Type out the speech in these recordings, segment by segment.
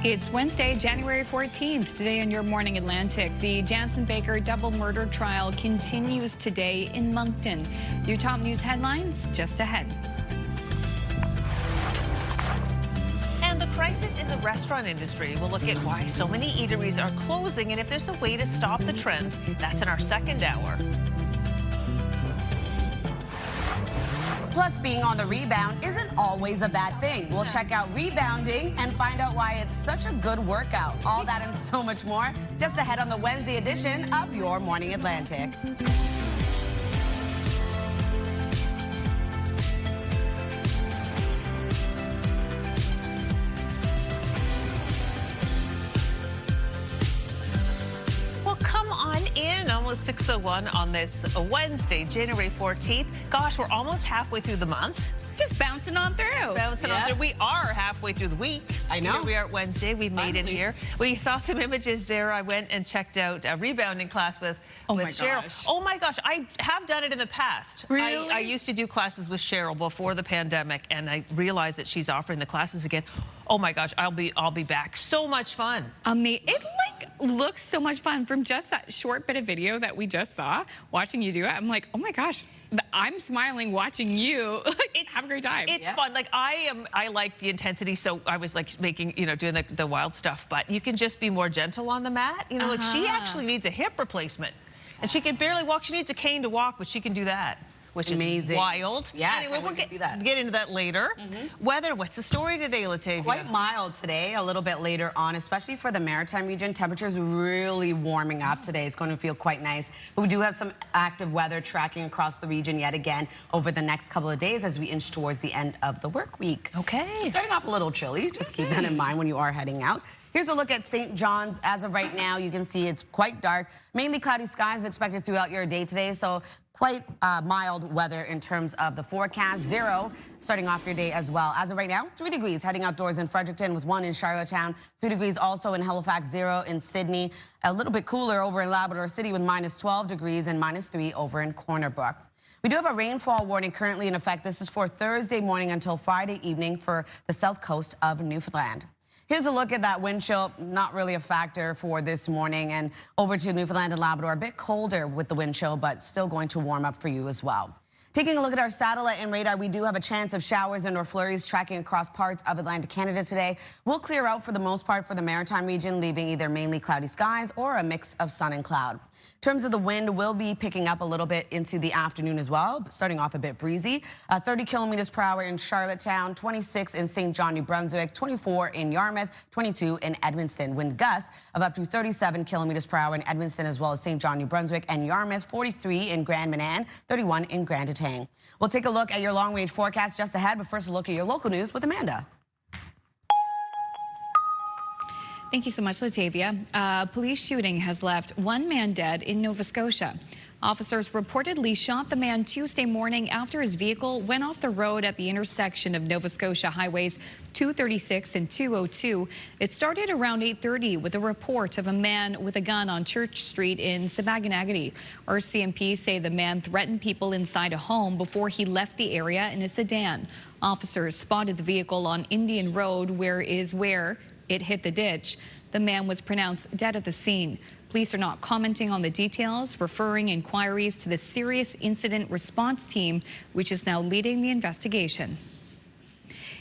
It's Wednesday, January 14th. Today on Your Morning Atlantic, the Jansen Baker double murder trial continues today in Moncton. Your top news headlines just ahead. And the crisis in the restaurant industry. We'll look at why so many eateries are closing and if there's a way to stop the trend. That's in our second hour. Plus, being on the rebound isn't always a bad thing. We'll check out rebounding and find out why it's such a good workout. All that and so much more just ahead on the Wednesday edition of Your Morning Atlantic. Almost 6:01 on this Wednesday, January 14th. Gosh, we're almost halfway through the month. Just bouncing on through. Bouncing on through. We are halfway through the week. I know. Here we are at Wednesday. We made it here. We saw some images there. I went and checked out a rebounding class with Cheryl. Gosh. Oh my gosh, I have done it in the past. Really? I used to do classes with Cheryl before the pandemic, and I realized that she's offering the classes again. Oh my gosh, I'll be back. So much fun. It looks so much fun from just that short bit of video that we just saw. Watching you do it, I'm like, oh my gosh, I'm smiling watching you have a great time. It's fun. Like I like the intensity, so I was like making, doing the wild stuff. But you can just be more gentle on the mat. Like she actually needs a hip replacement, and she can barely walk. She needs a cane to walk, but she can do that, which amazing. Is wild. Yeah, anyway, we'll get into that later. Weather, what's the story today, Latavia? Quite mild today, a little bit later on, especially for the maritime region. Temperatures really warming up today. It's going to feel quite nice. But we do have some active weather tracking across the region yet again over the next couple of days as we inch towards the end of the work week. Okay. Starting off a little chilly. Just keep that in mind when you are heading out. Here's a look at St. John's. As of right now, you can see it's quite dark. Mainly cloudy skies expected throughout your day today, so quite mild weather in terms of the forecast. 0 starting off your day as well. As of right now, 3 degrees heading outdoors in Fredericton with 1 in Charlottetown. 3 degrees also in Halifax, 0 in Sydney. A little bit cooler over in Labrador City with -12 degrees and -3 over in Corner Brook. We do have a rainfall warning currently in effect. This is for Thursday morning until Friday evening for the south coast of Newfoundland. Here's a look at that wind chill, not really a factor for this morning. And over to Newfoundland and Labrador, a bit colder with the wind chill, but still going to warm up for you as well. Taking a look at our satellite and radar, we do have a chance of showers and or flurries tracking across parts of Atlantic Canada today. We'll clear out for the most part for the maritime region, leaving either mainly cloudy skies or a mix of sun and cloud. In terms of the wind, we'll be picking up a little bit into the afternoon as well, starting off a bit breezy. 30 kilometers per hour in Charlottetown, 26 in St. John, New Brunswick, 24 in Yarmouth, 22 in Edmundston. Wind gusts of up to 37 kilometers per hour in Edmundston as well as St. John, New Brunswick and Yarmouth, 43 in Grand Manan, 31 in Grand Etang. We'll take a look at your long-range forecast just ahead, but first a look at your local news with Amanda. Thank you so much, Latavia. A police shooting has left 1 man dead in Nova Scotia. Officers reportedly shot the man Tuesday morning after his vehicle went off the road at the intersection of Nova Scotia Highways 236 and 202. It started around 8:30 with a report of a man with a gun on Church Street in Sabaganagati. RCMP say the man threatened people inside a home before he left the area in a sedan. Officers spotted the vehicle on Indian Road where it hit the ditch. The man was pronounced dead at the scene. Police are not commenting on the details, referring inquiries to the Serious Incident Response Team, which is now leading the investigation.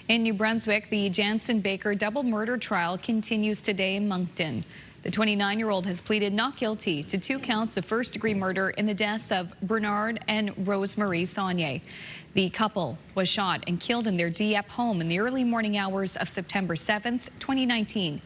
In New Brunswick, the Jansen Baker double murder trial continues today in Moncton. The 29-year-old has pleaded not guilty to 2 counts of first-degree murder in the deaths of Bernard and Rosemarie Saunier. The couple was shot and killed in their Dieppe home in the early morning hours of September 7th, 2019.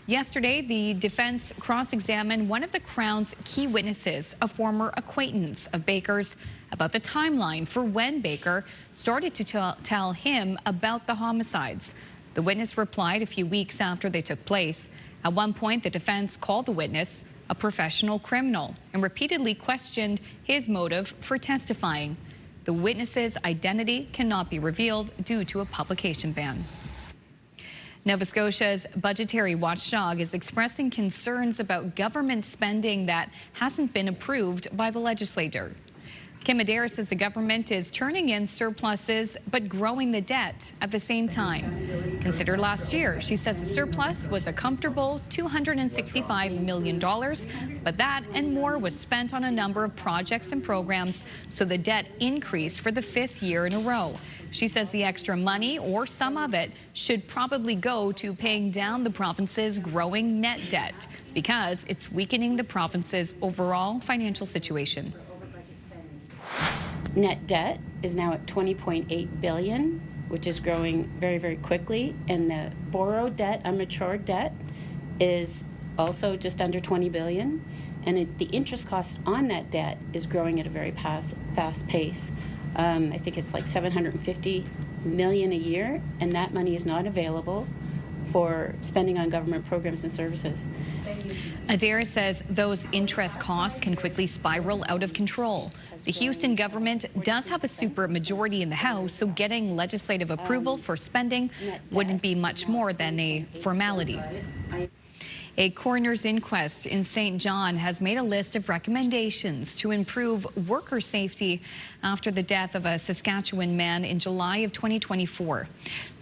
Yesterday, the defense cross-examined one of the Crown's key witnesses, a former acquaintance of Baker's, about the timeline for when Baker started to tell him about the homicides. The witness replied a few weeks after they took place. At one point, the defense called the witness a professional criminal and repeatedly questioned his motive for testifying. The witness's identity cannot be revealed due to a publication ban. Nova Scotia's budgetary watchdog is expressing concerns about government spending that hasn't been approved by the legislature. Kim Adair says the government is turning in surpluses but growing the debt at the same time. Considered last year, she says the surplus was a comfortable $265 million, but that and more was spent on a number of projects and programs, so the debt increased for the 5th year in a row. She says the extra money, or some of it, should probably go to paying down the province's growing net debt because it's weakening the province's overall financial situation. Net debt is now at $20.8 billion, which is growing very, very quickly. And the borrowed debt, unmatured debt, is also just under $20 billion. And the interest cost on that debt is growing at a very fast pace. I think it's like $750 million a year, and that money is not available for spending on government programs and services. Adair says those interest costs can quickly spiral out of control. The Houston government does have a super majority in the House, so getting legislative approval for spending wouldn't be much more than a formality. A coroner's inquest in St. John has made a list of recommendations to improve worker safety after the death of a Saskatchewan man in July of 2024.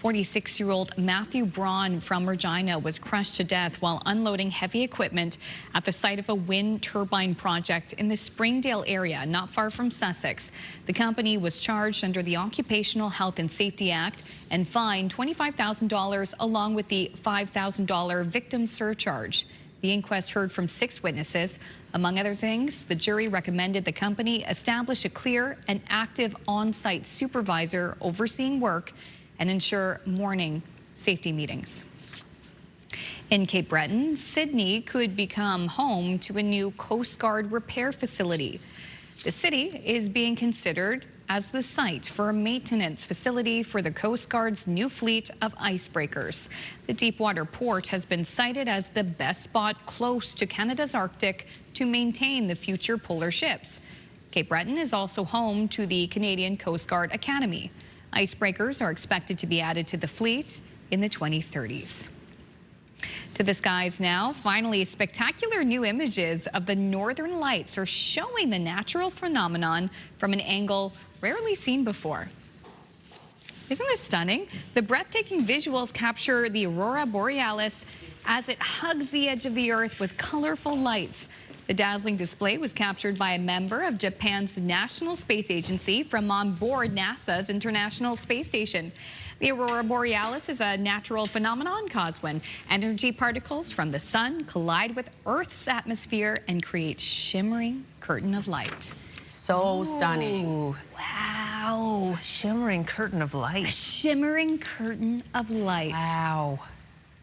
46-year-old Matthew Braun from Regina was crushed to death while unloading heavy equipment at the site of a wind turbine project in the Springdale area, not far from Sussex. The company was charged under the Occupational Health and Safety Act and fined $25,000 along with the $5,000 victim surcharge. The inquest heard from 6 witnesses. Among other things, the jury recommended the company establish a clear and active on-site supervisor overseeing work and ensure morning safety meetings. In Cape Breton, Sydney could become home to a new Coast Guard repair facility. The city is being considered as the site for a maintenance facility for the Coast Guard's new fleet of icebreakers. The Deepwater port has been cited as the best spot close to Canada's Arctic to maintain the future polar ships. Cape Breton is also home to the Canadian Coast Guard Academy. Icebreakers are expected to be added to the fleet in the 2030s. To the skies now. Finally, spectacular new images of the Northern Lights are showing the natural phenomenon from an angle rarely seen before. Isn't this stunning? The breathtaking visuals capture the aurora borealis as it hugs the edge of the Earth with colorful lights. The dazzling display was captured by a member of Japan's National Space Agency from on board NASA's International Space Station. The aurora borealis is a natural phenomenon caused when energy particles from the sun collide with Earth's atmosphere and create shimmering curtain of light. So stunning. Wow. A shimmering curtain of light. A shimmering curtain of light. Wow.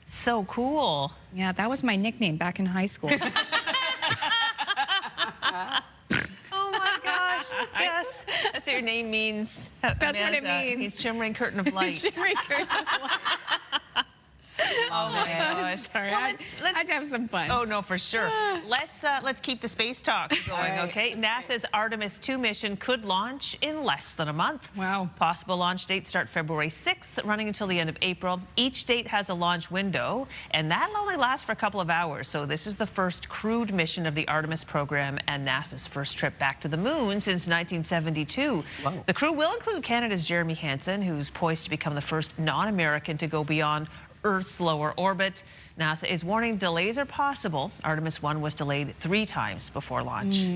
So cool. Yeah, that was my nickname back in high school. Oh my gosh. Yes. That's what your name means. That's what it means. It's shimmering curtain of light. Shimmering curtain of light. Oh my gosh. Sorry, Well, I had to have some fun. Oh no, for sure. Let's keep the space talk going, right. okay? NASA's Artemis 2 mission could launch in less than a month. Wow. Possible launch dates start February 6th, running until the end of April. Each date has a launch window, and that'll only last for a couple of hours. So this is the first crewed mission of the Artemis program and NASA's first trip back to the moon since 1972. Wow. The crew will include Canada's Jeremy Hansen, who's poised to become the first non-American to go beyond Earth's lower orbit. NASA is warning delays are possible. Artemis 1 was delayed 3 times before launch.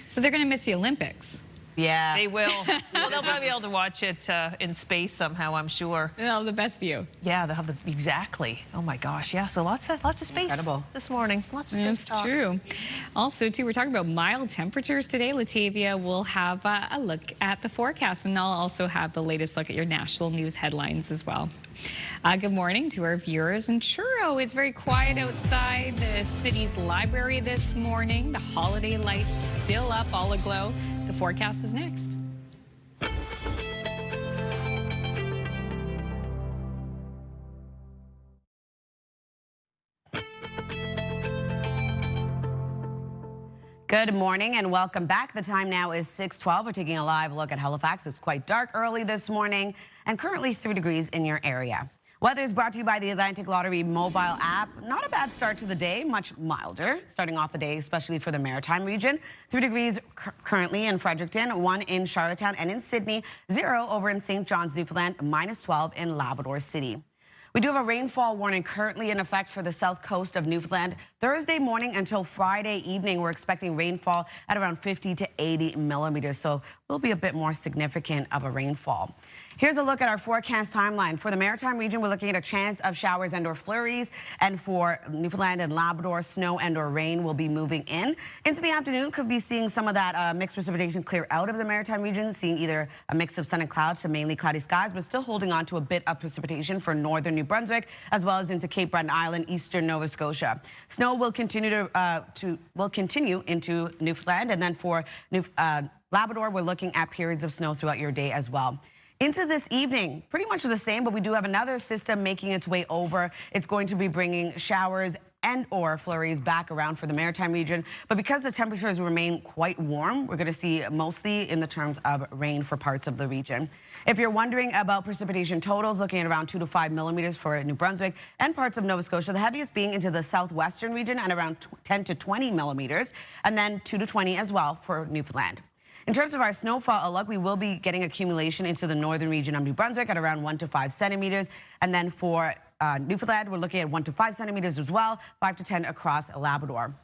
So they're going to miss the Olympics. Yeah. They will. Well, they'll probably be able to watch it in space somehow, I'm sure. Oh, the best view. Yeah, they'll have the exactly. Oh my gosh, yeah. So lots of space Incredible. this morning. Lots of space That's talk. true. Also, too, we're talking about mild temperatures today. Latavia will have a look at the forecast, and I'll also have the latest look at your national news headlines as well. Good morning to our viewers in Truro. It's very quiet outside the city's library this morning. The holiday lights still up, all aglow. The forecast is next. Good morning and welcome back. The time now is 6:12. We're taking a live look at Halifax. It's quite dark early this morning and currently 3 degrees in your area. Weather is brought to you by the Atlantic Lottery mobile app. Not a bad start to the day, much milder starting off the day, especially for the Maritime region. 3 degrees currently in Fredericton, 1 in Charlottetown and in Sydney, 0 over in St. John's, Newfoundland, -12 in Labrador City. We do have a rainfall warning currently in effect for the south coast of Newfoundland. Thursday morning until Friday evening, we're expecting rainfall at around 50 to 80 millimeters, so will be a bit more significant of a rainfall. Here's a look at our forecast timeline. For the Maritime region, we're looking at a chance of showers and or flurries, and for Newfoundland and Labrador, snow and or rain will be moving in. Into the afternoon, could be seeing some of that mixed precipitation clear out of the Maritime region, seeing either a mix of sun and clouds to mainly cloudy skies, but still holding on to a bit of precipitation for northern New Brunswick, as well as into Cape Breton Island, eastern Nova Scotia. Snow will continue into Newfoundland, and then for Labrador, we're looking at periods of snow throughout your day as well. Into this evening, pretty much the same, but we do have another system making its way over. It's going to be bringing showers and or flurries back around for the Maritime region. But because the temperatures remain quite warm, we're going to see mostly in the terms of rain for parts of the region. If you're wondering about precipitation totals, looking at around 2 to 5 millimeters for New Brunswick and parts of Nova Scotia, the heaviest being into the southwestern region at around 10 to 20 millimeters, and then 2 to 20 as well for Newfoundland. In terms of our snowfall outlook, we will be getting accumulation into the northern region of New Brunswick at around 1 to 5 centimeters. And then for Newfoundland, we're looking at 1 to 5 centimeters as well, 5 to 10 across Labrador.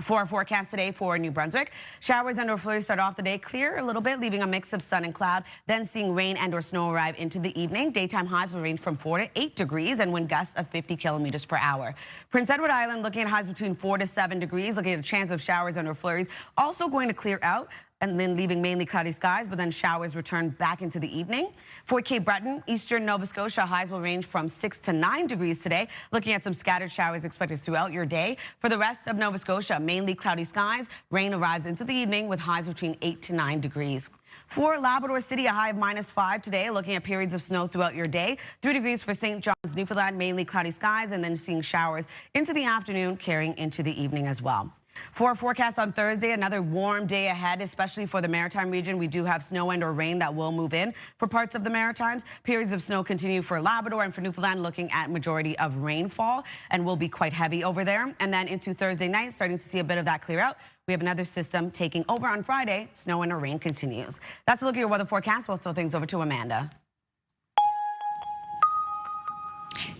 For our forecast today for New Brunswick, showers and or flurries start off the day clear a little bit, leaving a mix of sun and cloud, then seeing rain and or snow arrive into the evening. Daytime highs will range from 4 to 8 degrees and wind gusts of 50 kilometers per hour. Prince Edward Island looking at highs between 4 to 7 degrees, looking at a chance of showers and or flurries, also going to clear out, and then leaving mainly cloudy skies, but then showers return back into the evening. For Cape Breton, eastern Nova Scotia, highs will range from 6 to 9 degrees today, looking at some scattered showers expected throughout your day. For the rest of Nova Scotia, mainly cloudy skies. Rain arrives into the evening with highs between 8 to 9 degrees. For Labrador City, a high of -5 today, looking at periods of snow throughout your day. 3 degrees for St. John's, Newfoundland, mainly cloudy skies, and then seeing showers into the afternoon, carrying into the evening as well. For our forecast on Thursday, another warm day ahead, especially for the Maritime region. We do have snow and or rain that will move in for parts of the Maritimes. Periods of snow continue for Labrador, and for Newfoundland, looking at majority of rainfall and will be quite heavy over there. And then into Thursday night, starting to see a bit of that clear out. We have another system taking over on Friday. Snow and or rain continues. That's a look at your weather forecast. We'll throw things over to Amanda.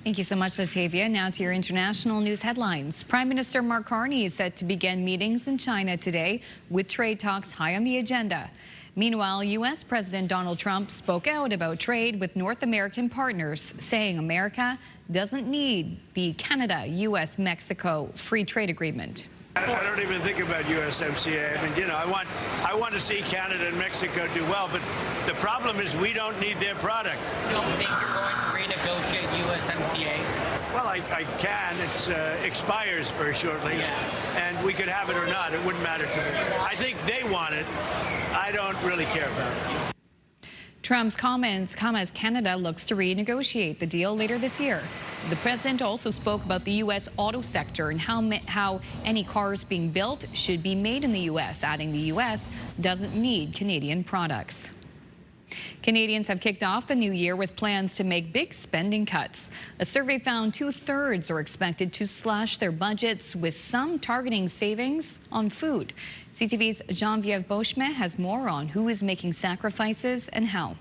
Thank you so much, Latavia. Now to your international news headlines. Prime Minister Mark Carney is set to begin meetings in China today, with trade talks high on the agenda. Meanwhile, U.S. President Donald Trump spoke out about trade with North American partners, saying America doesn't need the Canada-U.S.-Mexico free trade agreement. I don't even think about USMCA. I mean, you know, I want to see Canada and Mexico do well, but the problem is we don't need their product. You don't think you're going to renegotiate USMCA? Well, I can. It expires very shortly, and we could have it or not. It wouldn't matter to me. I think they want it. I don't really care about it. Trump's comments come as Canada looks to renegotiate the deal later this year. The president also spoke about the U.S. auto sector and how any cars being built should be made in the U.S., adding the U.S. doesn't need Canadian products. Canadians have kicked off the new year with plans to make big spending cuts. A survey found 2/3 are expected to slash their budgets, with some targeting savings on food. CTV's Jean-Vieve Beauchemin has more on who is making sacrifices and how.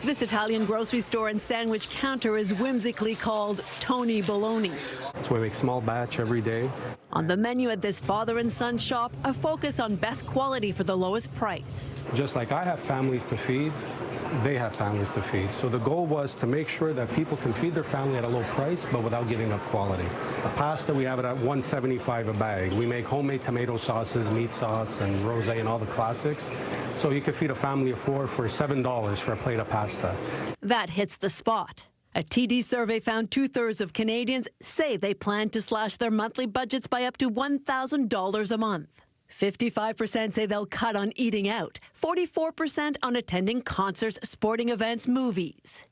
This Italian grocery store and sandwich counter is whimsically called Tony Bologna. So we make small batch every day. On the menu at this father and son shop, a focus on best quality for the lowest price. Just like I have families to feed, they have families to feed. So the goal was to make sure that people can feed their family at a low price, but without giving up quality. The pasta, we have it at $1.75 a bag. We make homemade tomato sauces, meat sauce, and rosé, and all the classics. So you could feed a family of 4 for $7 for a plate of pasta. That hits the spot. A TD survey found 2/3 of Canadians say they plan to slash their monthly budgets by up to $1,000 a month. 55% say they'll cut on eating out, 44% on attending concerts, sporting events, movies.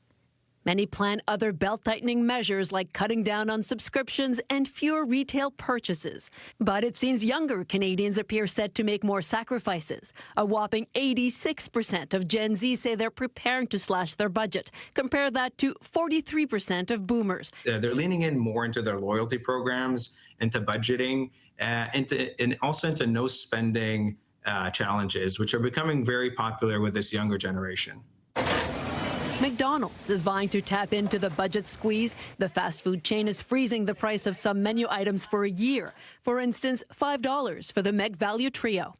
Many plan other belt-tightening measures like cutting down on subscriptions and fewer retail purchases. But it seems younger Canadians appear set to make more sacrifices. A whopping 86% of Gen Z say they're preparing to slash their budget. Compare that to 43% of boomers. They're leaning in more into their loyalty programs, into budgeting, and also into no spending challenges, which are becoming very popular with this younger generation. McDonald's is vying to tap into the budget squeeze. The fast food chain is freezing the price of some menu items for a year. For instance, $5 for the Meg Value Trio.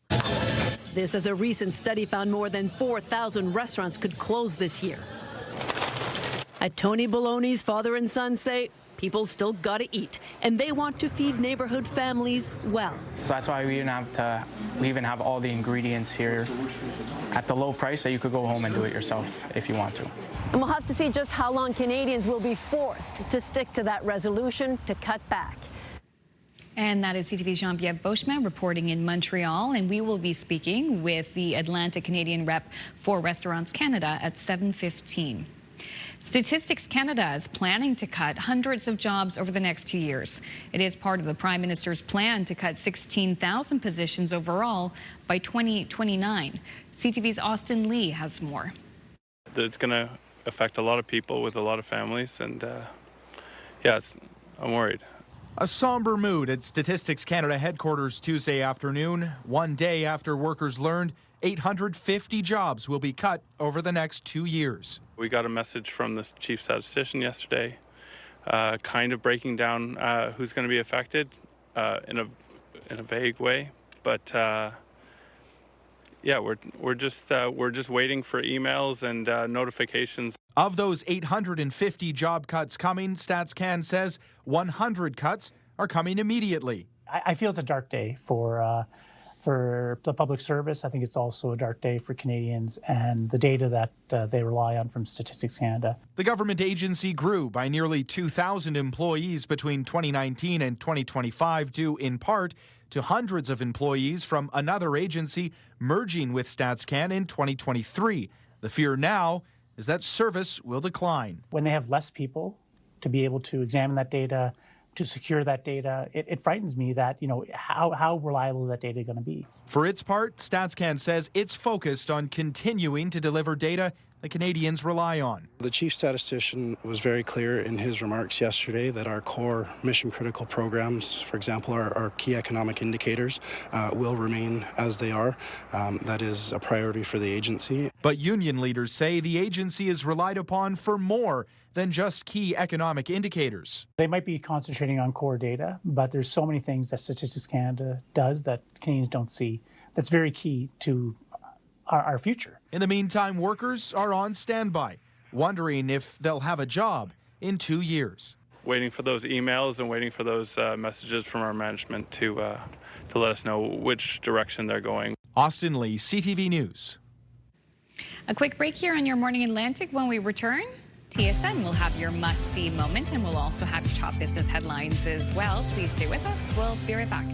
This, as a recent study found more than 4,000 restaurants could close this year. At Tony Baloney's, father and son say people still gotta eat, and they want to feed neighborhood families well. So that's why we even have all the ingredients here at the low price that you could go home and do it yourself if you want to. And we'll have to see just how long Canadians will be forced to stick to that resolution to cut back. And that is CTV's Jean-Pierre Beauchemin reporting in Montreal. And we will be speaking with the Atlantic Canadian rep for Restaurants Canada at 7:15. Statistics Canada is planning to cut hundreds of jobs over the next 2 years. It is part of the Prime Minister's plan to cut 16,000 positions overall by 2029. CTV's Austin Lee has more. It's going to affect a lot of people with a lot of families, and I'm worried. A somber mood at Statistics Canada headquarters Tuesday afternoon, one day after workers learned 850 jobs will be cut over the next 2 years. We got a message from the chief statistician yesterday, kind of breaking down who's going to be affected in a vague way, but we're just waiting for emails and notifications. Of those 850 job cuts coming, StatsCan says 100 cuts are coming immediately. I feel it's a dark day for the public service. I think it's also a dark day for Canadians and the data that they rely on from Statistics Canada. The government agency grew by nearly 2,000 employees between 2019 and 2025, due in part to hundreds of employees from another agency merging with StatsCan in 2023. The fear now is that service will decline. When they have less people to be able to examine that data, to secure that data, it frightens me that, how reliable is that data going to be? For its part, StatsCan says it's focused on continuing to deliver data that Canadians rely on. The chief statistician was very clear in his remarks yesterday that our core mission-critical programs, for example, our key economic indicators, will remain as they are. That is a priority for the agency. But union leaders say the agency is relied upon for more than just key economic indicators. They might be concentrating on core data, but there's so many things that Statistics Canada does that Canadians don't see. That's very key to our future. In the meantime, workers are on standby, wondering if they'll have a job in 2 years. Waiting for those emails and waiting for those messages from our management to let us know which direction they're going. Austin Lee, CTV News. A quick break here on Your Morning Atlantic. When we return, TSN will have your must-see moment, and we'll also have your top business headlines as well. Please stay with us. We'll be right back.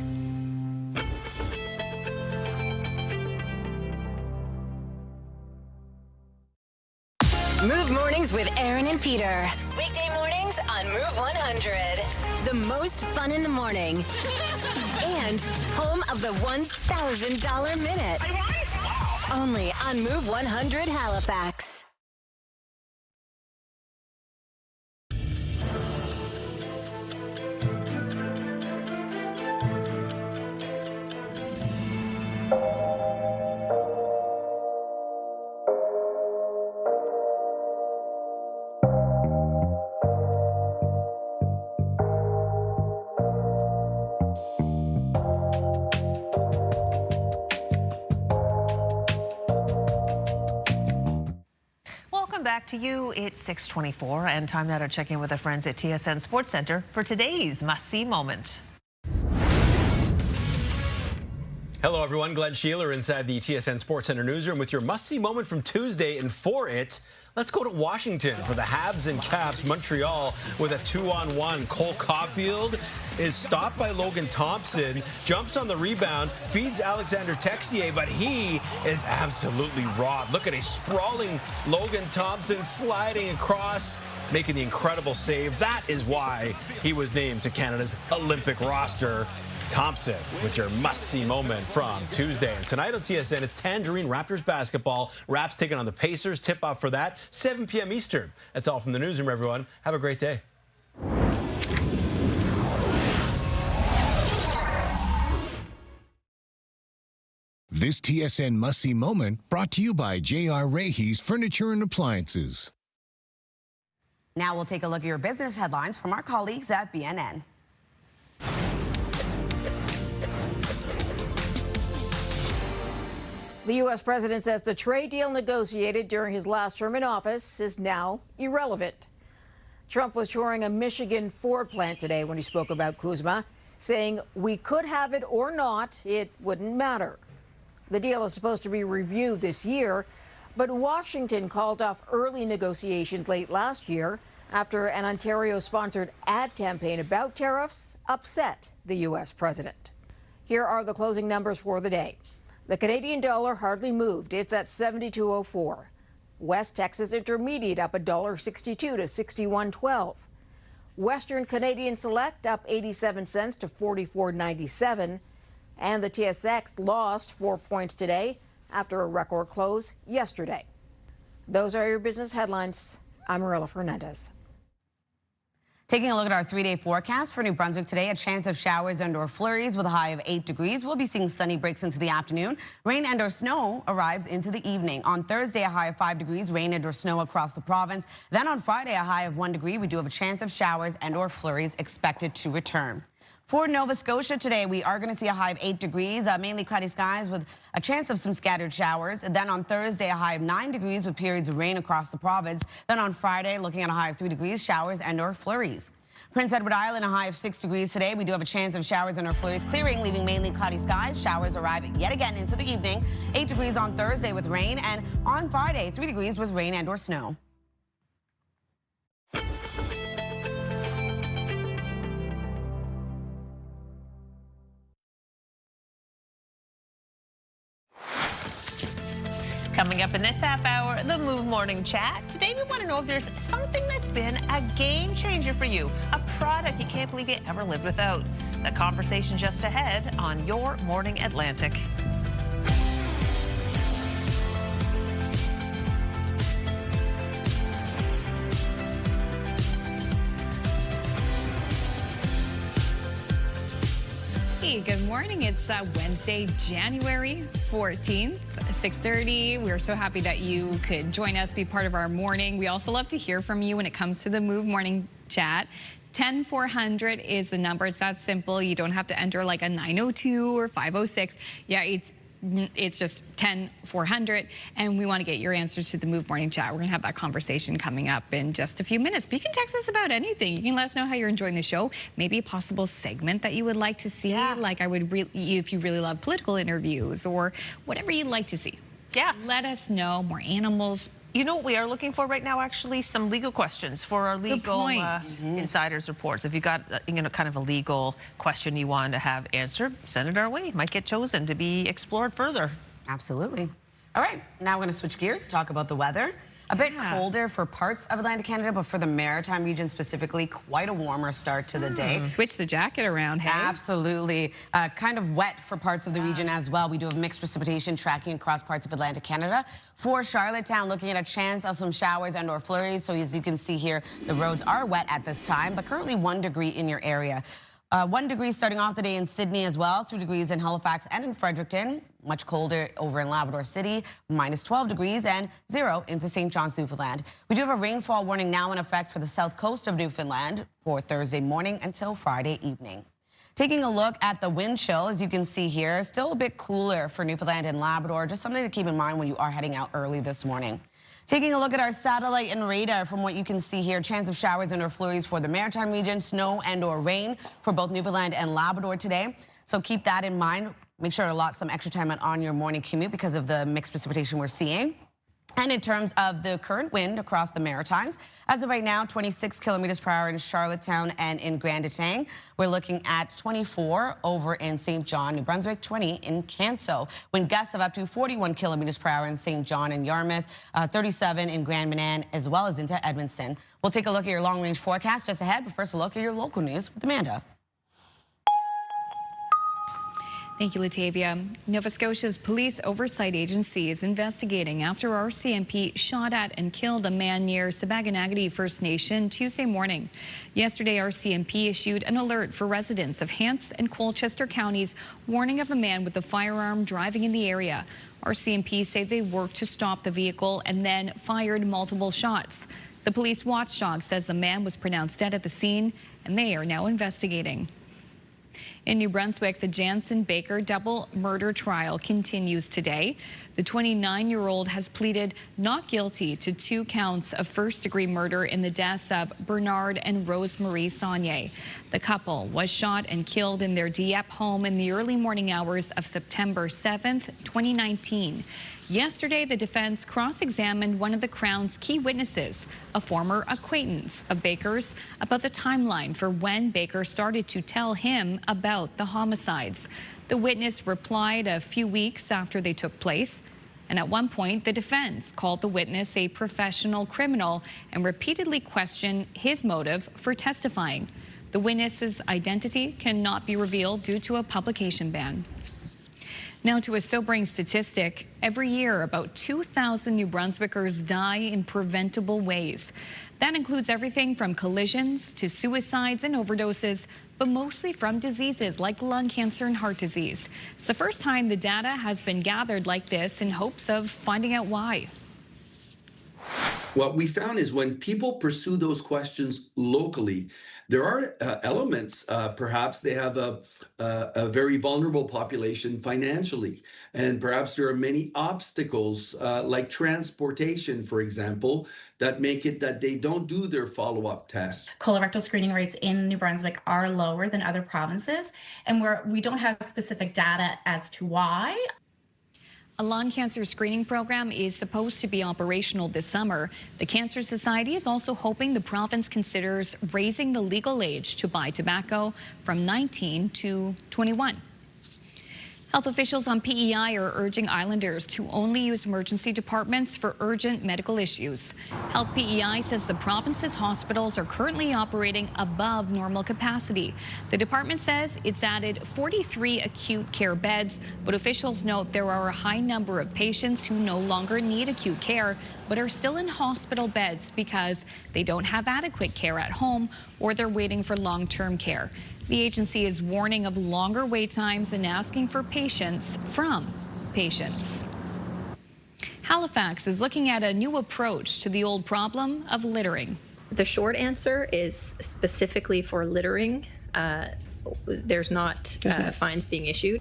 Move Mornings with Aaron and Peter. Weekday mornings on Move 100. The most fun in the morning. And home of the $1,000 minute. Only on Move 100 Halifax. Back to you. It's 6:24 and time now to check in with our friends at TSN Sports Center for today's must-see moment. Hello, everyone. Glenn Sheeler inside the TSN Sports Center newsroom with your must-see moment from Tuesday. And for it, let's go to Washington for the Habs and Caps. Montreal with a 2-on-1. Cole Caulfield is stopped by Logan Thompson, jumps on the rebound, feeds Alexander Texier, but he is absolutely raw. Look at a sprawling Logan Thompson sliding across, making the incredible save. That is why he was named to Canada's Olympic roster. Thompson with your must-see moment from Tuesday. And tonight on TSN, it's Tangerine Raptors basketball. Raps taking on the Pacers. Tip-off for that, 7 p.m. Eastern. That's all from the newsroom, everyone. Have a great day. This TSN must-see moment brought to you by J.R. Rahe's Furniture and Appliances. Now we'll take a look at your business headlines from our colleagues at BNN. The U.S. president says the trade deal negotiated during his last term in office is now irrelevant. Trump was touring a Michigan Ford plant today when he spoke about CUSMA, saying we could have it or not, it wouldn't matter. The deal is supposed to be reviewed this year, but Washington called off early negotiations late last year after an Ontario-sponsored ad campaign about tariffs upset the U.S. president. Here are the closing numbers for the day. The Canadian dollar hardly moved. It's at 72.04. West Texas Intermediate up $1.62 to 61.12. Western Canadian Select up 87 cents to 44.97. And the TSX lost 4 points today after a record close yesterday. Those are your business headlines. I'm Marilla Fernandez. Taking a look at our 3-day forecast for New Brunswick today, a chance of showers and/or flurries with a high of 8 degrees. We'll be seeing sunny breaks into the afternoon. Rain and/or snow arrives into the evening. On Thursday, a high of 5 degrees, rain and/or snow across the province. Then on Friday, a high of 1 degree. We do have a chance of showers and/or flurries expected to return. For Nova Scotia today, we are going to see a high of 8 degrees, mainly cloudy skies with a chance of some scattered showers. And then on Thursday, a high of 9 degrees with periods of rain across the province. Then on Friday, looking at a high of 3 degrees, showers and/or flurries. Prince Edward Island, a high of 6 degrees today. We do have a chance of showers and/or flurries clearing, leaving mainly cloudy skies. Showers arrive yet again into the evening. 8 degrees on Thursday with rain, and on Friday, 3 degrees with rain and/or snow. Coming up in this half hour, the Move Morning Chat. Today we want to know if there's something that's been a game changer for you, a product you can't believe you ever lived without. The conversation just ahead on Your Morning Atlantic. Hey, good morning. It's Wednesday, January 14th, 6:30. We're so happy that you could join us, be part of our morning. We also love to hear from you when it comes to the Move Morning Chat. 10400 is the number. It's that simple. You don't have to enter like a 902 or 506. Yeah, it's just 10400, and we want to get your answers to the Move Morning Chat. We're going to have that conversation coming up in just a few minutes. But you can text us about anything. You can let us know how you're enjoying the show. Maybe a possible segment that you would like to see. Yeah. Like if you really love political interviews or whatever you'd like to see. Yeah. Let us know. More animals. You know what we are looking for right now, actually? Some legal questions for our legal insiders reports. If you got kind of a legal question you want to have answered, send it our way. Might get chosen to be explored further. Absolutely. All right, now we're going to switch gears, talk about the weather. A bit colder for parts of Atlantic Canada, but for the Maritime region specifically, quite a warmer start to the day. Switch the jacket around, hey? Absolutely. Kind of wet for parts of the region as well. We do have mixed precipitation tracking across parts of Atlantic Canada. For Charlottetown, looking at a chance of some showers and/or flurries. So as you can see here, the roads are wet at this time, but currently 1 degree in your area. 1 degree starting off the day in Sydney as well, 3 degrees in Halifax and in Fredericton. Much colder over in Labrador City, minus 12 degrees, and 0 into St. John's, Newfoundland. We do have a rainfall warning now in effect for the south coast of Newfoundland for Thursday morning until Friday evening. Taking a look at the wind chill, as you can see here, still a bit cooler for Newfoundland and Labrador. Just something to keep in mind when you are heading out early this morning. Taking a look at our satellite and radar, from what you can see here, chance of showers and/or flurries for the Maritime region, snow and/or rain for both Newfoundland and Labrador today. So keep that in mind. make sure to allot some extra time on your morning commute because of the mixed precipitation we're seeing. And in terms of the current wind across the Maritimes, as of right now, 26 kilometers per hour in Charlottetown and in Grand Etang. We're looking at 24 over in St. John, New Brunswick, 20 in Canso. Wind gusts of up to 41 kilometers per hour in St. John and Yarmouth, 37 in Grand Manan, as well as into Edmonton. We'll take a look at your long-range forecast just ahead, but first a look at your local news with Amanda. Thank you, Latavia. Nova Scotia's Police Oversight Agency is investigating after RCMP shot at and killed a man near Sabaganagati First Nation Tuesday morning. Yesterday, RCMP issued an alert for residents of Hants and Colchester counties, warning of a man with a firearm driving in the area. RCMP say they worked to stop the vehicle and then fired multiple shots. The police watchdog says the man was pronounced dead at the scene, and they are now investigating. In New Brunswick, the Jansen Baker double murder trial continues today. The 29-year-old has pleaded not guilty to 2 counts of first-degree murder in the deaths of Bernard and Rosemarie Saunier. The couple was shot and killed in their Dieppe home in the early morning hours of September 7th, 2019. Yesterday, the defense cross-examined one of the Crown's key witnesses, a former acquaintance of Baker's, about the timeline for when Baker started to tell him about the homicides. The witness replied a few weeks after they took place. And at one point, the defense called the witness a professional criminal and repeatedly questioned his motive for testifying. The witness's identity cannot be revealed due to a publication ban. Now to a sobering statistic. Every year, about 2,000 New Brunswickers die in preventable ways. That includes everything from collisions to suicides and overdoses, but mostly from diseases like lung cancer and heart disease. It's the first time the data has been gathered like this in hopes of finding out why. What we found is when people pursue those questions locally, there are elements, perhaps they have a very vulnerable population financially, and perhaps there are many obstacles like transportation, for example, that make it that they don't do their follow-up tests. Colorectal screening rates in New Brunswick are lower than other provinces, and we don't have specific data as to why. A lung cancer screening program is supposed to be operational this summer. The Cancer Society is also hoping the province considers raising the legal age to buy tobacco from 19 to 21. Health officials on PEI are urging islanders to only use emergency departments for urgent medical issues. Health PEI says the province's hospitals are currently operating above normal capacity. The department says it's added 43 acute care beds, but officials note there are a high number of patients who no longer need acute care but are still in hospital beds because they don't have adequate care at home or they're waiting for long-term care. The agency is warning of longer wait times and asking for patience from patients. Halifax is looking at a new approach to the old problem of littering. The short answer is specifically for littering. There's not fines being issued.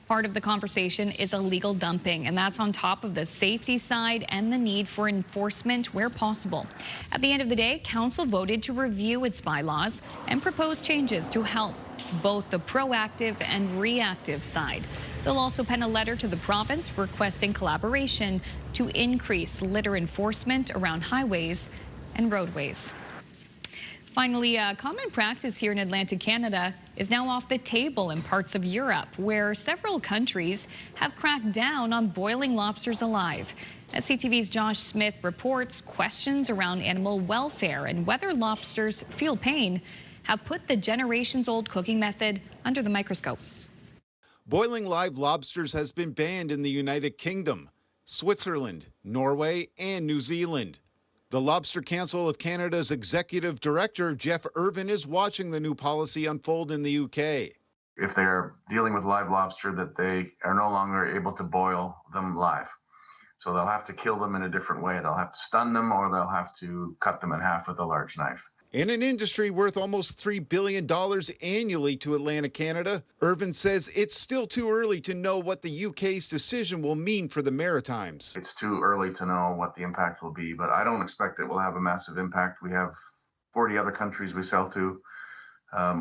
Part of the conversation is illegal dumping, and that's on top of the safety side and the need for enforcement where possible. At the end of the day, Council voted to review its bylaws and propose changes to help both the proactive and reactive side. They'll also pen a letter to the province requesting collaboration to increase litter enforcement around highways and roadways. Finally, common practice here in Atlantic Canada is now off the table in parts of Europe, where several countries have cracked down on boiling lobsters alive. As CTV's Josh Smith reports, questions around animal welfare and whether lobsters feel pain have put the generations-old cooking method under the microscope. Boiling live lobsters has been banned in the United Kingdom, Switzerland, Norway, and New Zealand. The Lobster Council of Canada's executive director, Jeff Irvin, is watching the new policy unfold in the UK. If they're dealing with live lobster, that they are no longer able to boil them live. So they'll have to kill them in a different way. They'll have to stun them, or they'll have to cut them in half with a large knife. In an industry worth almost $3 billion annually to Atlantic Canada, Irvin says it's still too early to know what the UK's decision will mean for the Maritimes. It's too early to know what the impact will be, but I don't expect it will have a massive impact. We have 40 other countries we sell to.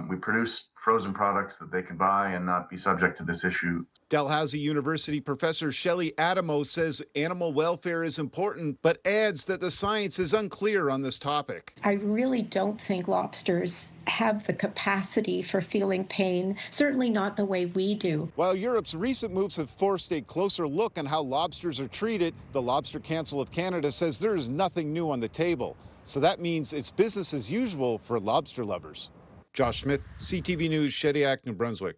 We produce frozen products that they can buy and not be subject to this issue. Dalhousie University professor Shelley Adamo says animal welfare is important, but adds that the science is unclear on this topic. I really don't think lobsters have the capacity for feeling pain, certainly not the way we do. While Europe's recent moves have forced a closer look on how lobsters are treated, the Lobster Council of Canada says there is nothing new on the table. So that means it's business as usual for lobster lovers. Josh Smith, CTV News, Shediac, New Brunswick.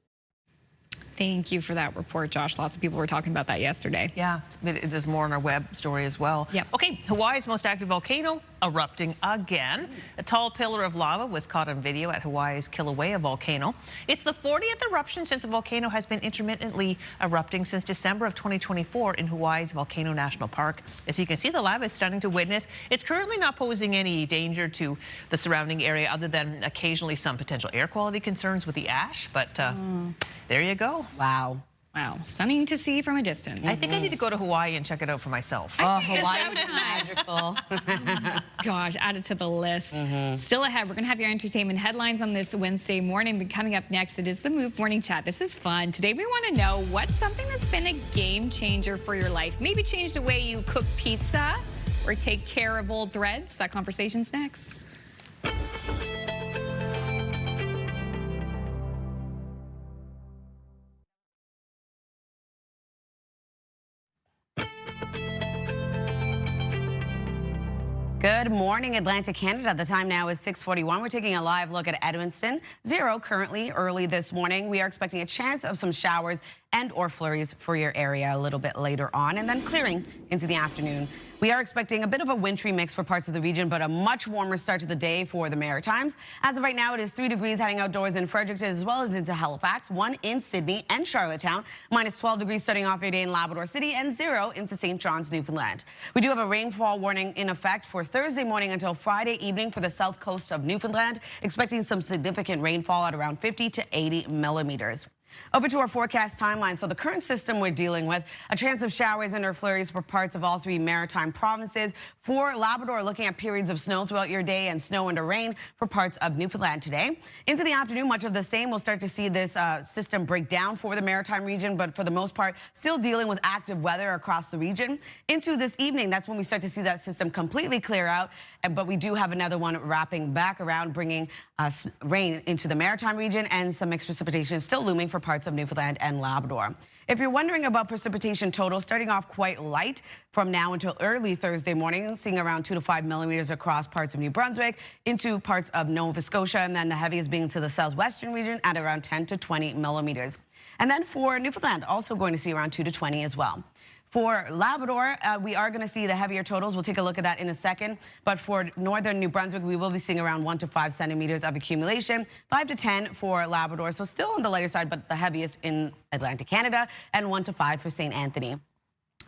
Thank you for that report, Josh. Lots of people were talking about that yesterday. Yeah, there's more on our web story as well. Yep. Okay, Hawaii's most active volcano erupting again. A tall pillar of lava was caught on video at Hawaii's Kilauea volcano. It's the 40th eruption since the volcano has been intermittently erupting since December of 2024 in Hawaii's Volcano National Park. As you can see, the lava is stunning to witness. It's currently not posing any danger to the surrounding area other than occasionally some potential air quality concerns with the ash, but there you go. Wow. Wow, stunning to see from a distance. I think I need to go to Hawaii and check it out for myself. Oh, Hawaii is magical. Gosh, add it to the list. Still ahead, we're going to have your entertainment headlines on this Wednesday morning. But coming up next, it is the Move Morning Chat. This is fun. Today, we want to know what's something that's been a game changer for your life. Maybe change the way you cook pizza or take care of old threads. That conversation's next. Good morning, Atlantic, Canada. The time now is 6:41. We're taking a live look at Edmonton. 0 currently early this morning. We are expecting a chance of some showers and or flurries for your area a little bit later on, and then clearing into the afternoon. We are expecting a bit of a wintry mix for parts of the region, but a much warmer start to the day for the Maritimes. As of right now, it is 3 degrees heading outdoors in Fredericton as well as into Halifax, 1 in Sydney and Charlottetown, minus 12 degrees starting off your day in Labrador City, and 0 into St. John's, Newfoundland. We do have a rainfall warning in effect for Thursday morning until Friday evening for the south coast of Newfoundland, expecting some significant rainfall at around 50 to 80 millimeters. Over to our forecast timeline. So the current system we're dealing with, a chance of showers and or flurries for parts of all 3 maritime provinces. For Labrador, looking at periods of snow throughout your day and snow and or rain for parts of Newfoundland today. Into the afternoon, much of the same. We'll start to see this system break down for the maritime region, but for the most part, still dealing with active weather across the region. Into this evening, that's when we start to see that system completely clear out. But we do have another one wrapping back around, bringing rain into the maritime region and some mixed precipitation still looming for parts of Newfoundland and Labrador. If you're wondering about precipitation totals, starting off quite light from now until early Thursday morning, seeing around 2 to 5 millimeters across parts of New Brunswick into parts of Nova Scotia, and then the heaviest being to the southwestern region at around 10 to 20 millimeters. And then for Newfoundland, also going to see around 2 to 20 as well. For Labrador, we are going to see the heavier totals. We'll take a look at that in a second. But for northern New Brunswick, we will be seeing around 1 to 5 centimeters of accumulation, 5 to 10 for Labrador. So still on the lighter side, but the heaviest in Atlantic Canada, and 1 to 5 for St. Anthony.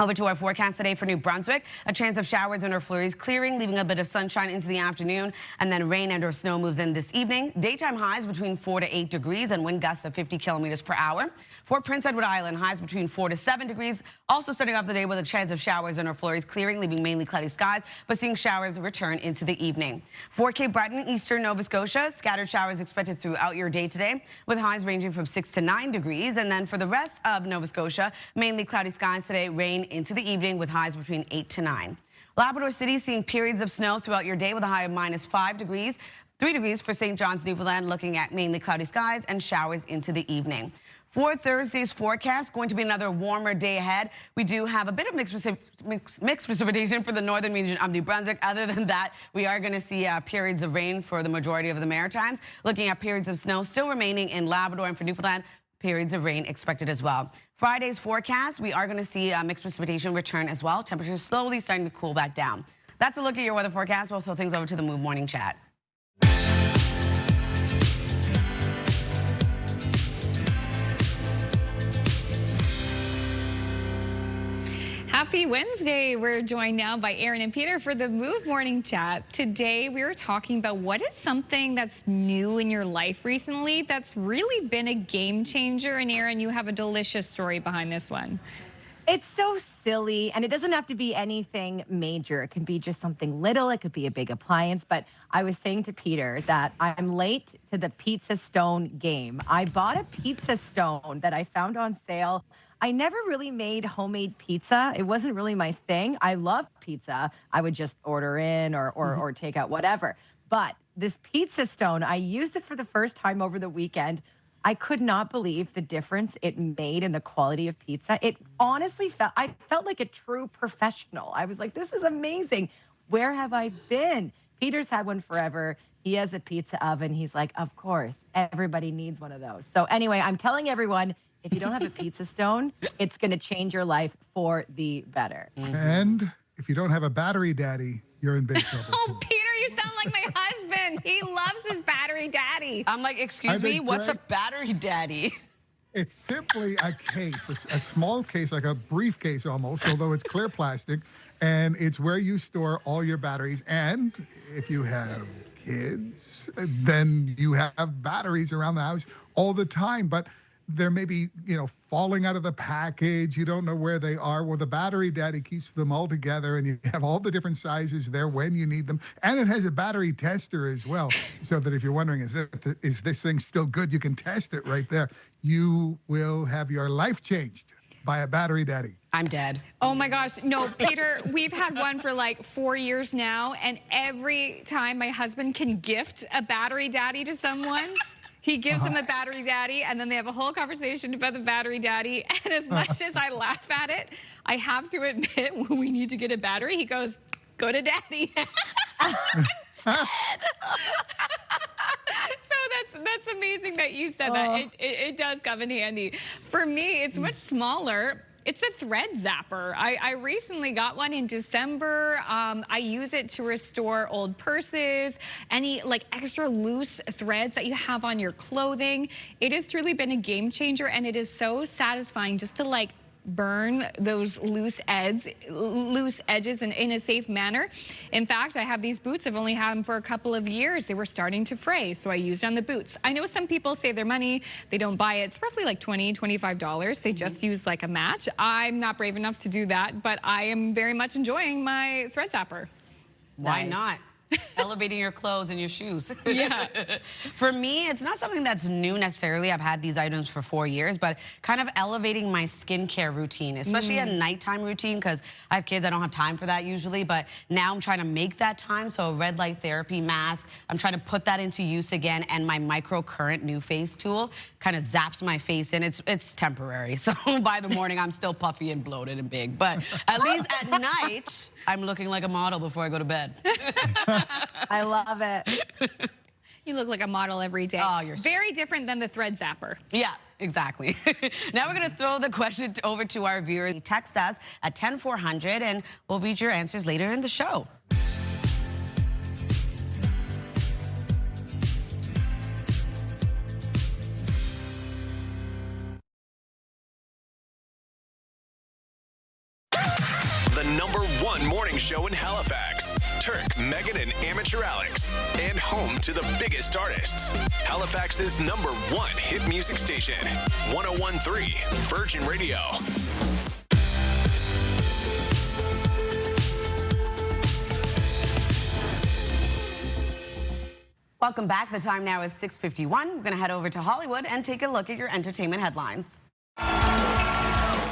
Over to our forecast today for New Brunswick. A chance of showers and or flurries clearing, leaving a bit of sunshine into the afternoon, and then rain and or snow moves in this evening. Daytime highs between 4 to 8 degrees and wind gusts of 50 kilometers per hour. For Prince Edward Island, highs between 4 to 7 degrees. Also starting off the day with a chance of showers and or flurries clearing, leaving mainly cloudy skies, but seeing showers return into the evening. For Cape Breton, eastern Nova Scotia, scattered showers expected throughout your day today, with highs ranging from 6 to 9 degrees. And then for the rest of Nova Scotia, mainly cloudy skies today, rain into the evening with highs between 8 to 9. Labrador City seeing periods of snow throughout your day with a high of minus 5 degrees. 3 degrees for St. John's, Newfoundland, looking at mainly cloudy skies and showers into the evening. For Thursday's forecast, going to be another warmer day ahead. We do have a bit of mixed precipitation for the northern region of New Brunswick. Other than that, we are going to see periods of rain for the majority of the Maritimes. Looking at periods of snow still remaining in Labrador, and for Newfoundland, periods of rain expected as well. Friday's forecast, we are going to see mixed precipitation return as well. Temperatures slowly starting to cool back down. That's a look at your weather forecast. We'll throw things over to the Move Morning Chat. Happy Wednesday. We're joined now by Aaron and Peter for the Move Morning Chat. Today, we were talking about what is something that's new in your life recently that's really been a game changer. And Aaron, you have a delicious story behind this one. It's so silly, and it doesn't have to be anything major. It can be just something little. It could be a big appliance. But I was saying to Peter that I'm late to the pizza stone game. I bought a pizza stone that I found on sale. I never really made homemade pizza. It wasn't really my thing. I love pizza. I would just order in or take out whatever. But this pizza stone, I used it for the first time over the weekend. I could not believe the difference it made in the quality of pizza. It honestly I felt like a true professional. I was like, this is amazing. Where have I been? Peter's had one forever. He has a pizza oven. He's like, of course, everybody needs one of those. So anyway, I'm telling everyone, if you don't have a pizza stone, it's going to change your life for the better. And if you don't have a battery daddy, you're in big trouble. Oh, Peter, you sound like my husband. He loves his battery daddy. I'm like, excuse me, what's a battery daddy? It's simply a case, a small case, like a briefcase almost, although it's clear plastic, and it's where you store all your batteries. And if you have kids, then you have batteries around the house all the time. But there may be, falling out of the package. You don't know where they are. Well, the battery daddy keeps them all together, and you have all the different sizes there when you need them. And it has a battery tester as well, so that if you're wondering, is this thing still good, you can test it right there. You will have your life changed by a battery daddy. I'm dead. Oh my gosh. No, Peter, we've had one for like 4 years now, and every time my husband can gift a battery daddy to someone, he gives him a battery daddy, and then they have a whole conversation about the battery daddy. And as much as I laugh at it, I have to admit, when we need to get a battery, he goes, go to daddy. So that's amazing that you said that. It does come in handy. For me, it's much smaller. It's a thread zapper. I recently got one in December. I use it to restore old purses, any like extra loose threads that you have on your clothing. It has truly been a game changer, and it is so satisfying just to like burn those loose edges in a safe manner. In fact, I have these boots. I've only had them for a couple of years. They were starting to fray, so I used on the boots. I know some people save their money. They don't buy it. It's roughly like $20, $25. They just use like a match. I'm not brave enough to do that, but I am very much enjoying my thread zapper. Why not? Elevating your clothes and your shoes. Yeah. For me, it's not something that's new necessarily. I've had these items for 4 years, but kind of elevating my skincare routine, especially a nighttime routine, because I have kids. I don't have time for that usually, but now I'm trying to make that time. So a red light therapy mask, I'm trying to put that into use again, and my microcurrent new face tool kind of zaps my face in. It's temporary. So by the morning, I'm still puffy and bloated and big, but at least at night, I'm looking like a model before I go to bed. I love it. You look like a model every day. Oh, you're very different than the thread zapper. Yeah, exactly. Now we're going to throw the question over to our viewers. Text us at 10400, and we'll read your answers later in the show. The #1 morning show in Halifax. Turk, Megan, and Amateur Alex. And home to the biggest artists. Halifax's #1 hit music station. 101.3 Virgin Radio. Welcome back. The time now is 6:51. We're going to head over to Hollywood and take a look at your entertainment headlines.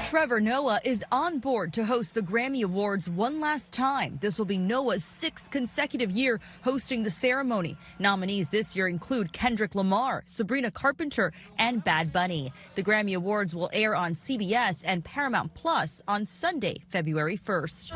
Trevor Noah is on board to host the Grammy Awards one last time. This will be Noah's 6th consecutive year hosting the ceremony. Nominees this year include Kendrick Lamar, Sabrina Carpenter, and Bad Bunny. The Grammy Awards will air on CBS and Paramount Plus on Sunday, February 1st.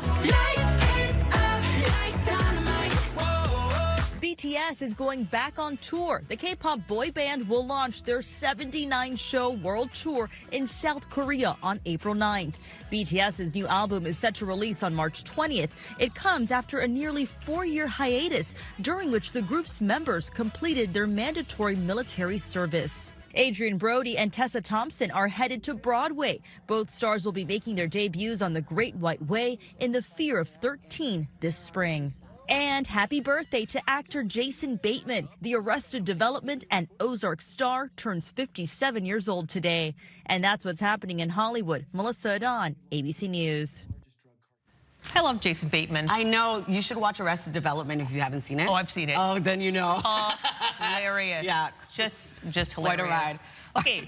BTS is going back on tour. The K-pop boy band will launch their 79-show world tour in South Korea on April 9th. BTS's new album is set to release on March 20th. It comes after a nearly 4-year hiatus, during which the group's members completed their mandatory military service. Adrian Brody and Tessa Thompson are headed to Broadway. Both stars will be making their debuts on The Great White Way in The Fear of 13 this spring. And happy birthday to actor Jason Bateman. The Arrested Development and Ozark star turns 57 years old today. And that's what's happening in Hollywood. Melissa Adon, ABC News. I love Jason Bateman. I know. You should watch Arrested Development if you haven't seen it. Oh, I've seen it. Oh, then you know. Hilarious. Yeah. Just hilarious. Quite a ride. Okay,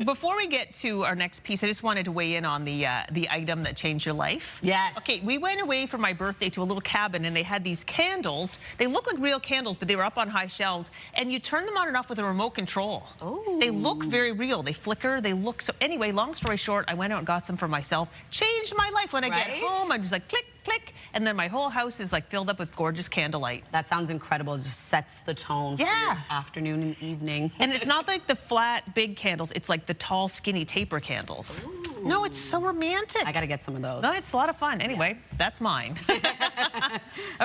before we get to our next piece, I just wanted to weigh in on the item that changed your life. Yes. Okay, we went away for my birthday to a little cabin, and they had these candles. They look like real candles, but they were up on high shelves, and you turn them on and off with a remote control. Oh. They look very real. They flicker. They look so. Anyway, long story short, I went out and got some for myself. Changed my life. When I get home, I'm just like click, click, and then my whole house is like filled up with gorgeous candlelight. That sounds incredible. It just sets the tone for your afternoon and evening. And it's not like the flat, big candles. It's like the tall, skinny taper candles. Ooh. No, it's so romantic. I got to get some of those. No, it's a lot of fun. Anyway, that's mine. All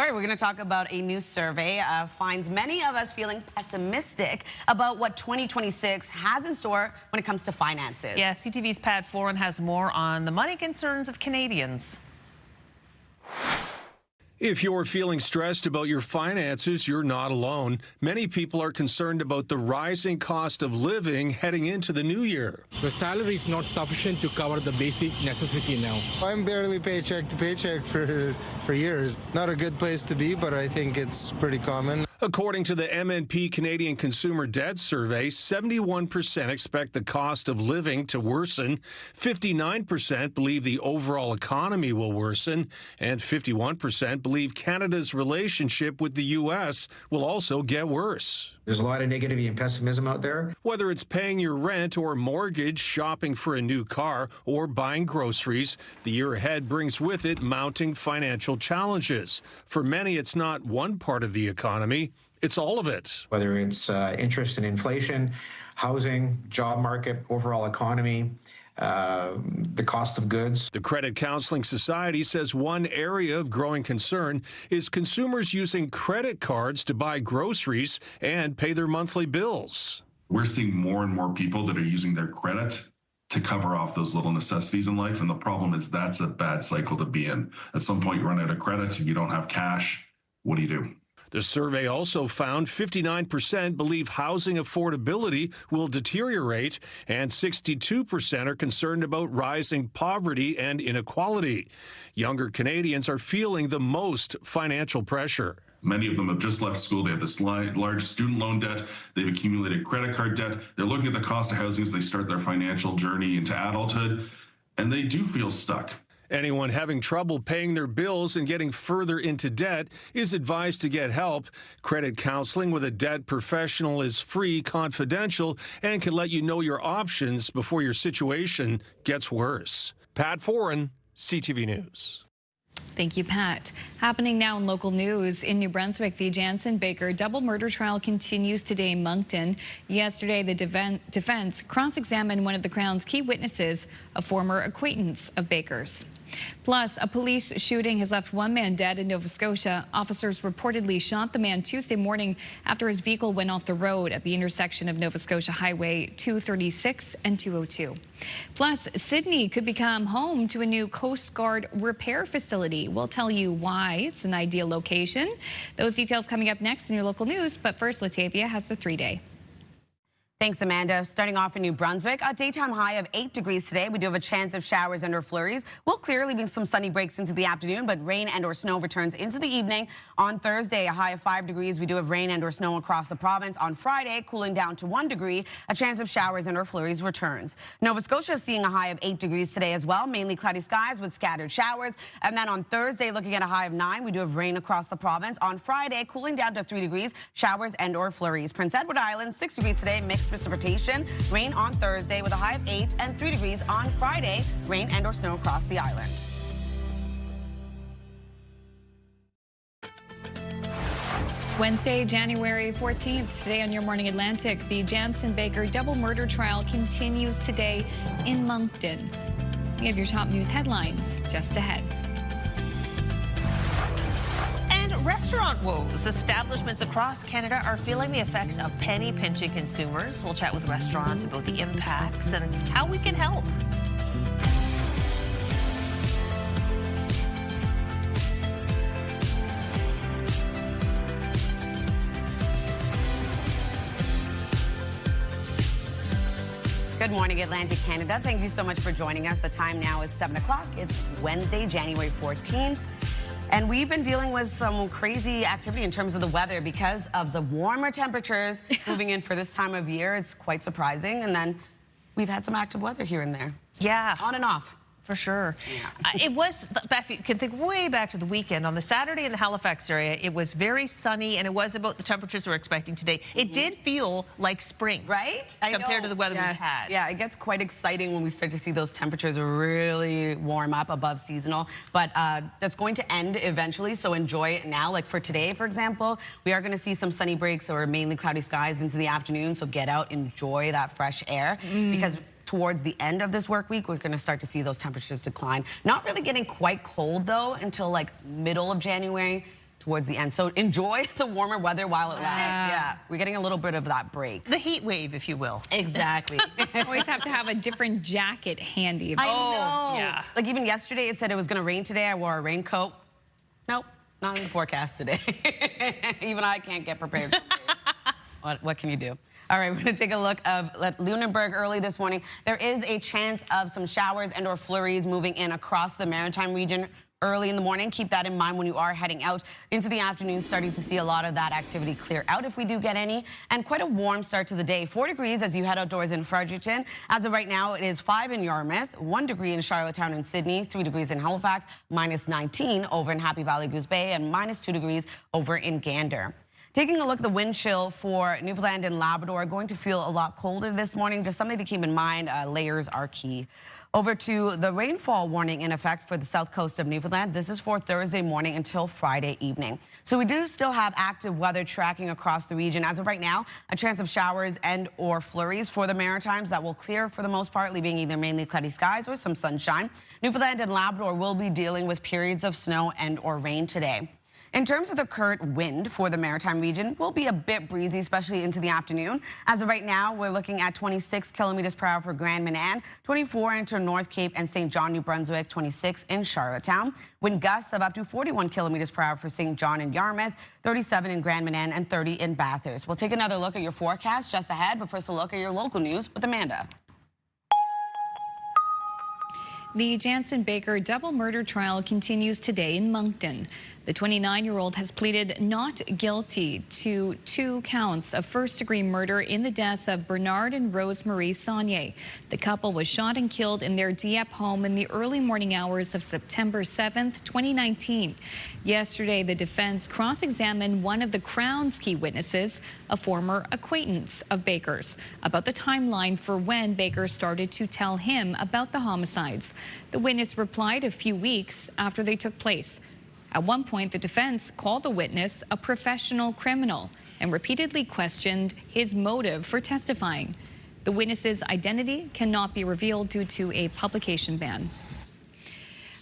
right, we're going to talk about a new survey finds many of us feeling pessimistic about what 2026 has in store when it comes to finances. Yeah, CTV's Pat Foran has more on the money concerns of Canadians. If you're feeling stressed about your finances, you're not alone. Many people are concerned about the rising cost of living heading into the new year. The salary is not sufficient to cover the basic necessity now. I'm barely paycheck to paycheck for years. Not a good place to be, but I think it's pretty common. According to the MNP Canadian Consumer Debt Survey, 71% expect the cost of living to worsen, 59% believe the overall economy will worsen, and 51% believe Canada's relationship with the U.S. will also get worse. There's a lot of negativity and pessimism out there. Whether it's paying your rent or mortgage, shopping for a new car, or buying groceries, the year ahead brings with it mounting financial challenges. For many, it's not one part of the economy, it's all of it. Whether it's interest and inflation, housing, job market, overall economy, the cost of goods. The Credit Counseling Society says one area of growing concern is consumers using credit cards to buy groceries and pay their monthly bills. We're seeing more and more people that are using their credit to cover off those little necessities in life. And the problem is that's a bad cycle to be in. At some point, you run out of credit and you don't have cash. What do you do? The survey also found 59% believe housing affordability will deteriorate, and 62% are concerned about rising poverty and inequality. Younger Canadians are feeling the most financial pressure. Many of them have just left school. They have this large student loan debt. They've accumulated credit card debt. They're looking at the cost of housing as they start their financial journey into adulthood, and they do feel stuck. Anyone having trouble paying their bills and getting further into debt is advised to get help. Credit counseling with a debt professional is free, confidential, and can let you know your options before your situation gets worse. Pat Foran, CTV News. Thank you, Pat. Happening now in local news in New Brunswick, the Jansen Baker double murder trial continues today in Moncton. Yesterday, the defense cross-examined one of the Crown's key witnesses, a former acquaintance of Baker's. Plus, a police shooting has left one man dead in Nova Scotia. Officers reportedly shot the man Tuesday morning after his vehicle went off the road at the intersection of Nova Scotia Highway 236 and 202. Plus, Sydney could become home to a new Coast Guard repair facility. We'll tell you why it's an ideal location. Those details coming up next in your local news. But first, Latavia has the 3-day. Thanks, Amanda. Starting off in New Brunswick, a daytime high of 8 degrees today. We do have a chance of showers and or flurries. We'll clear, leaving some sunny breaks into the afternoon, but rain and or snow returns into the evening. On Thursday, a high of 5 degrees. We do have rain and or snow across the province. On Friday, cooling down to 1 degree. A chance of showers and or flurries returns. Nova Scotia is seeing a high of 8 degrees today as well. Mainly cloudy skies with scattered showers. And then on Thursday, looking at a high of 9, we do have rain across the province. On Friday, cooling down to 3 degrees. Showers and or flurries. Prince Edward Island, 6 degrees today. Mixed precipitation. Rain on Thursday with a high of 8 and 3 degrees on Friday. Rain and or snow across the island. Wednesday, January 14th. Today on Your Morning Atlantic, the Jansen Baker double murder trial continues today in Moncton. We have your top news headlines just ahead. Restaurant woes. Establishments across Canada are feeling the effects of penny pinching consumers. We'll chat with restaurants about the impacts and how we can help. Good morning, Atlantic Canada. Thank you so much for joining us. The time now is 7 o'clock. It's Wednesday, January 14th. And we've been dealing with some crazy activity in terms of the weather because of the warmer temperatures moving in for this time of year. It's quite surprising. And then we've had some active weather here and there. Yeah. On and off. For sure. It was, Beth, you can think way back to the weekend. On the Saturday in the Halifax area, it was very sunny, and it was about the temperatures we're expecting today. It did feel like spring. Right? Compared to the weather we've had. Yeah, it gets quite exciting when we start to see those temperatures really warm up above seasonal. But that's going to end eventually, so enjoy it now. Like for today, for example, we are going to see some sunny breaks or mainly cloudy skies into the afternoon, so get out, enjoy that fresh air. Because towards the end of this work week, we're going to start to see those temperatures decline. Not really getting quite cold, though, until like middle of January towards the end. So enjoy the warmer weather while it lasts. Yeah, we're getting a little bit of that break. The heat wave, if you will. Exactly. Always have to have a different jacket handy. I know. Yeah. Like even yesterday, it said it was going to rain today. I wore a raincoat. Nope, not in the forecast today. Even I can't get prepared some days. What can you do? All right, we're going to take a look at Lunenburg early this morning. There is a chance of some showers and or flurries moving in across the Maritime region early in the morning. Keep that in mind when you are heading out into the afternoon, starting to see a lot of that activity clear out if we do get any. And quite a warm start to the day. 4 degrees as you head outdoors in Fredericton. As of right now, it is 5 in Yarmouth, 1 degree in Charlottetown and Sydney, 3 degrees in Halifax, -19 over in Happy Valley Goose Bay, and -2 degrees over in Gander. Taking a look at the wind chill for Newfoundland and Labrador, going to feel a lot colder this morning. Just something to keep in mind, layers are key. Over to the rainfall warning in effect for the south coast of Newfoundland. This is for Thursday morning until Friday evening. So we do still have active weather tracking across the region. As of right now, a chance of showers and or flurries for the Maritimes that will clear for the most part, leaving either mainly cloudy skies or some sunshine. Newfoundland and Labrador will be dealing with periods of snow and or rain today. In terms of the current wind for the Maritime region, will be a bit breezy, especially into the afternoon. As of right now, we're looking at 26 kilometers per hour for Grand Manan, 24 into North Cape and St. John, New Brunswick, 26 in Charlottetown. Wind gusts of up to 41 kilometers per hour for St. John and Yarmouth, 37 in Grand Manan and 30 in Bathurst. We'll take another look at your forecast just ahead, but first a look at your local news with Amanda. The Jansen Baker double murder trial continues today in Moncton. The 29-year-old has pleaded not guilty to 2 counts of first-degree murder in the deaths of Bernard and Rosemarie Saunier. The couple was shot and killed in their Dieppe home in the early morning hours of September 7th, 2019. Yesterday, the defense cross-examined one of the Crown's key witnesses, a former acquaintance of Baker's, about the timeline for when Baker started to tell him about the homicides. The witness replied a few weeks after they took place. At one point, the defense called the witness a professional criminal and repeatedly questioned his motive for testifying. The witness's identity cannot be revealed due to a publication ban.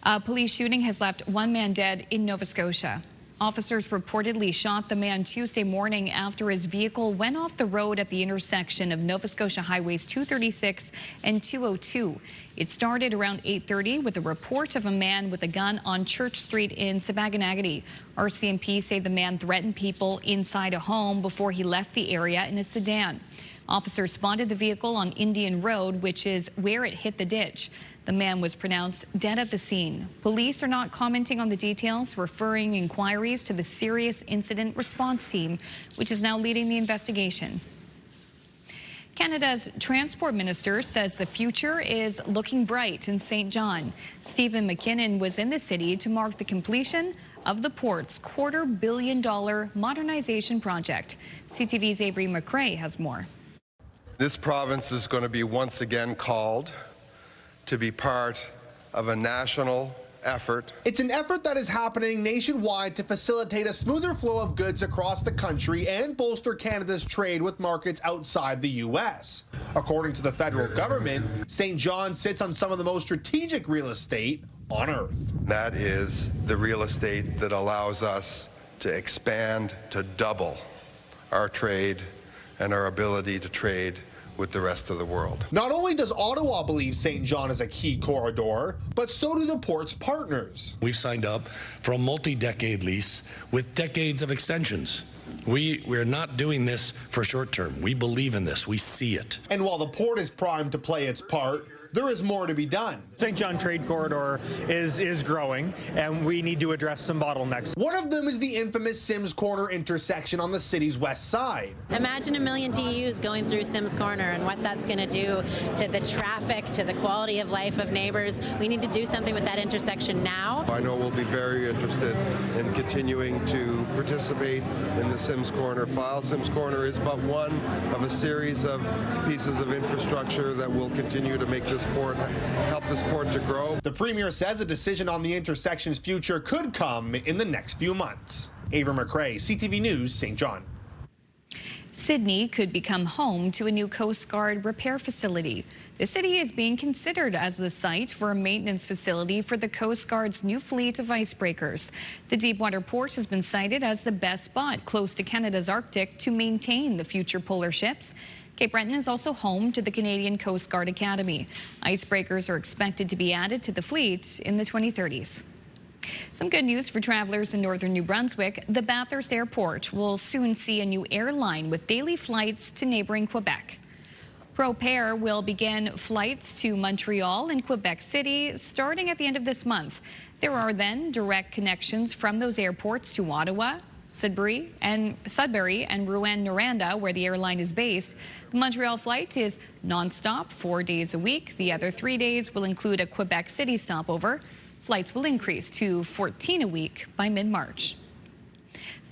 A police shooting has left 1 man dead in Nova Scotia. Officers reportedly shot the man Tuesday morning after his vehicle went off the road at the intersection of Nova Scotia Highways 236 and 202. It started around 8:30 with a report of a man with a gun on Church Street in Sabaganagati. RCMP say the man threatened people inside a home before he left the area in a sedan. Officers spotted the vehicle on Indian Road, which is where it hit the ditch. The man was pronounced dead at the scene. Police are not commenting on the details, referring inquiries to the Serious Incident Response Team, which is now leading the investigation. Canada's transport minister says the future is looking bright in St. John. Stephen McKinnon was in the city to mark the completion of the port's $250 million modernization project. CTV's Avery McRae has more. This province is going to be once again called to be part of a national effort. It's an effort that is happening nationwide to facilitate a smoother flow of goods across the country and bolster Canada's trade with markets outside the U.S. According to the federal government, St. John sits on some of the most strategic real estate on Earth. That is the real estate that allows us to expand, to double our trade and our ability to trade with the rest of the world. Not only does Ottawa believe St. John is a key corridor, but so do the port's partners. We've signed up for a multi-decade lease with decades of extensions. We're not doing this for short term. We believe in this. We see it. And while the port is primed to play its part, there is more to be done. St. John Trade Corridor is growing, and we need to address some bottlenecks. One of them is the infamous Sims Corner intersection on the city's west side. Imagine a million TEUs going through Sims Corner and what that's going to do to the traffic, to the quality of life of neighbors. We need to do something with that intersection now. I know we'll be very interested in continuing to participate in the Sims Corner file. Sims Corner is but one of a series of pieces of infrastructure that will continue to make this port, help this port to grow. The Premier says a decision on the intersection's future could come in the next few months. Ava McRae, CTV News, St. John. Sydney could become home to a new Coast Guard repair facility. The city is being considered as the site for a maintenance facility for the Coast Guard's new fleet of icebreakers. The Deepwater Port has been cited as the best spot close to Canada's Arctic to maintain the future polar ships. Cape Breton is also home to the Canadian Coast Guard Academy. Icebreakers are expected to be added to the fleet in the 2030s. Some good news for travelers in northern New Brunswick. The Bathurst Airport will soon see a new airline with daily flights to neighboring Quebec. ProPair will begin flights to Montreal and Quebec City starting at the end of this month. There are then direct connections from those airports to Ottawa, Sudbury and Rouyn-Noranda, where the airline is based. The Montreal flight is nonstop, 4 days a week. The other 3 days will include a Quebec City stopover. Flights will increase to 14 a week by mid-March.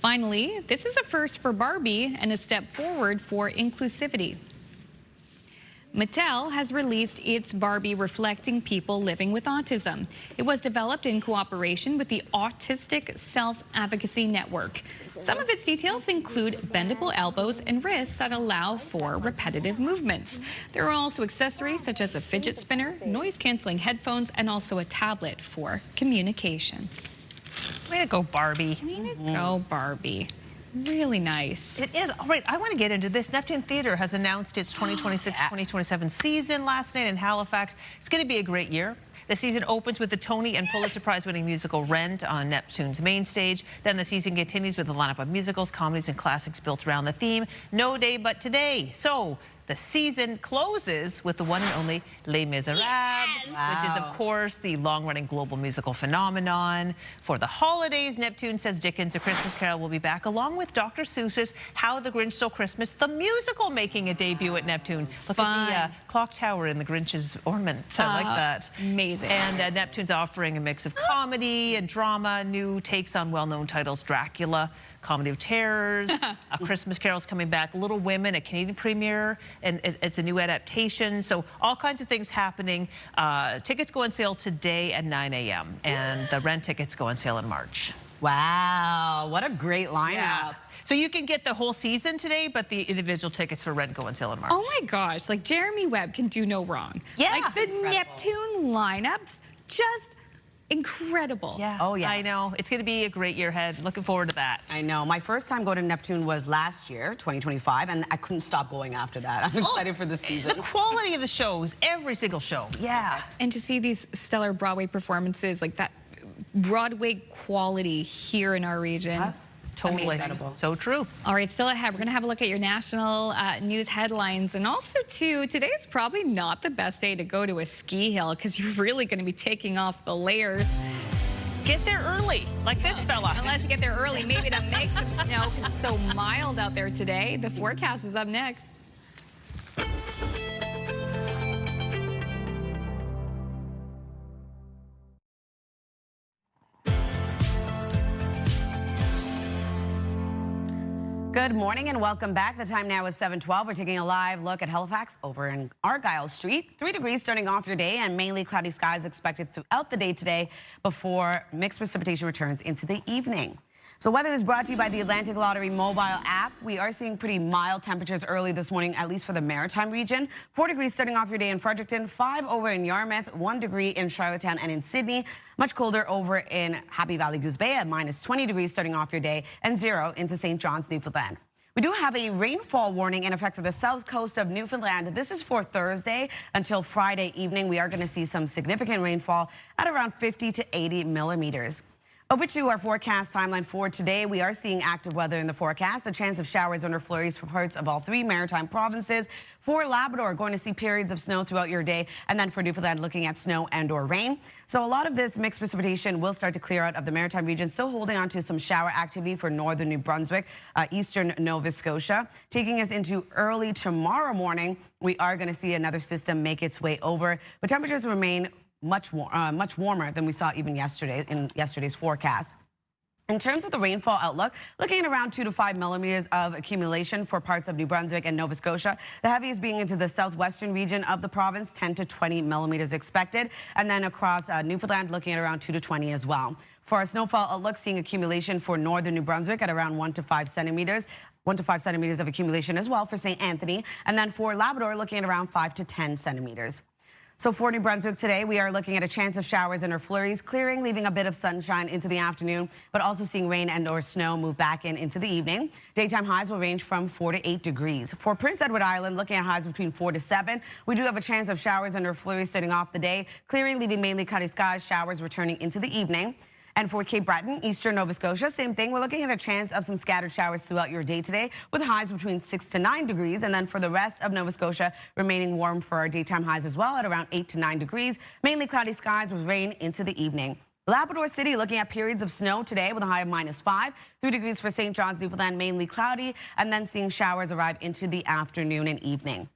Finally, this is a first for Barbie and a step forward for inclusivity. Mattel has released its Barbie reflecting people living with autism. It was developed in cooperation with the Autistic Self-Advocacy Network. Some of its details include bendable elbows and wrists that allow for repetitive movements. There are also accessories such as a fidget spinner, noise-canceling headphones, and also a tablet for communication. Way to go, Barbie. Way to go, Barbie. Really nice. It is. All right, I want to get into this. Neptune Theatre has announced its 2026-2027 season last night in Halifax. It's going to be a great year. The season opens with the Tony and Pulitzer Prize-winning musical Rent on Neptune's main stage. Then the season continues with a lineup of musicals, comedies, and classics built around the theme, No Day But Today. So the season closes with the one and only Les Miserables, which is, of course, the long-running global musical phenomenon. For the holidays, Neptune says Dickens' A Christmas Carol will be back, along with Dr. Seuss's How the Grinch Stole Christmas, the musical, making a debut at Neptune. Look at the clock tower in the Grinch's ornament. I like that. Amazing. And Neptune's offering a mix of comedy and drama, new takes on well-known titles, Dracula, Comedy of Terrors, A Christmas Carol's coming back, Little Women, a Canadian premiere, and it's a new adaptation. So all kinds of things happening. Tickets go on sale today at 9 a.m. and the Rent tickets go on sale in March. Wow, what a great lineup. Yeah. So you can get the whole season today, but the individual tickets for Rent go on sale in March. Oh my gosh, like Jeremy Webb can do no wrong. Yeah. Like the Neptune lineups, just incredible. Yeah. Oh, yeah. I know. It's going to be a great year ahead. Looking forward to that. I know. My first time going to Neptune was last year, 2025, and I couldn't stop going after that. I'm excited for this season. The quality of the shows, every single show. Yeah. And to see these stellar Broadway performances, like that Broadway quality here in our region. Totally. So true. All right, still ahead, we're going to have a look at your national news headlines. And also, too, today is probably not the best day to go to a ski hill because you're really going to be taking off the layers. Get there early, like this fella. Unless you get there early, maybe to make some snow because it's so mild out there today. The forecast is up next. Good morning and welcome back. The time now is 7:12. We're taking a live look at Halifax over in Argyle Street. 3 degrees starting off your day and mainly cloudy skies expected throughout the day today before mixed precipitation returns into the evening. So weather is brought to you by the Atlantic Lottery mobile app. We are seeing pretty mild temperatures early this morning, at least for the Maritime region. 4 degrees starting off your day in Fredericton, 5 over in Yarmouth, 1 degree in Charlottetown and in Sydney. Much colder over in Happy Valley Goose Bay at minus 20 degrees starting off your day and 0 into St. John's, Newfoundland. We do have a rainfall warning in effect for the south coast of Newfoundland. This is for Thursday until Friday evening. We are going to see some significant rainfall at around 50 to 80 millimeters. Over to our forecast timeline for today. We are seeing active weather in the forecast, a chance of showers or flurries for parts of all 3 maritime provinces. For Labrador, going to see periods of snow throughout your day, and then for Newfoundland, looking at snow and or rain. So a lot of this mixed precipitation will start to clear out of the maritime region, still holding on to some shower activity for northern New Brunswick, eastern Nova Scotia. Taking us into early tomorrow morning, we are going to see another system make its way over, but temperatures remain much warmer than we saw even yesterday in yesterday's forecast. In terms of the rainfall outlook, looking at around 2 to 5 millimeters of accumulation for parts of New Brunswick and Nova Scotia. The heaviest being into the southwestern region of the province, 10 to 20 millimeters expected. And then across Newfoundland, looking at around 2 to 20 as well. For our snowfall outlook, seeing accumulation for northern New Brunswick at around 1 to 5 centimeters. 1 to 5 centimeters of accumulation as well for St. Anthony. And then for Labrador, looking at around 5 to 10 centimeters. So for New Brunswick today, we are looking at a chance of showers and or flurries, clearing, leaving a bit of sunshine into the afternoon, but also seeing rain and or snow move back into the evening. Daytime highs will range from 4 to 8 degrees. For Prince Edward Island, looking at highs between 4 to 7. We do have a chance of showers and or flurries starting off the day, clearing, leaving mainly cloudy skies, showers returning into the evening. And for Cape Breton, eastern Nova Scotia, same thing. We're looking at a chance of some scattered showers throughout your day today with highs between 6 to 9 degrees. And then for the rest of Nova Scotia, remaining warm for our daytime highs as well at around 8 to 9 degrees. Mainly cloudy skies with rain into the evening. Labrador City looking at periods of snow today with a high of -5. 3 degrees for St. John's, Newfoundland, mainly cloudy. And then seeing showers arrive into the afternoon and evening.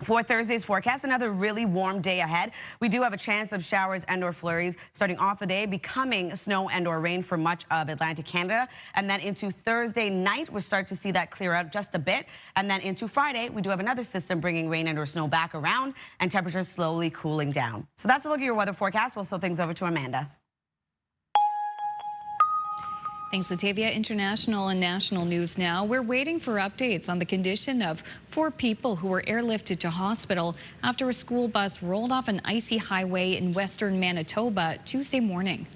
For Thursday's forecast, another really warm day ahead. We do have a chance of showers and or flurries starting off the day, becoming snow and or rain for much of Atlantic Canada. And then into Thursday night, we'll start to see that clear out just a bit. And then into Friday, we do have another system bringing rain and or snow back around and temperatures slowly cooling down. So that's a look at your weather forecast. We'll throw things over to Amanda. Thanks, Latavia. International and national news now. We're waiting for updates on the condition of 4 people who were airlifted to hospital after a school bus rolled off an icy highway in western Manitoba Tuesday morning.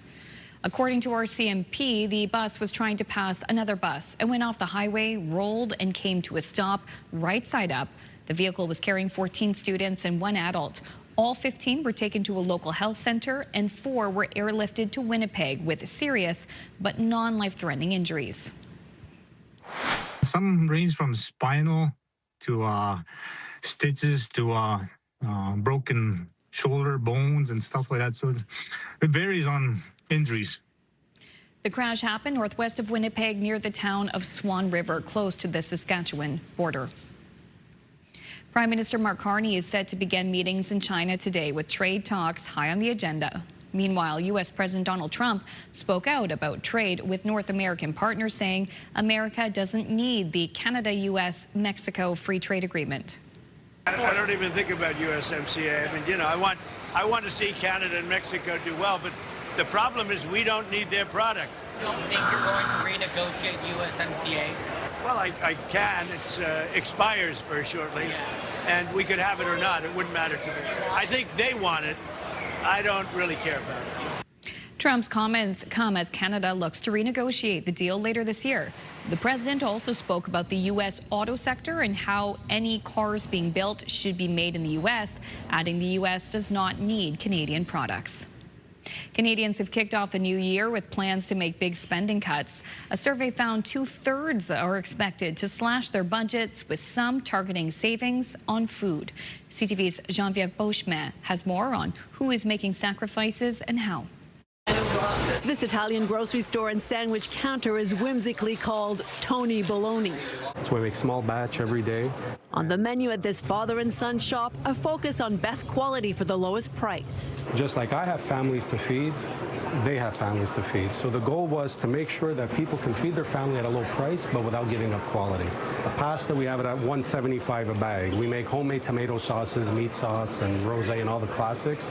According to our CMP, the bus was trying to pass another bus and went off the highway, rolled and came to a stop right side up. The vehicle was carrying 14 students and 1 adult. All 15 were taken to a local health center and 4 were airlifted to Winnipeg with serious but non-life-threatening injuries. Some range from spinal to stitches to broken shoulder bones and stuff like that. So it varies on injuries. The crash happened northwest of Winnipeg near the town of Swan River, close to the Saskatchewan border. Prime Minister Mark Carney is set to begin meetings in China today with trade talks high on the agenda. Meanwhile, U.S. President Donald Trump spoke out about trade with North American partners, saying America doesn't need the Canada-U.S.-Mexico free trade agreement. I don't even think about USMCA. I mean, you know, I want to see Canada and Mexico do well, but the problem is we don't need their product. You don't think you're going to renegotiate USMCA? Well, I can. It expires very shortly, and we could have it or not. It wouldn't matter to me. I think they want it. I don't really care about it. Trump's comments come as Canada looks to renegotiate the deal later this year. The president also spoke about the U.S. auto sector and how any cars being built should be made in the U.S., adding the U.S. does not need Canadian products. Canadians have kicked off the new year with plans to make big spending cuts. A survey found 2/3 are expected to slash their budgets, with some targeting savings on food. CTV's Geneviève Beauchemin has more on who is making sacrifices and how. This Italian grocery store and sandwich counter is whimsically called Tony Bologna. So we make small batch every day. On the menu at this father and son shop, a focus on best quality for the lowest price. Just like I have families to feed, they have families to feed. So the goal was to make sure that people can feed their family at a low price, but without giving up quality. The pasta, we have it at $1.75 a bag. We make homemade tomato sauces, meat sauce, and rosé, and all the classics.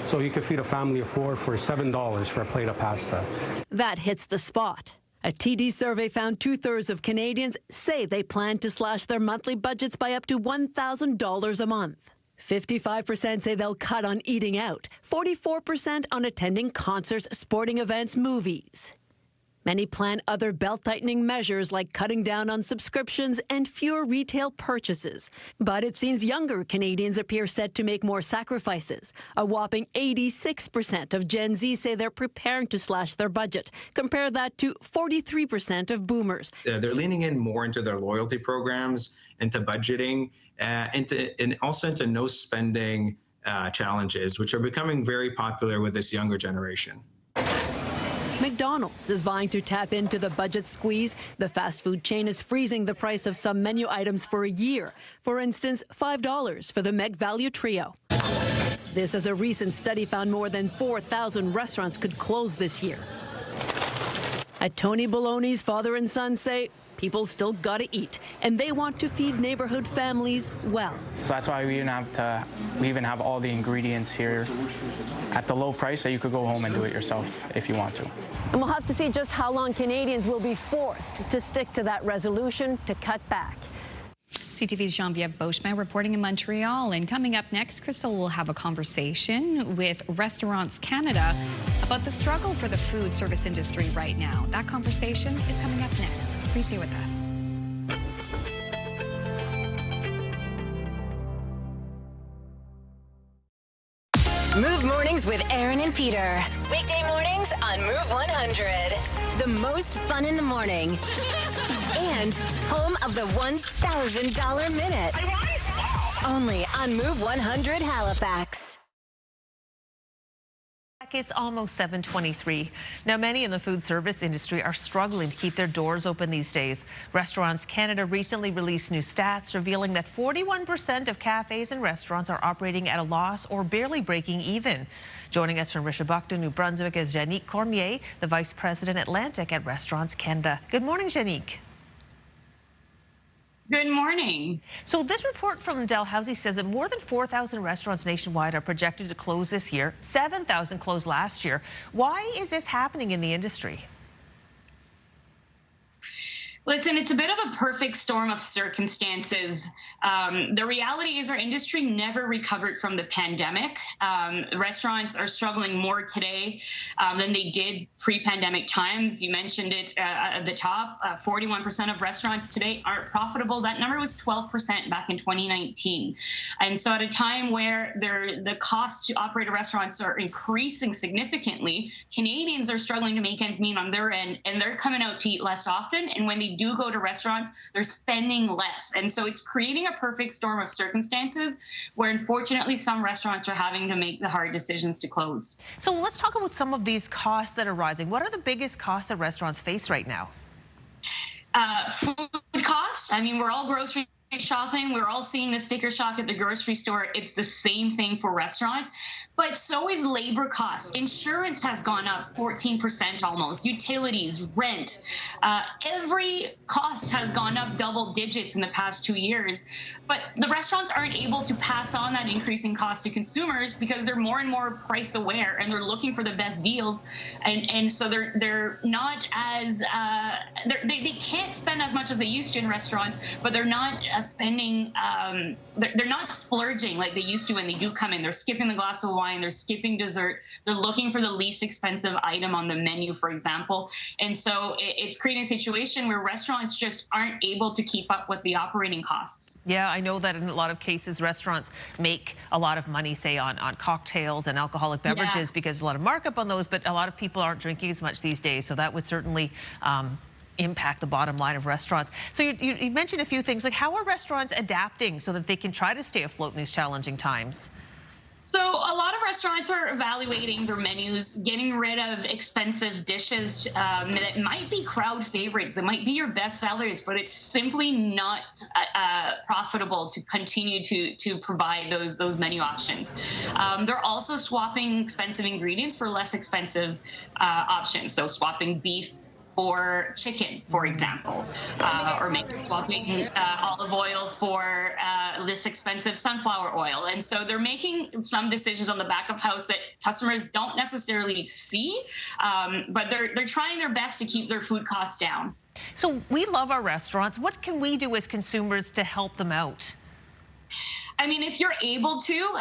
So you could feed a family of 4 for $7 for a plate of pasta. That hits the spot. A TD survey found 2/3 of Canadians say they plan to slash their monthly budgets by up to $1,000 a month. 55% say they'll cut on eating out, 44% on attending concerts, sporting events, movies. Many plan other belt-tightening measures like cutting down on subscriptions and fewer retail purchases. But it seems younger Canadians appear set to make more sacrifices. A whopping 86% of Gen Z say they're preparing to slash their budget. Compare that to 43% of boomers. They're leaning in more into their loyalty programs, into budgeting, and also into no spending challenges, which are becoming very popular with this younger generation. McDonald's is vying to tap into the budget squeeze. The fast food chain is freezing the price of some menu items for a year. For instance, $5 for the Meg Value Trio. This, as a recent study found, more than 4,000 restaurants could close this year. At Tony Baloney's, father and son say people still gotta eat, and they want to feed neighborhood families well. So that's why we even have all the ingredients here at the low price that you could go home and do it yourself if you want to. And we'll have to see just how long Canadians will be forced to stick to that resolution to cut back. CTV's Jean-Pierre Beauchemin reporting in Montreal. And coming up next, Crystal will have a conversation with Restaurants Canada about the struggle for the food service industry right now. That conversation is coming up next. Please stay with us. Move Mornings with Aaron and Peter. Weekday mornings on Move 100. The most fun in the morning. And home of the $1,000 minute. Only on Move 100 Halifax. It's almost 7:23. Now, many in the food service industry are struggling to keep their doors open these days. Restaurants Canada recently released new stats revealing that 41% of cafes and restaurants are operating at a loss or barely breaking even. Joining us from Rishabuktu, New Brunswick, is Janique Cormier, the Vice President Atlantic at Restaurants Canada. Good morning, Janique. Good morning. So this report from Dalhousie says that more than 4,000 restaurants nationwide are projected to close this year. 7,000 closed last year. Why is this happening in the industry? Listen, it's a bit of a perfect storm of circumstances. The reality is our industry never recovered from the pandemic. Restaurants are struggling more today than they did pre-pandemic times. You mentioned it at the top. 41% of restaurants today aren't profitable. That number was 12% back in 2019. And so at a time where the costs to operate a restaurants are increasing significantly, Canadians are struggling to make ends meet on their end, and they're coming out to eat less often. And when they do go to restaurants, they're spending less. And so it's creating a perfect storm of circumstances where, unfortunately, some restaurants are having to make the hard decisions to close. So let's talk about some of these costs that are rising. What are the biggest costs that restaurants face right now? Food costs. I mean, we're all grocery shopping. We're all seeing the sticker shock at the grocery store. It's the same thing for restaurants, but so is labor costs. Insurance has gone up 14% almost. Utilities, rent, every cost has gone up double digits in the past 2 years. But the restaurants aren't able to pass on that increasing cost to consumers because they're more and more price aware and they're looking for the best deals. And so they're not as, they can't spend as much as they used to in restaurants, but they're not spending, they're not splurging like they used to when they do come in. They're skipping the glass of wine, they're skipping dessert, they're looking for the least expensive item on the menu, for example. And so it's creating a situation where restaurants just aren't able to keep up with the operating costs. Yeah, I know that in a lot of cases, restaurants make a lot of money, say, on cocktails and alcoholic beverages because there's a lot of markup on those, but a lot of people aren't drinking as much these days, so that would certainly impact the bottom line of restaurants. So you mentioned a few things, like how are restaurants adapting so that they can try to stay afloat in these challenging times? So a lot of restaurants are evaluating their menus, getting rid of expensive dishes that might be crowd favorites, that might be your best sellers, but it's simply not profitable to continue to provide those menu options. They're also swapping expensive ingredients for less expensive options, so swapping beef for chicken, for example, or maybe swapping olive oil for less expensive sunflower oil. And so they're making some decisions on the back of house that customers don't necessarily see, but they're trying their best to keep their food costs down. So we love our restaurants. What can we do as consumers to help them out? I mean, if you're able to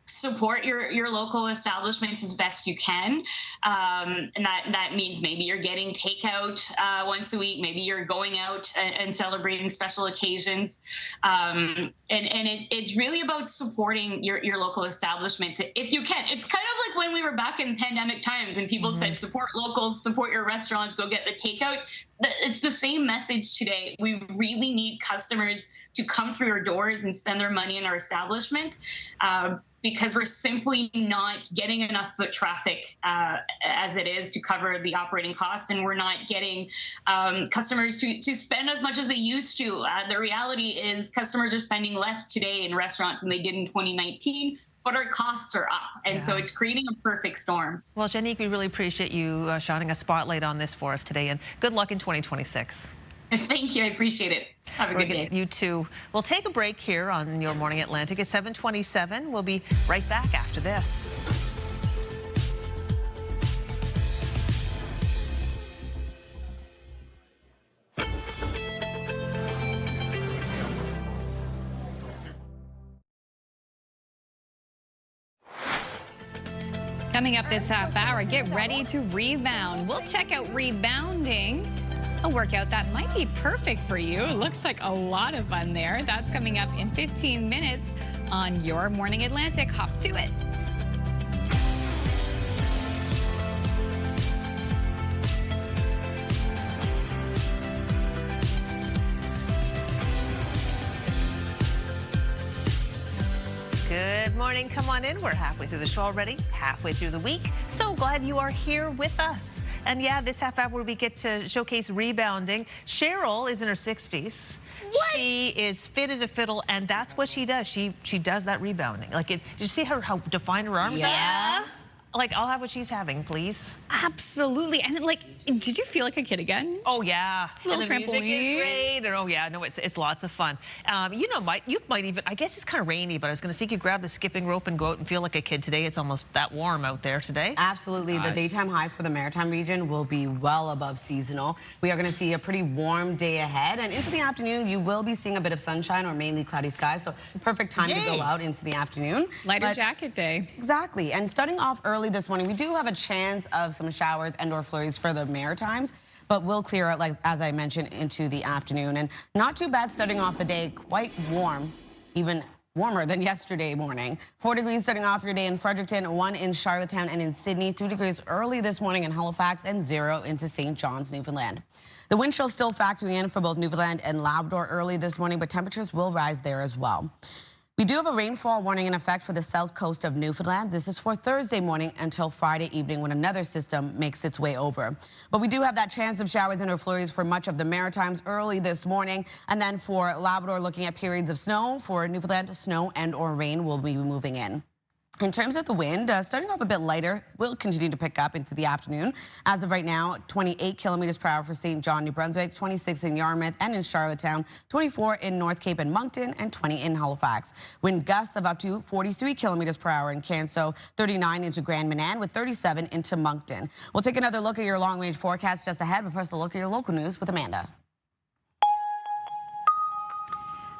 support your local establishments as best you can, and that means maybe you're getting takeout once a week, maybe you're going out and celebrating special occasions, and it's really about supporting your local establishments if you can. It's kind of like when we were back in pandemic times and people said support locals, support your restaurants, go get the takeout. It's the same message today. We really need customers to come through our doors and spend their money in our establishment because we're simply not getting enough foot traffic as it is to cover the operating costs, and we're not getting customers to spend as much as they used to. The reality is customers are spending less today in restaurants than they did in 2019. But our costs are up, and so it's creating a perfect storm. Well, Janique, we really appreciate you shining a spotlight on this for us today, and good luck in 2026. Thank you. I appreciate it. Have a good day. You too. We'll take a break here on Your Morning Atlantic at 7:27. We'll be right back after this. Coming up this half hour, get ready to rebound. We'll check out rebounding, a workout that might be perfect for you. It looks like a lot of fun there. That's coming up in 15 minutes on Your Morning Atlantic. Hop to it. Good morning. Come on in. We're halfway through the show already, halfway through the week. So glad you are here with us. And yeah, this half hour we get to showcase rebounding. Cheryl is in her 60s. What? She is fit as a fiddle, and that's what she does. She does that rebounding. Like, did you see how defined her arms are? Yeah. Like, I'll have what she's having, please. Absolutely. And like, did you feel like a kid again? Oh, yeah. Little and the music trampoline. is great. And oh, yeah, no, it's lots of fun. You know, you might even, I guess it's kind of rainy, but I was going to see you could grab the skipping rope and go out and feel like a kid today. It's almost that warm out there today. Absolutely. The daytime highs for the Maritime region will be well above seasonal. We are going to see a pretty warm day ahead. And into the afternoon, you will be seeing a bit of sunshine or mainly cloudy skies. So perfect time to go out into the afternoon. Lighter jacket day. Exactly. And starting off early this morning, we do have a chance of some showers and or flurries for the Maritimes, but will clear out, like as I mentioned, into the afternoon. And not too bad starting off the day, quite warm, even warmer than yesterday morning. 4 degrees starting off your day in Fredericton, 1 in Charlottetown and in Sydney, 2 degrees early this morning in Halifax, and 0 into St. John's, Newfoundland. The wind chill still factoring in for both Newfoundland and Labrador early this morning, but temperatures will rise there as well. We do have a rainfall warning in effect for the south coast of Newfoundland. This is for Thursday morning until Friday evening when another system makes its way over. But we do have that chance of showers and or flurries for much of the Maritimes early this morning. And then for Labrador, looking at periods of snow. For Newfoundland, snow and or rain will be moving in. In terms of the wind, starting off a bit lighter, will continue to pick up into the afternoon. As of right now, 28 kilometers per hour for St. John, New Brunswick, 26 in Yarmouth and in Charlottetown, 24 in North Cape and Moncton, and 20 in Halifax. Wind gusts of up to 43 kilometers per hour in Canso, 39 into Grand Manan, with 37 into Moncton. We'll take another look at your long-range forecast just ahead, but first a look at your local news with Amanda.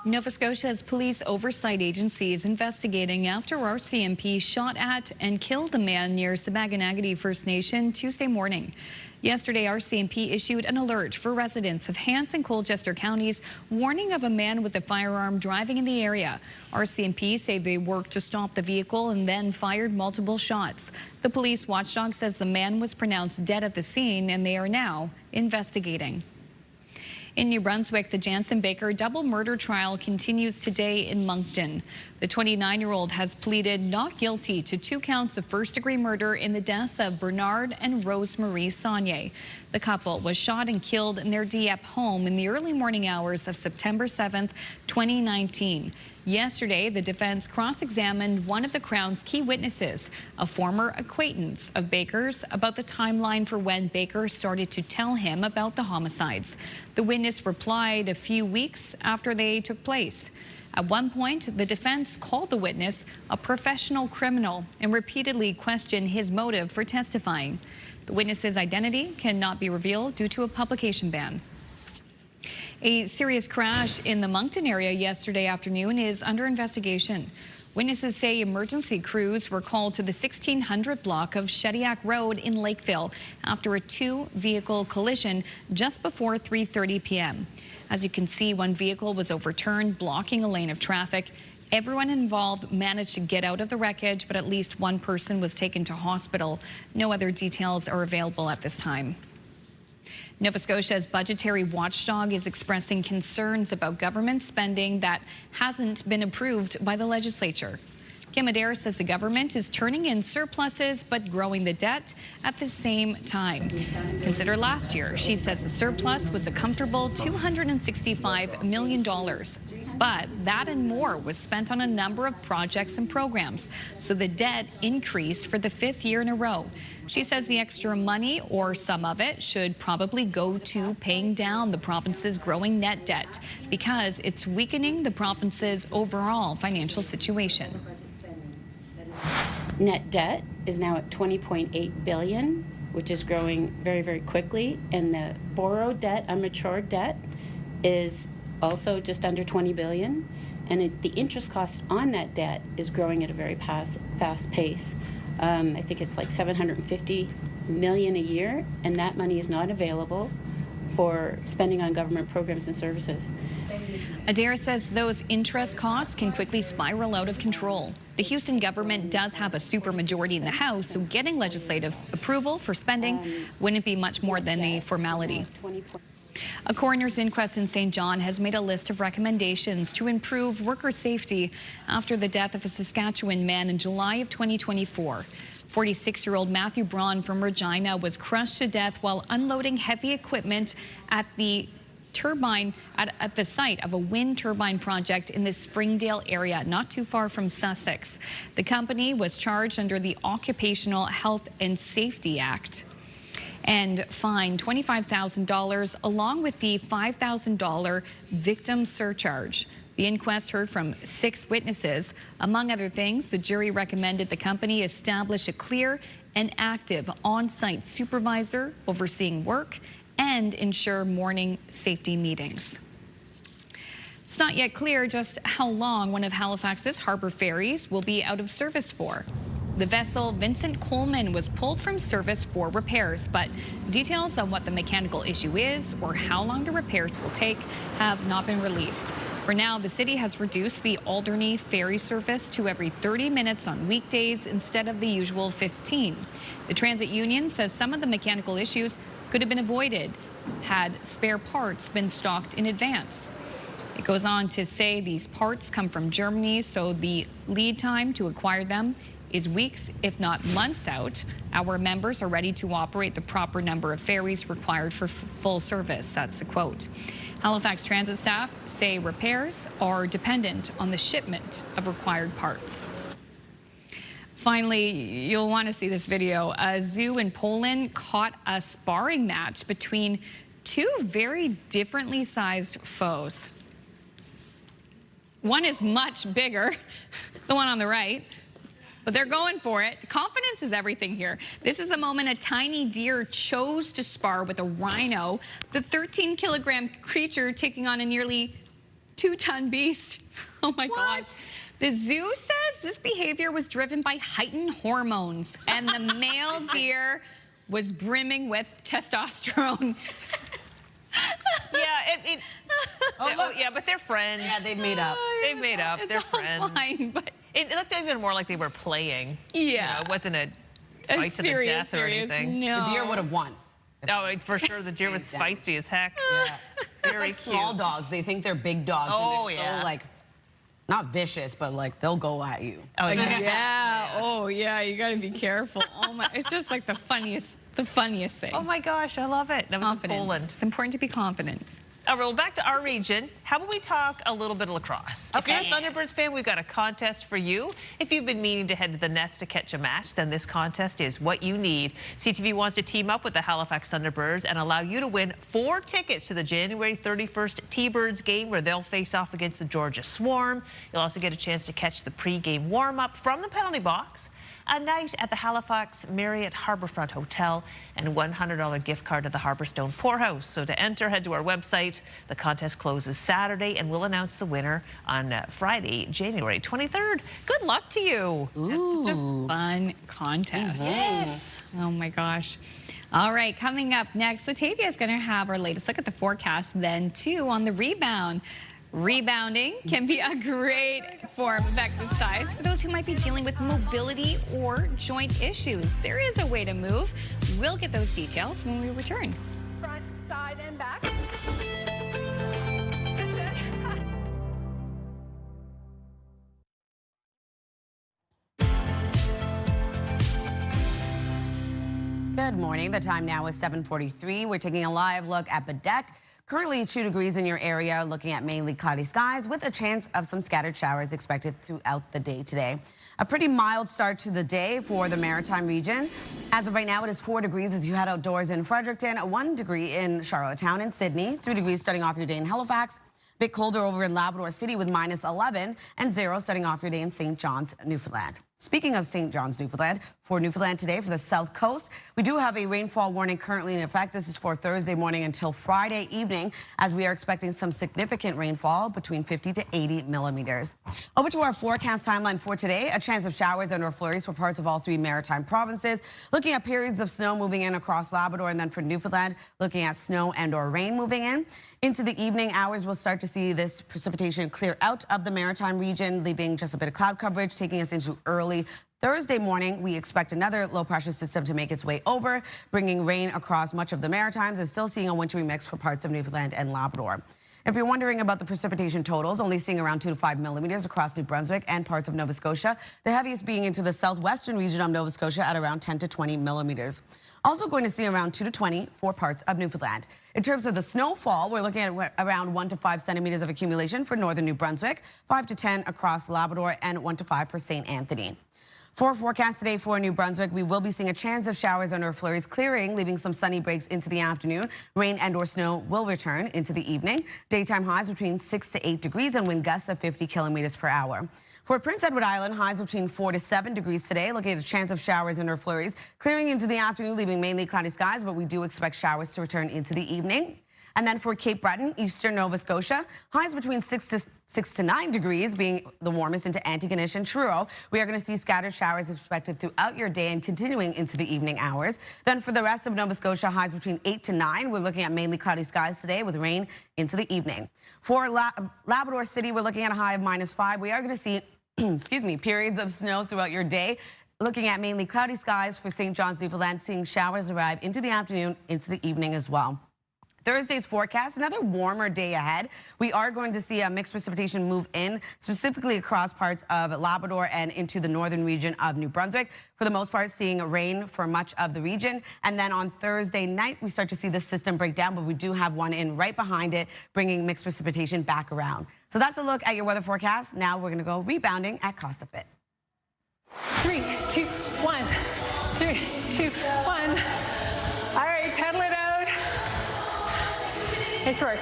Nova Scotia's police oversight agency is investigating after RCMP shot at and killed a man near Sabaganagati First Nation Tuesday morning. Yesterday, RCMP issued an alert for residents of Hants and Colchester counties, warning of a man with a firearm driving in the area. RCMP say they worked to stop the vehicle and then fired multiple shots. The police watchdog says the man was pronounced dead at the scene and they are now investigating. In New Brunswick, the Jansen Baker double murder trial continues today in Moncton. The 29-year-old has pleaded not guilty to 2 counts of first-degree murder in the deaths of Bernard and Rosemarie Saunier. The couple was shot and killed in their Dieppe home in the early morning hours of September 7th, 2019. Yesterday, the defense cross-examined one of the Crown's key witnesses, a former acquaintance of Baker's, about the timeline for when Baker started to tell him about the homicides. The witness replied a few weeks after they took place. At one point, the defense called the witness a professional criminal and repeatedly questioned his motive for testifying. The witness's identity cannot be revealed due to a publication ban. A serious crash in the Moncton area yesterday afternoon is under investigation. Witnesses say emergency crews were called to the 1600 block of Shediac Road in Lakeville after a two-vehicle collision just before 3:30 p.m. As you can see, one vehicle was overturned, blocking a lane of traffic. Everyone involved managed to get out of the wreckage, but at least one person was taken to hospital. No other details are available at this time. Nova Scotia's budgetary watchdog is expressing concerns about government spending that hasn't been approved by the legislature. Kim Adair says the government is turning in surpluses but growing the debt at the same time. Consider last year. She says the surplus was a comfortable $265 million. But that and more was spent on a number of projects and programs, so the debt increased for the 5th year in a row. She says the extra money, or some of it, should probably go to paying down the province's growing net debt because it's weakening the province's overall financial situation. Net debt is now at $20.8 billion, which is growing very, very quickly, and the borrowed debt, unmatured debt, is also just under $20 billion, and the interest cost on that debt is growing at a very fast pace. I think it's like $750 million a year, and that money is not available for spending on government programs and services. Adair says those interest costs can quickly spiral out of control. The Houston government does have a supermajority in the House, so getting legislative approval for spending wouldn't be much more than a formality. A coroner's inquest in St. John has made a list of recommendations to improve worker safety after the death of a Saskatchewan man in July of 2024. 46-year-old Matthew Braun from Regina was crushed to death while unloading heavy equipment at the site of a wind turbine project in the Springdale area, not too far from Sussex. The company was charged under the Occupational Health and Safety Act and fined $25,000 along with the $5,000 victim surcharge. The inquest heard from 6 witnesses. Among other things, the jury recommended the company establish a clear and active on-site supervisor overseeing work and ensure morning safety meetings. It's not yet clear just how long one of Halifax's harbor ferries will be out of service for. The vessel Vincent Coleman was pulled from service for repairs, but details on what the mechanical issue is or how long the repairs will take have not been released. For now, the city has reduced the Alderney ferry service to every 30 minutes on weekdays instead of the usual 15. The transit union says some of the mechanical issues could have been avoided had spare parts been stocked in advance. It goes on to say these parts come from Germany, so the lead time to acquire them is weeks, if not months out. Our members are ready to operate the proper number of ferries required for full service. That's a quote. Halifax transit staff say repairs are dependent on the shipment of required parts. Finally, you'll want to see this video. A zoo in Poland caught a sparring match between 2 very differently sized foes. One is much bigger, the one on the right, but they're going for it. Confidence is everything here. This is the moment a tiny deer chose to spar with a rhino, the 13-kilogram creature taking on a nearly 2-ton beast. Oh my gosh. The zoo says this behavior was driven by heightened hormones, and the male deer was brimming with testosterone. Yeah, but they're friends. Yeah, they've made up. They've made up. They're friends. Fine, but it looked even more like they were playing. Yeah. You know, it wasn't a fight to the death or anything. No. The deer would have won. Oh, for sure. The deer was feisty as heck. Yeah. Very it's like small cute. dogs. They think they're big dogs. Oh, and they're yeah. so, like, not vicious, but, like, they'll go at you. Oh, Yeah. Oh, yeah. You got to be careful. Oh, my. It's just like the funniest thing. Oh, my gosh. I love it. That was in Confidence. Poland. It's important to be confident. All right, well, back to our region. How about we talk a little bit of lacrosse? Okay. If you're a Thunderbirds fan, we've got a contest for you. If you've been meaning to head to the Nest to catch a match, then this contest is what you need. CTV wants to team up with the Halifax Thunderbirds and allow you to win 4 tickets to the January 31st T-Birds game where they'll face off against the Georgia Swarm. You'll also get a chance to catch the pre-game warm-up from the penalty box. a night at the Halifax Marriott Harbourfront Hotel, and a $100 gift card to the Harbourstone Poorhouse. So to enter, head to our website. The contest closes Saturday, and we'll announce the winner on Friday, January 23rd. Good luck to you. Ooh. That's such a fun contest. Yes. Oh my gosh. All right, coming up next, Latavia is going to have our latest look at the forecast, then too on the rebound. Rebounding can be a great form of exercise for those who might be dealing with mobility or joint issues. There is a way to move. We'll get those details when we return. Front, side, and back. Good morning. The time now is 7:43. We're taking a live look at Bedeck. Currently 2 degrees in your area, looking at mainly cloudy skies with a chance of some scattered showers expected throughout the day today. A pretty mild start to the day for the Maritime region. As of right now, it is 4 degrees as you head outdoors in Fredericton, 1 degree in Charlottetown and Sydney, 3 degrees starting off your day in Halifax. A bit colder over in Labrador City with -11 and 0 starting off your day in St. John's, Newfoundland. Speaking of St. John's, Newfoundland, for Newfoundland today for the South Coast, we do have a rainfall warning currently in effect. This is for Thursday morning until Friday evening, as we are expecting some significant rainfall between 50 to 80 millimeters. Over to our forecast timeline for today, a chance of showers and or flurries for parts of all 3 maritime provinces. Looking at periods of snow moving in across Labrador, and then for Newfoundland, looking at snow and or rain moving in. Into the evening hours, we'll start to see this precipitation clear out of the Maritime region, leaving just a bit of cloud coverage, taking us into early Thursday morning. We expect another low pressure system to make its way over, bringing rain across much of the Maritimes, and still seeing a wintry mix for parts of Newfoundland and Labrador. If you're wondering about the precipitation totals, only seeing around 2 to 5 millimeters across New Brunswick and parts of Nova Scotia. The heaviest being into the southwestern region of Nova Scotia at around 10 to 20 millimeters. Also going to see around 2 to 20 for parts of Newfoundland. In terms of the snowfall, we're looking at around 1 to 5 centimeters of accumulation for northern New Brunswick, 5 to 10 across Labrador, and 1 to 5 for St. Anthony. For our forecast today for New Brunswick, we will be seeing a chance of showers and or flurries clearing, leaving some sunny breaks into the afternoon. Rain and or snow will return into the evening. Daytime highs between 6 to 8 degrees and wind gusts of 50 kilometers per hour. For Prince Edward Island, highs between 4 to 7 degrees today. Looking at a chance of showers and or flurries clearing into the afternoon, leaving mainly cloudy skies, but we do expect showers to return into the evening. And then for Cape Breton, eastern Nova Scotia, highs between 6 to 9 degrees, being the warmest into Antigonish and Truro. We are going to see scattered showers expected throughout your day and continuing into the evening hours. Then for the rest of Nova Scotia, highs between 8 to 9. We're looking at mainly cloudy skies today with rain into the evening. For Labrador City, we're looking at a high of -5. We are going to see, excuse me, periods of snow throughout your day. Looking at mainly cloudy skies for St. John's, Newfoundland, seeing showers arrive into the afternoon, into the evening as well. Thursday's forecast, another warmer day ahead. We are going to see a mixed precipitation move in, specifically across parts of Labrador and into the northern region of New Brunswick. For the most part, seeing rain for much of the region. And then on Thursday night, we start to see this system break down, but we do have one in right behind it, bringing mixed precipitation back around. So that's a look at your weather forecast. Now we're going to go rebounding at Costa Fit. 3, 2, 1. 3, 2, 1. All right, pedal it out. Nice work.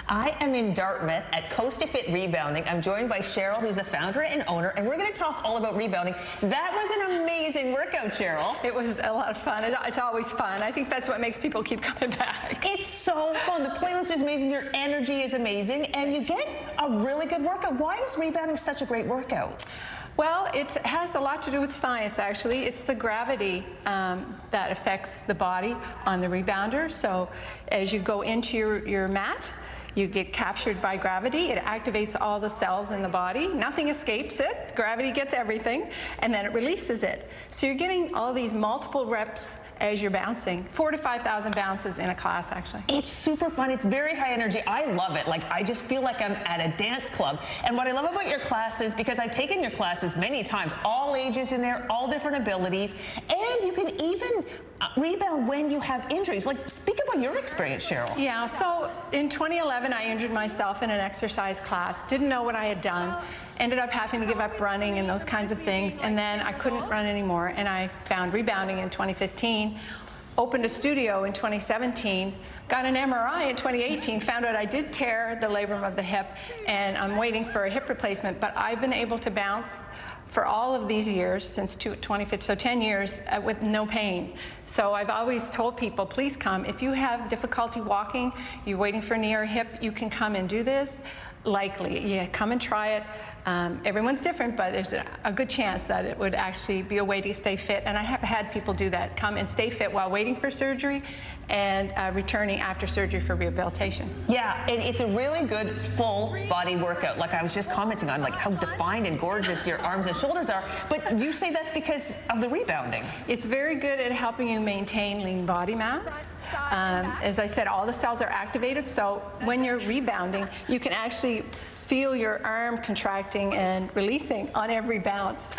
I am in Dartmouth at Costa Fit Rebounding. I'm joined by Cheryl, who's the founder and owner, and we're going to talk all about rebounding. That was an amazing workout, Cheryl. It was a lot of fun. It's always fun. I think that's what makes people keep coming back. It's so fun. The playlist is amazing. Your energy is amazing, and you get a really good workout. Why is rebounding such a great workout? Well, it has a lot to do with science, actually. It's the gravity that affects the body on the rebounder. So as you go into your mat, you get captured by gravity. It activates all the cells in the body. Nothing escapes it. Gravity gets everything, and then it releases it. So you're getting all these multiple reps as you're bouncing. 4,000 to 5,000 bounces in a class, actually. It's super fun. It's very high energy. I love it. Like, I just feel like I'm at a dance club. And what I love about your classes, because I've taken your classes many times, all ages in there, all different abilities, and you can even rebound when you have injuries. Like, speak about your experience, Cheryl. Yeah, so in 2011, I injured myself in an exercise class. Didn't know what I had done. Ended up having to give up running and those kinds of things, and then I couldn't run anymore, and I found rebounding in 2015, opened a studio in 2017, got an MRI in 2018, found out I did tear the labrum of the hip, and I'm waiting for a hip replacement, but I've been able to bounce for all of these years, since 2015, so 10 years, with no pain. So I've always told people, please come. If you have difficulty walking, you're waiting for a knee or hip, you can come and do this. Likely, yeah, come and try it. Everyone's different, but there's a good chance that it would actually be a way to stay fit. And I have had people do that, come and stay fit while waiting for surgery and returning after surgery for rehabilitation. Yeah, it's a really good full body workout. Like I was just commenting on, like how defined and gorgeous your arms and shoulders are. But you say that's because of the rebounding. It's very good at helping you maintain lean body mass. As I said, all the cells are activated, so when you're rebounding, you can actually feel your arm contracting and releasing on every bounce.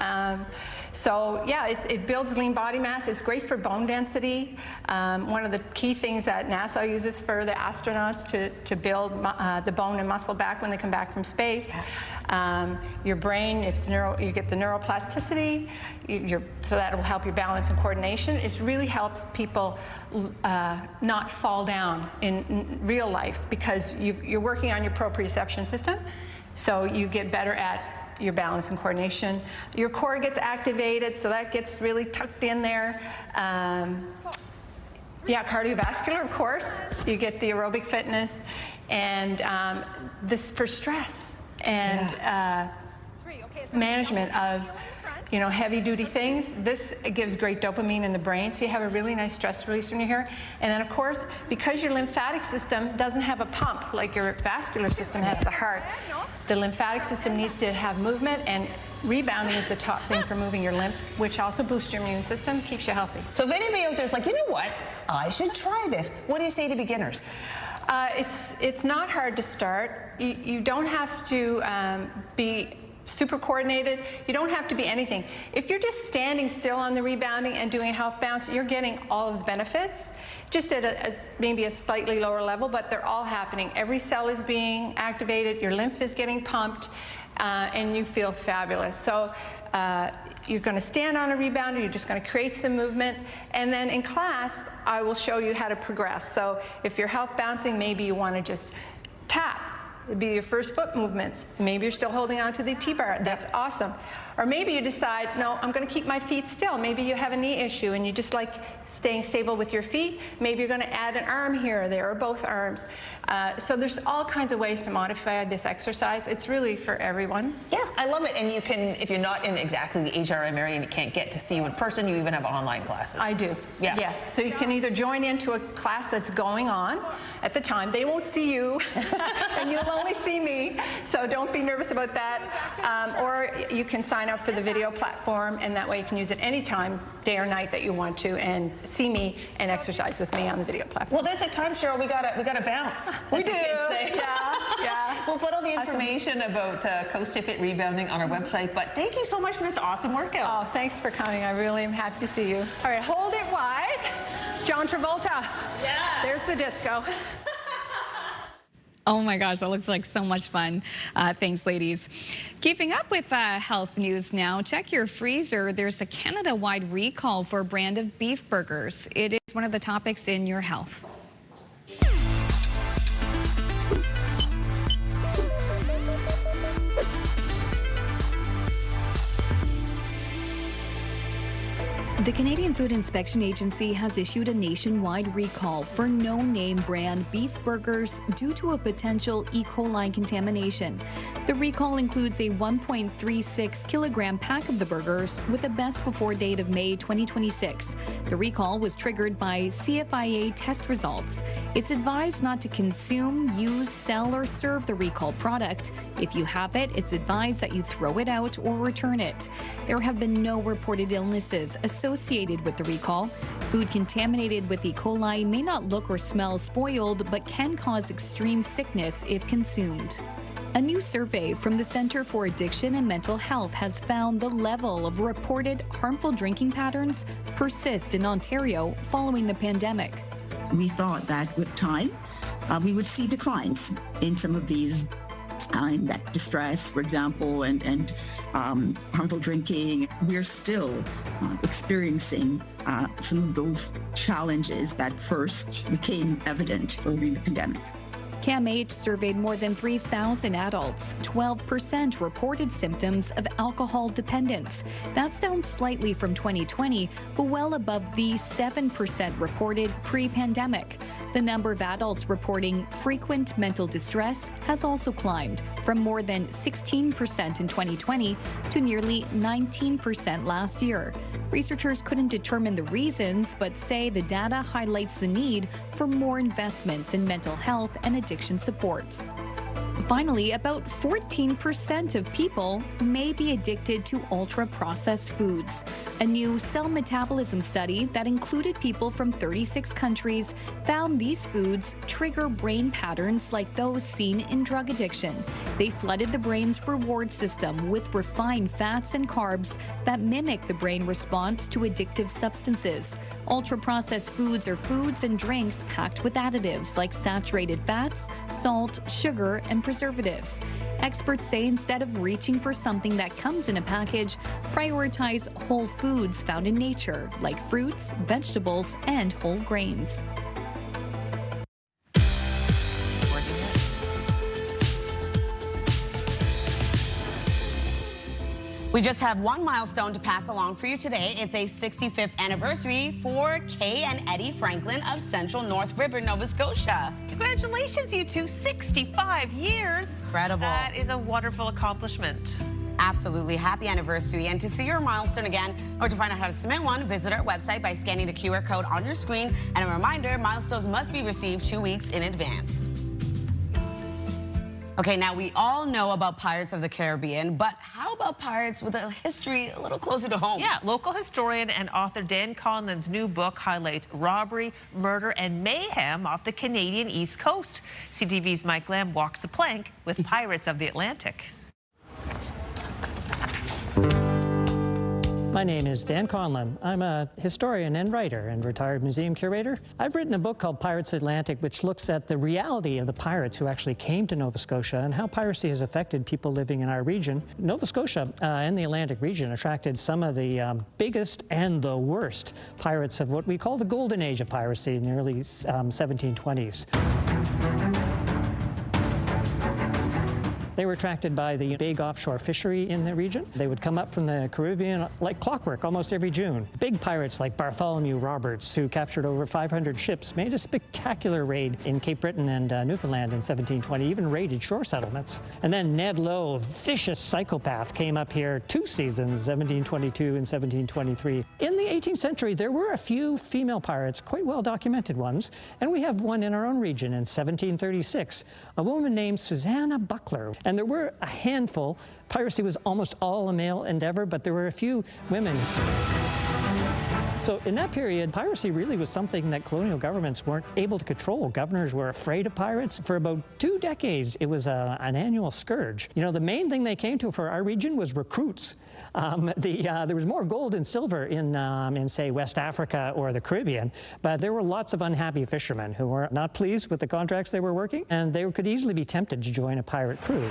So yeah, it builds lean body mass. It's great for bone density. One of the key things that NASA uses for the astronauts to build the bone and muscle back when they come back from space. Your brain, you get the neuroplasticity, so that will help your balance and coordination. It really helps people not fall down in real life because you're working on your proprioception system, so you get better at your balance and coordination. Your core gets activated, so that gets really tucked in there. Yeah, cardiovascular, of course. You get the aerobic fitness, and this for stress and management of heavy-duty things. This gives great dopamine in the brain, so you have a really nice stress release when you're here. And then, of course, because your lymphatic system doesn't have a pump like your vascular system has the heart, the lymphatic system needs to have movement, and rebounding is the top thing for moving your lymph, which also boosts your immune system, keeps you healthy. So if anybody out there's like, you know what, I should try this, what do you say to beginners? It's not hard to start. You don't have to be super coordinated. You don't have to be anything. If you're just standing still on the rebounding and doing a health bounce, you're getting all of the benefits, just at maybe a slightly lower level, but they're all happening. Every cell is being activated, your lymph is getting pumped, and you feel fabulous. So you're going to stand on a rebounder, you're just going to create some movement, and then in class, I will show you how to progress. So if you're health bouncing, maybe you want to just tap. It'd be your first foot movements. Maybe you're still holding on to the T-bar. That's awesome. Or maybe you decide, no, I'm going to keep my feet still. Maybe you have a knee issue and you just like staying stable with your feet. Maybe you're going to add an arm here or there, or both arms. So there's all kinds of ways to modify this exercise. It's really for everyone. Yeah, I love it. And you can, if you're not in exactly the HRM area and you can't get to see you in person, you even have online classes. I do. Yeah. Yes. So you can either join into a class that's going on at the time. They won't see you, and you'll only see me. So don't be nervous about that. Or you can sign up for the video platform, and that way you can use it anytime, day or night that you want to, and see me and exercise with me on the video platform. Well, that's our time, Cheryl. We gotta bounce. We do. Yeah. We'll put all the information about Coast to Fit rebounding on our website. But thank you so much for this awesome workout. Oh, thanks for coming. I really am happy to see you. All right, hold it wide. John Travolta. Yeah. There's the disco. Oh my gosh, that looks like so much fun. Thanks, ladies. Keeping up with health news now, check your freezer. There's a Canada-wide recall for a brand of beef burgers. It is one of the topics in your health. The Canadian Food Inspection Agency has issued a nationwide recall for no-name brand beef burgers due to a potential E. coli contamination. The recall includes a 1.36 kilogram pack of the burgers with a best before date of May 2026. The recall was triggered by CFIA test results. It's advised not to consume, use, sell, or serve the recalled product. If you have it, it's advised that you throw it out or return it. There have been no reported illnesses associated with the recall. Food contaminated with E. coli may not look or smell spoiled, but can cause extreme sickness if consumed. A new survey from the Centre for Addiction and Mental Health has found the level of reported harmful drinking patterns persist in Ontario following the pandemic. We thought that with time, we would see declines in some of these in that distress, for example, and harmful drinking. We're still experiencing some of those challenges that first became evident early in the pandemic. CAMH surveyed more than 3,000 adults. 12% reported symptoms of alcohol dependence. That's down slightly from 2020, but well above the 7% reported pre-pandemic. The number of adults reporting frequent mental distress has also climbed from more than 16% in 2020 to nearly 19% last year. Researchers couldn't determine the reasons, but say the data highlights the need for more investments in mental health and addiction supports. Finally, about 14% of people may be addicted to ultra-processed foods. A new cell metabolism study that included people from 36 countries found these foods trigger brain patterns like those seen in drug addiction. They flooded the brain's reward system with refined fats and carbs that mimic the brain response to addictive substances. Ultra-processed foods are foods and drinks packed with additives like saturated fats, salt, sugar, and preservatives. Experts say instead of reaching for something that comes in a package, prioritize whole foods found in nature, like fruits, vegetables, and whole grains. We just have one milestone to pass along for you today. It's a 65th anniversary for Kay and Eddie Franklin of Central North River, Nova Scotia. Congratulations, you two. 65 years. Incredible. That is a wonderful accomplishment. Absolutely. Happy anniversary. And to see your milestone again or to find out how to submit one, visit our website by scanning the QR code on your screen. And a reminder, milestones must be received 2 weeks in advance. Okay, now we all know about Pirates of the Caribbean, but how about pirates with a history a little closer to home? Yeah, local historian and author Dan Conlon's new book highlights robbery, murder, and mayhem off the Canadian East Coast. CTV's Mike Lamb walks the plank with Pirates of the Atlantic. My name is Dan Conlon. I'm a historian and writer and retired museum curator. I've written a book called Pirates Atlantic, which looks at the reality of the pirates who actually came to Nova Scotia and how piracy has affected people living in our region. Nova Scotia and the Atlantic region attracted some of the biggest and the worst pirates of what we call the golden age of piracy in the early 1720s. They were attracted by the big offshore fishery in the region. They would come up from the Caribbean like clockwork almost every June. Big pirates like Bartholomew Roberts, who captured over 500 ships, made a spectacular raid in Cape Breton and Newfoundland in 1720, even raided shore settlements. And then Ned Lowe, vicious psychopath, came up here 2 seasons, 1722 and 1723. In the 18th century, there were a few female pirates, quite well documented ones, and we have one in our own region in 1736, a woman named Susanna Buckler. And there were a handful. Piracy was almost all a male endeavor, but there were a few women. So in that period, piracy really was something that colonial governments weren't able to control. Governors were afraid of pirates. For about 2 decades, it was an annual scourge. You know, the main thing they came to for our region was recruits. There was more gold and silver in, say, West Africa or the Caribbean, but there were lots of unhappy fishermen who were not pleased with the contracts they were working, and they could easily be tempted to join a pirate crew.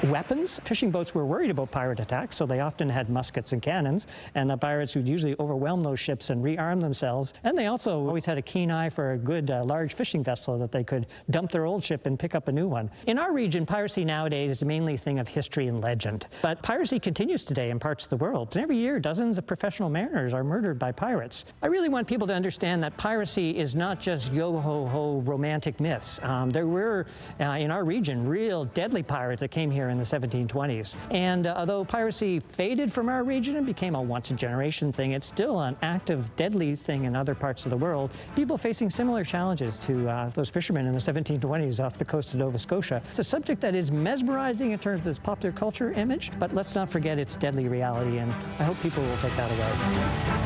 Weapons. Fishing boats were worried about pirate attacks, so they often had muskets and cannons, and the pirates would usually overwhelm those ships and rearm themselves. And they also always had a keen eye for a good large fishing vessel that they could dump their old ship and pick up a new one. In our region, piracy nowadays is mainly a thing of history and legend. But piracy continues today in parts of the world. And every year, dozens of professional mariners are murdered by pirates. I really want people to understand that piracy is not just yo-ho-ho romantic myths. There were, in our region, real deadly pirates that came here in the 1720s. And although piracy faded from our region and became a once-a-generation thing, it's still an active, deadly thing in other parts of the world. People facing similar challenges to those fishermen in the 1720s off the coast of Nova Scotia. It's a subject that is mesmerizing in terms of this popular culture image, but let's not forget its deadly reality, and I hope people will take that away.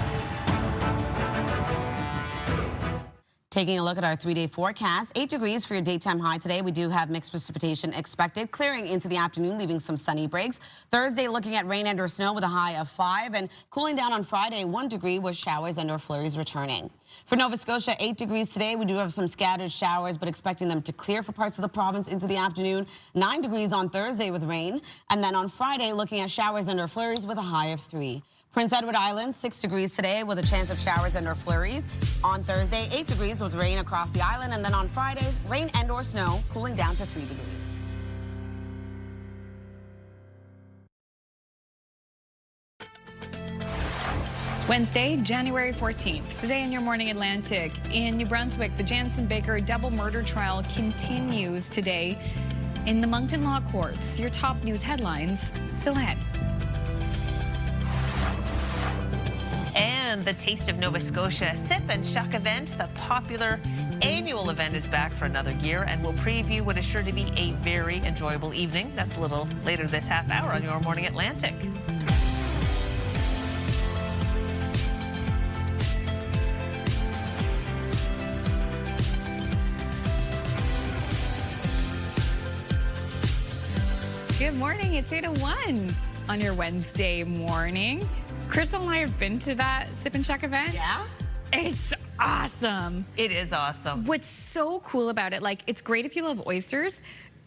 Taking a look at our 3-day forecast, 8 degrees for your daytime high today. We do have mixed precipitation expected, clearing into the afternoon, leaving some sunny breaks. Thursday, looking at rain and or snow with a high of 5, and cooling down on Friday, 1 degree with showers and or flurries returning. For Nova Scotia, 8 degrees today. We do have some scattered showers, but expecting them to clear for parts of the province into the afternoon. 9 degrees on Thursday with rain, and then on Friday, looking at showers and or flurries with a high of 3. Prince Edward Island, 6 degrees today with a chance of showers and or flurries. On Thursday, 8 degrees with rain across the island. And then on Fridays, rain and or snow, cooling down to 3 degrees. Wednesday, January 14th. Today in your Morning Atlantic. In New Brunswick, the Jansen Baker double murder trial continues today in the Moncton Law Courts. Your top news headlines still ahead. And the Taste of Nova Scotia Sip and Shuck event, the popular annual event, is back for another year, and we'll preview what is sure to be a very enjoyable evening. That's a little later this half hour on Your Morning Atlantic. Good morning. It's 8:01 on your Wednesday morning. Crystal and I have been to that Sip and Shuck event. Yeah? It's awesome. It is awesome. What's so cool about it, like, it's great if you love oysters.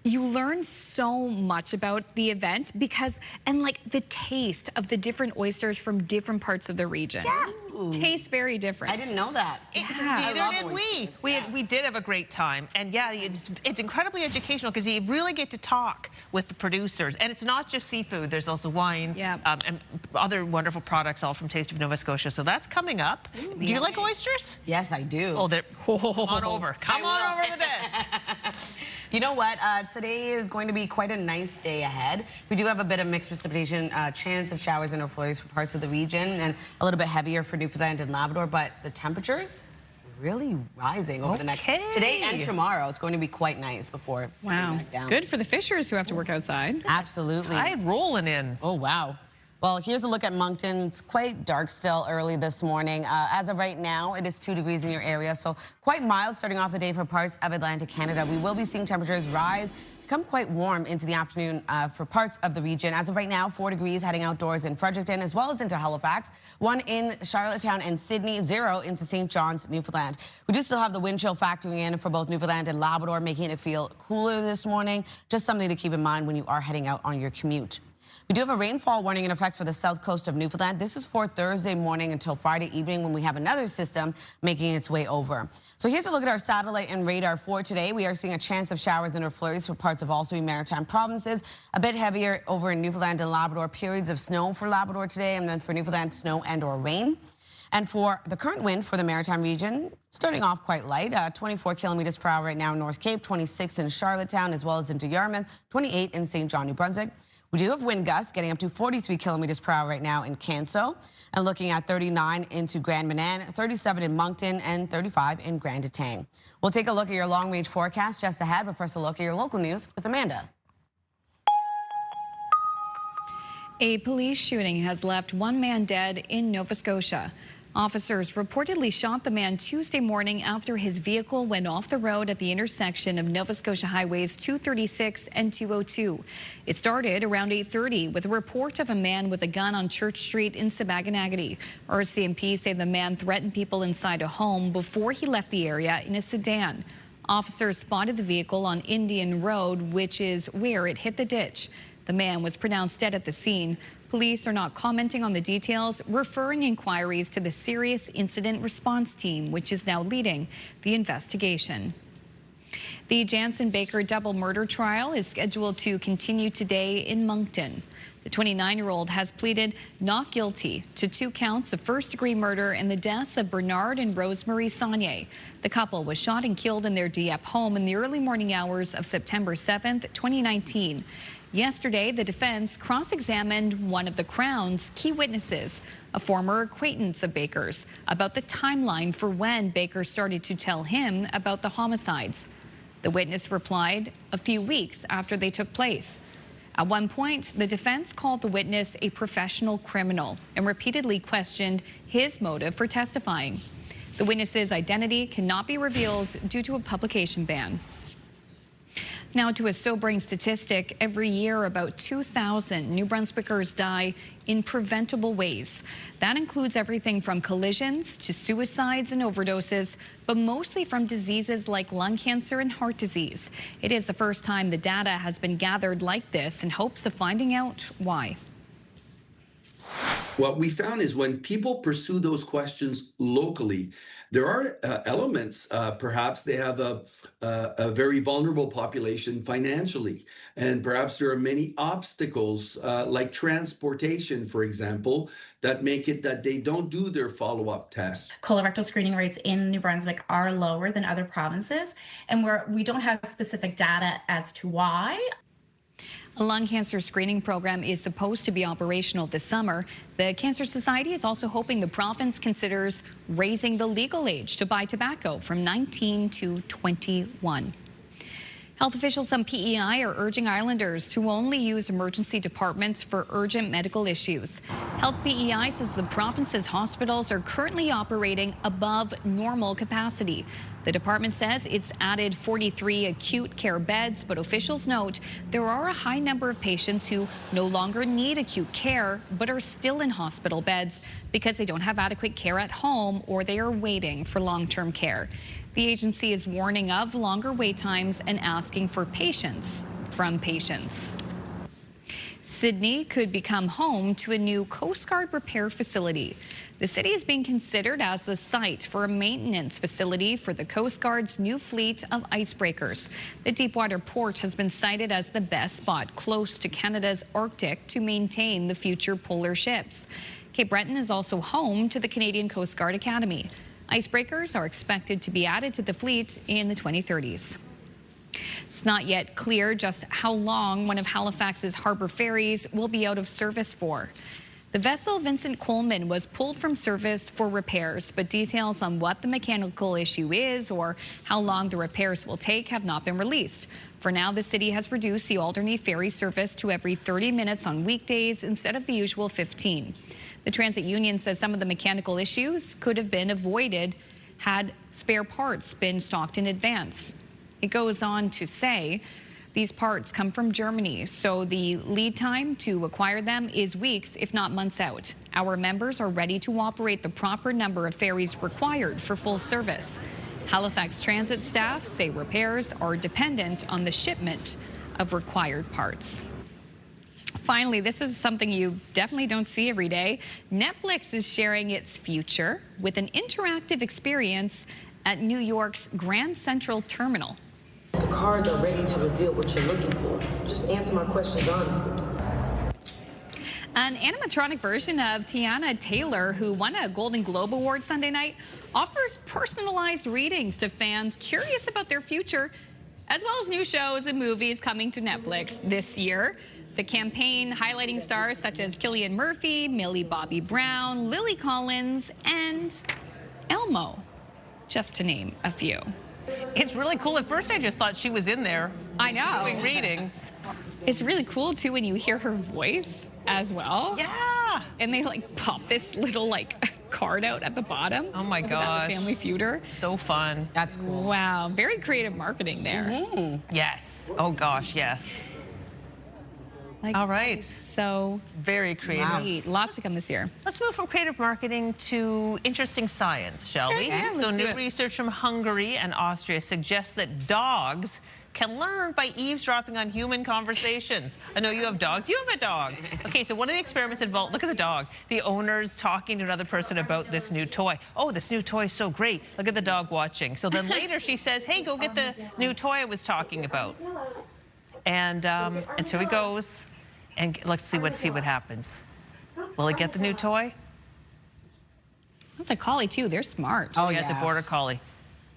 You learn so much about the event because, and like the taste of the different oysters from different parts of the region. Yeah. Tastes very different. I didn't know that. Neither did we. We did have a great time. And yeah, it's incredibly educational because you really get to talk with the producers. And it's not just seafood. There's also wine and other wonderful products, all from Taste of Nova Scotia. So that's coming up. Do you like oysters? Yes, I do. Oh, come on over. Come on over the desk. You know what? Today is going to be quite a nice day ahead. We do have a bit of mixed precipitation, chance of showers and or flurries for parts of the region, and a little bit heavier for Newfoundland and Labrador, but the temperatures really rising over the next today and tomorrow. It's going to be quite nice before wow. back down. Good for the fishers who have to work outside. Absolutely. Tide rolling in. Oh, wow. Well, here's a look at Moncton. It's quite dark still early this morning. As of right now, it is 2 degrees in your area, so quite mild starting off the day for parts of Atlantic Canada. We will be seeing temperatures rise, become quite warm into the afternoon for parts of the region. As of right now, 4 degrees heading outdoors in Fredericton as well as into Halifax, 1 in Charlottetown and Sydney, 0 into St. John's, Newfoundland. We do still have the wind chill factoring in for both Newfoundland and Labrador, making it feel cooler this morning. Just something to keep in mind when you are heading out on your commute. We do have a rainfall warning in effect for the south coast of Newfoundland. This is for Thursday morning until Friday evening when we have another system making its way over. So here's a look at our satellite and radar for today. We are seeing a chance of showers and or flurries for parts of all 3 maritime provinces. A bit heavier over in Newfoundland and Labrador. Periods of snow for Labrador today, and then for Newfoundland, snow and or rain. And for the current wind for the maritime region, starting off quite light, 24 kilometers per hour right now in North Cape, 26 in Charlottetown as well as into Yarmouth, 28 in St. John, New Brunswick. We do have wind gusts getting up to 43 kilometers per hour right now in Canso, and looking at 39 into Grand Manan, 37 in Moncton, and 35 in Grand Etang. We'll take a look at your long-range forecast just ahead, but first a look at your local news with Amanda. A police shooting has left 1 man dead in Nova Scotia. Officers reportedly shot the man Tuesday morning after his vehicle went off the road at the intersection of Nova Scotia Highways 236 and 202. It started around 8:30 with a report of a man with a gun on Church Street in Sabaganagati. RCMP say the man threatened people inside a home before he left the area in a sedan. Officers spotted the vehicle on Indian Road, which is where it hit the ditch. The man was pronounced dead at the scene. Police are not commenting on the details, referring inquiries to the Serious Incident Response Team, which is now leading the investigation. The Jansen Baker double murder trial is scheduled to continue today in Moncton. The 29-year-old has pleaded not guilty to 2 counts of first-degree murder in the deaths of Bernard and Rosemary Saunier. The couple was shot and killed in their Dieppe home in the early morning hours of September 7th, 2019. Yesterday, the defense cross-examined one of the Crown's key witnesses, a former acquaintance of Baker's, about the timeline for when Baker started to tell him about the homicides. The witness replied a few weeks after they took place. At one point, the defense called the witness a professional criminal and repeatedly questioned his motive for testifying. The witness's identity cannot be revealed due to a publication ban. Now to a sobering statistic. Every year, about 2,000 New Brunswickers die in preventable ways. That includes everything from collisions to suicides and overdoses, but mostly from diseases like lung cancer and heart disease. It is the first time the data has been gathered like this in hopes of finding out why. What we found is when people pursue those questions locally, there are elements, perhaps they have a very vulnerable population financially, and perhaps there are many obstacles like transportation, for example, that make it that they don't do their follow-up tests. Colorectal screening rates in New Brunswick are lower than other provinces, and we don't have specific data as to why. A lung cancer screening program is supposed to be operational this summer. The Cancer Society is also hoping the province considers raising the legal age to buy tobacco from 19 to 21. Health officials on PEI are urging Islanders to only use emergency departments for urgent medical issues. Health PEI says the province's hospitals are currently operating above normal capacity. The department says it's added 43 acute care beds, but officials note there are a high number of patients who no longer need acute care but are still in hospital beds because they don't have adequate care at home or they are waiting for long-term care. The agency is warning of longer wait times and asking for patience from patients. Sydney could become home to a new Coast Guard repair facility. The city is being considered as the site for a maintenance facility for the Coast Guard's new fleet of icebreakers. The Deepwater port has been cited as the best spot close to Canada's Arctic to maintain the future polar ships. Cape Breton is also home to the Canadian Coast Guard Academy. Icebreakers are expected to be added to the fleet in the 2030s. It's not yet clear just how long one of Halifax's harbour ferries will be out of service for. The vessel Vincent Coleman was pulled from service for repairs, but details on what the mechanical issue is or how long the repairs will take have not been released. For now, the city has reduced the Alderney ferry service to every 30 minutes on weekdays instead of the usual 15. The transit union says some of the mechanical issues could have been avoided had spare parts been stocked in advance. It goes on to say these parts come from Germany, so the lead time to acquire them is weeks, if not months out. Our members are ready to operate the proper number of ferries required for full service. Halifax transit staff say repairs are dependent on the shipment of required parts. Finally, this is something you definitely don't see every day. Netflix is sharing its future with an interactive experience at New York's Grand Central Terminal. The cards are ready to reveal what you're looking for. Just answer my questions honestly. An animatronic version of Tiana Taylor, who won a Golden Globe Award Sunday night, offers personalized readings to fans curious about their future, as well as new shows and movies coming to Netflix this year. The campaign highlighting stars such as Cillian Murphy, Millie Bobby Brown, Lily Collins, and Elmo, just to name a few. It's really cool. At first, I just thought she was in there. I know. Doing readings. It's really cool, too, when you hear her voice as well. Yeah. And they, like, pop this little, like, card out at the bottom. Oh, my gosh. Family Feuder. So fun. That's cool. Wow. Very creative marketing there. Mm-hmm. Yes. Oh, gosh, yes. Like, all right. So very creative. Wow. Lots to come this year. Let's move from creative marketing to interesting science, shall we? Yeah, so new research from Hungary and Austria suggests that dogs can learn by eavesdropping on human conversations. I know you have dogs. You have a dog. Okay, so one of the experiments involved, look at the dog. The owner's talking to another person about this new toy. Oh, this new toy is so great. Look at the dog watching. So then later she says, hey, go get the new toy I was talking about. And so he goes. And let's see what happens. Will he get the new toy? That's a collie, too. They're smart. Oh, yeah, it's a border collie.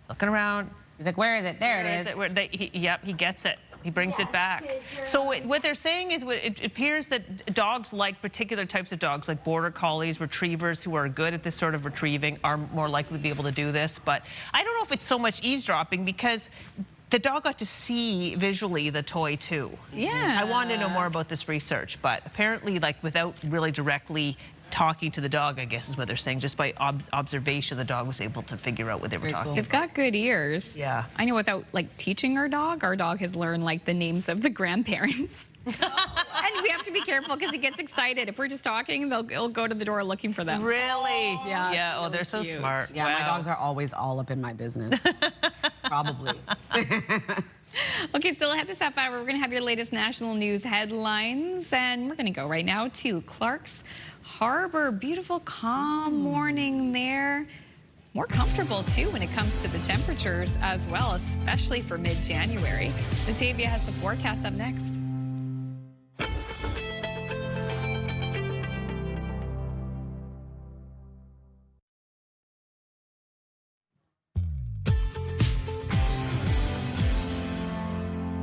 Looking around. He's like, where is it? There it is. Yep, he gets it. He brings it back. So what they're saying is it appears that dogs like particular types of dogs, like border collies, retrievers, who are good at this sort of retrieving, are more likely to be able to do this. But I don't know if it's so much eavesdropping because the dog got to see visually the toy, too. Yeah. I wanted to know more about this research, but apparently, like, without really directly talking to the dog, I guess is what they're saying, just by observation, the dog was able to figure out what they were talking about. They've got good ears. Yeah. I know without, like, teaching our dog has learned, like, the names of the grandparents. And we have to be careful because he gets excited. If we're just talking, he'll go to the door looking for them. Really? Yeah. Yeah, oh, they're so smart. Yeah, my dogs are always all up in my business. Probably. Okay, still ahead this half hour, we're going to have your latest national news headlines, and we're going to go right now to Clark's Harbor. Beautiful, calm morning there. More comfortable, too, when it comes to the temperatures as well, especially for mid-January. Latavia has the forecast up next.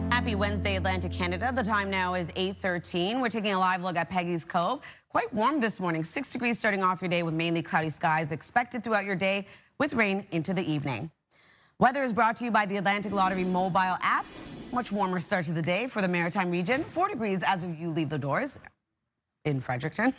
Happy Wednesday, Atlantic Canada. The time now is 8:13. We're taking a live look at Peggy's Cove. Quite warm this morning, 6 degrees starting off your day with mainly cloudy skies expected throughout your day with rain into the evening. Weather is brought to you by the Atlantic Lottery mobile app. Much warmer start to the day for the Maritime region. 4 degrees as you leave the doors in Fredericton.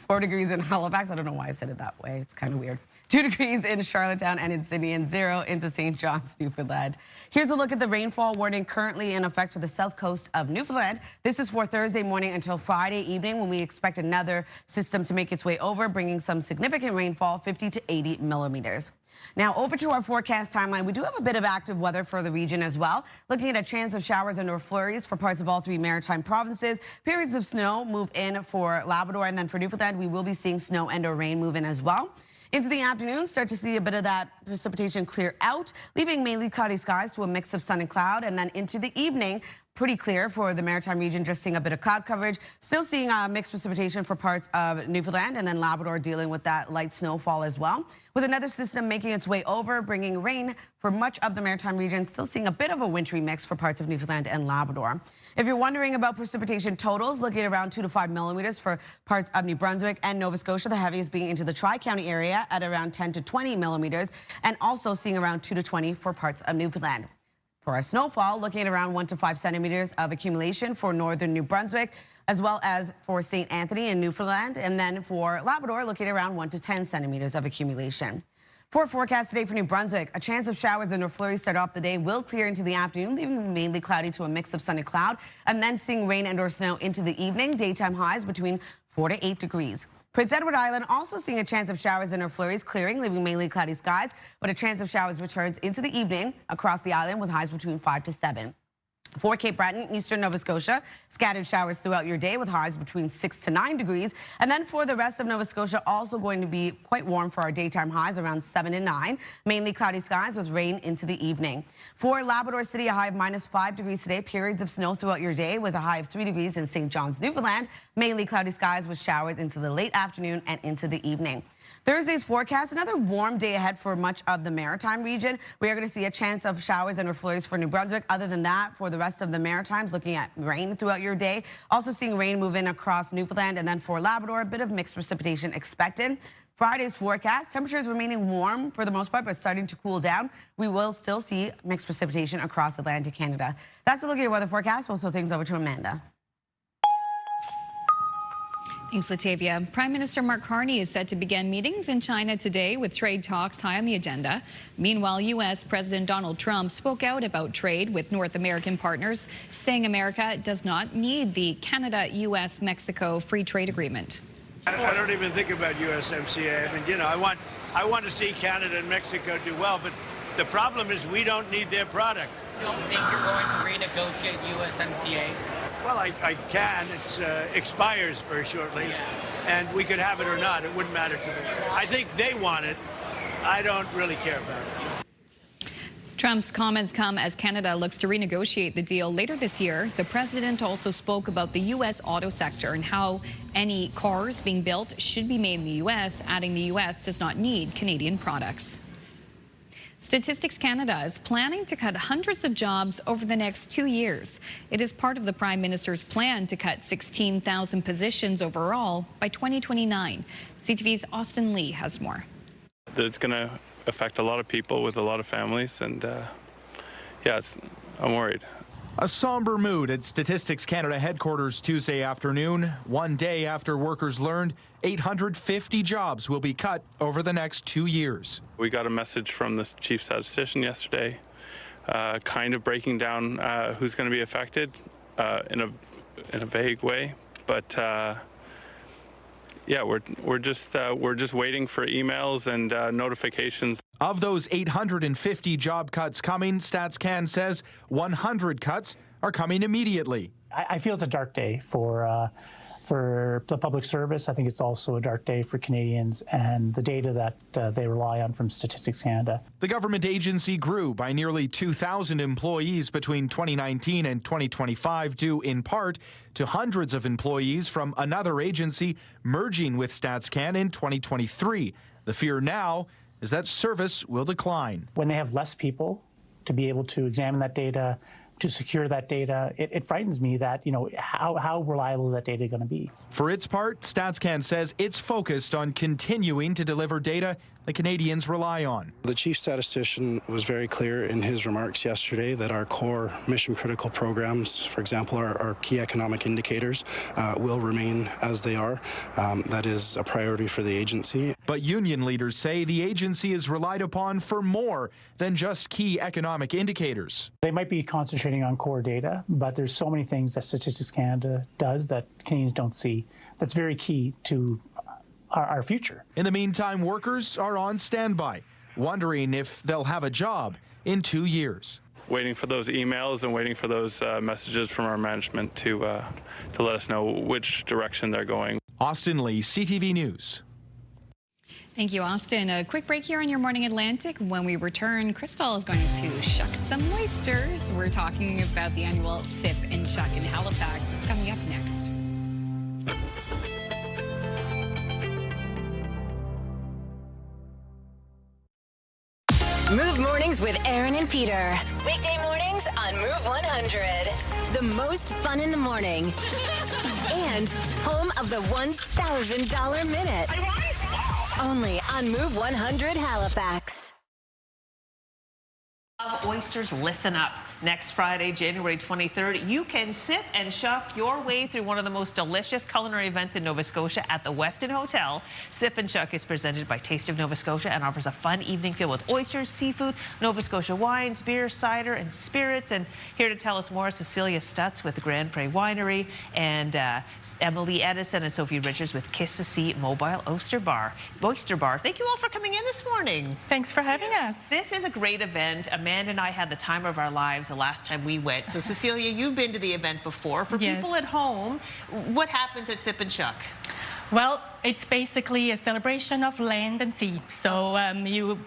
4 degrees in Halifax. I don't know why I said it that way. It's kind of weird. 2 degrees in Charlottetown and in Sydney, and 0 into St. John's, Newfoundland. Here's a look at the rainfall warning currently in effect for the south coast of Newfoundland. This is for Thursday morning until Friday evening, when we expect another system to make its way over, bringing some significant rainfall, 50 to 80 millimeters. Now over to our forecast timeline. We do have a bit of active weather for the region as well. Looking at a chance of showers and or flurries for parts of all 3 maritime provinces. Periods of snow move in for Labrador, and then for Newfoundland, we will be seeing snow and or rain move in as well. Into the afternoon, start to see a bit of that precipitation clear out, leaving mainly cloudy skies to a mix of sun and cloud. And then into the evening, pretty clear for the Maritime region, just seeing a bit of cloud coverage. Still seeing mixed precipitation for parts of Newfoundland, and then Labrador dealing with that light snowfall as well. With another system making its way over, bringing rain for much of the Maritime region. Still seeing a bit of a wintry mix for parts of Newfoundland and Labrador. If you're wondering about precipitation totals, looking at around 2 to 5 millimeters for parts of New Brunswick and Nova Scotia, the heaviest being into the Tri-County area at around 10 to 20 millimeters, and also seeing around 2 to 20 for parts of Newfoundland. For our snowfall, looking at around 1 to 5 centimeters of accumulation for northern New Brunswick, as well as for St. Anthony and Newfoundland. And then for Labrador, looking at around 1 to 10 centimeters of accumulation. For forecast today for New Brunswick, a chance of showers and or flurries start off the day, will clear into the afternoon, leaving mainly cloudy to a mix of sun and cloud, and then seeing rain and or snow into the evening. Daytime highs between 4 to 8 degrees. Prince Edward Island also seeing a chance of showers and or flurries clearing, leaving mainly cloudy skies, but a chance of showers returns into the evening across the island with highs between 5 to 7. For Cape Breton, eastern Nova Scotia, scattered showers throughout your day with highs between 6 to 9 degrees. And then for the rest of Nova Scotia, also going to be quite warm for our daytime highs, around 7 and 9. Mainly cloudy skies with rain into the evening. For Labrador City, a high of -5 degrees today. Periods of snow throughout your day with a high of 3 degrees in St. John's, Newfoundland. Mainly cloudy skies with showers into the late afternoon and into the evening. Thursday's forecast, another warm day ahead for much of the Maritime region. We are going to see a chance of showers and flurries for New Brunswick. Other than that, for the rest of the Maritimes, looking at rain throughout your day. Also seeing rain move in across Newfoundland, and then for Labrador, a bit of mixed precipitation expected. Friday's forecast, temperatures remaining warm for the most part, but starting to cool down. We will still see mixed precipitation across Atlantic Canada. That's a look at your weather forecast. We'll throw things over to Amanda. Thanks, Latavia. Prime Minister Mark Carney is set to begin meetings in China today with trade talks high on the agenda. Meanwhile, U.S. President Donald Trump spoke out about trade with North American partners, saying America does not need the Canada-U.S.-Mexico free trade agreement. I don't even think about USMCA. I mean, you know, I want to see Canada and Mexico do well, but the problem is we don't need their product. You don't think you're going to renegotiate USMCA? Well, I can. It expires very shortly, and we could have it or not. It wouldn't matter to me. I think they want it. I don't really care about it. Trump's comments come as Canada looks to renegotiate the deal later this year. The president also spoke about the U.S. auto sector and how any cars being built should be made in the U.S., adding the U.S. does not need Canadian products. Statistics Canada is planning to cut hundreds of jobs over the next 2 years. It is part of the Prime Minister's plan to cut 16,000 positions overall by 2029. CTV's Austin Lee has more. It's going to affect a lot of people with a lot of families, and I'm worried. A somber mood at Statistics Canada headquarters Tuesday afternoon, one day after workers learned 850 jobs will be cut over the next 2 years. We got a message from the chief statistician yesterday, kind of breaking down who's going to be affected in a vague way, but we're just waiting for emails and notifications. Of those 850 job cuts coming, StatsCan says 100 cuts are coming immediately. I feel it's a dark day for for the public service. I think it's also a dark day for Canadians and the data that they rely on from Statistics Canada. The government agency grew by nearly 2,000 employees between 2019 and 2025, due in part to hundreds of employees from another agency merging with StatsCan in 2023. The fear now is that service will decline. When they have less people to be able to examine that data, to secure that data, it frightens me that, how reliable is that data going to be? For its part, StatsCan says it's focused on continuing to deliver data that Canadians rely on. The chief statistician was very clear in his remarks yesterday that our core mission-critical programs, for example, our key economic indicators, will remain as they are. That is a priority for the agency. But union leaders say the agency is relied upon for more than just key economic indicators. They might be concentrating on core data, but there's so many things that Statistics Canada does that Canadians don't see. That's very key to our future. In the meantime, workers are on standby, wondering if they'll have a job in 2 years. Waiting for those emails and waiting for those messages from our management to let us know which direction they're going. Austin Lee, CTV News. Thank you, Austin. A quick break here on Your Morning Atlantic. When we return, Crystal is going to shuck some oysters. We're talking about the annual Sip and Shuck in Halifax. It's coming up next. Move Mornings with Aaron and Peter. Weekday mornings on Move 100. The most fun in the morning. And home of the $1,000 minute. Only on Move 100 Halifax. Oysters, listen up. Next Friday, January 23rd, you can sip and shuck your way through one of the most delicious culinary events in Nova Scotia at the Westin Hotel. Sip and Shuck is presented by Taste of Nova Scotia and offers a fun evening filled with oysters, seafood, Nova Scotia wines, beer, cider, and spirits. And here to tell us more, Cecilia Stutz with the Grand Prairie Winery and Emily Edison and Sophie Richards with Kiss the Sea Mobile Oyster Bar. Thank you all for coming in this morning. Thanks for having us. This is a great event. Amanda and I had the time of our lives the last time we went. So Cecilia, you've been to the event before. For people at home, what happens at Sip and Shuck? Well, it's basically a celebration of land and sea. So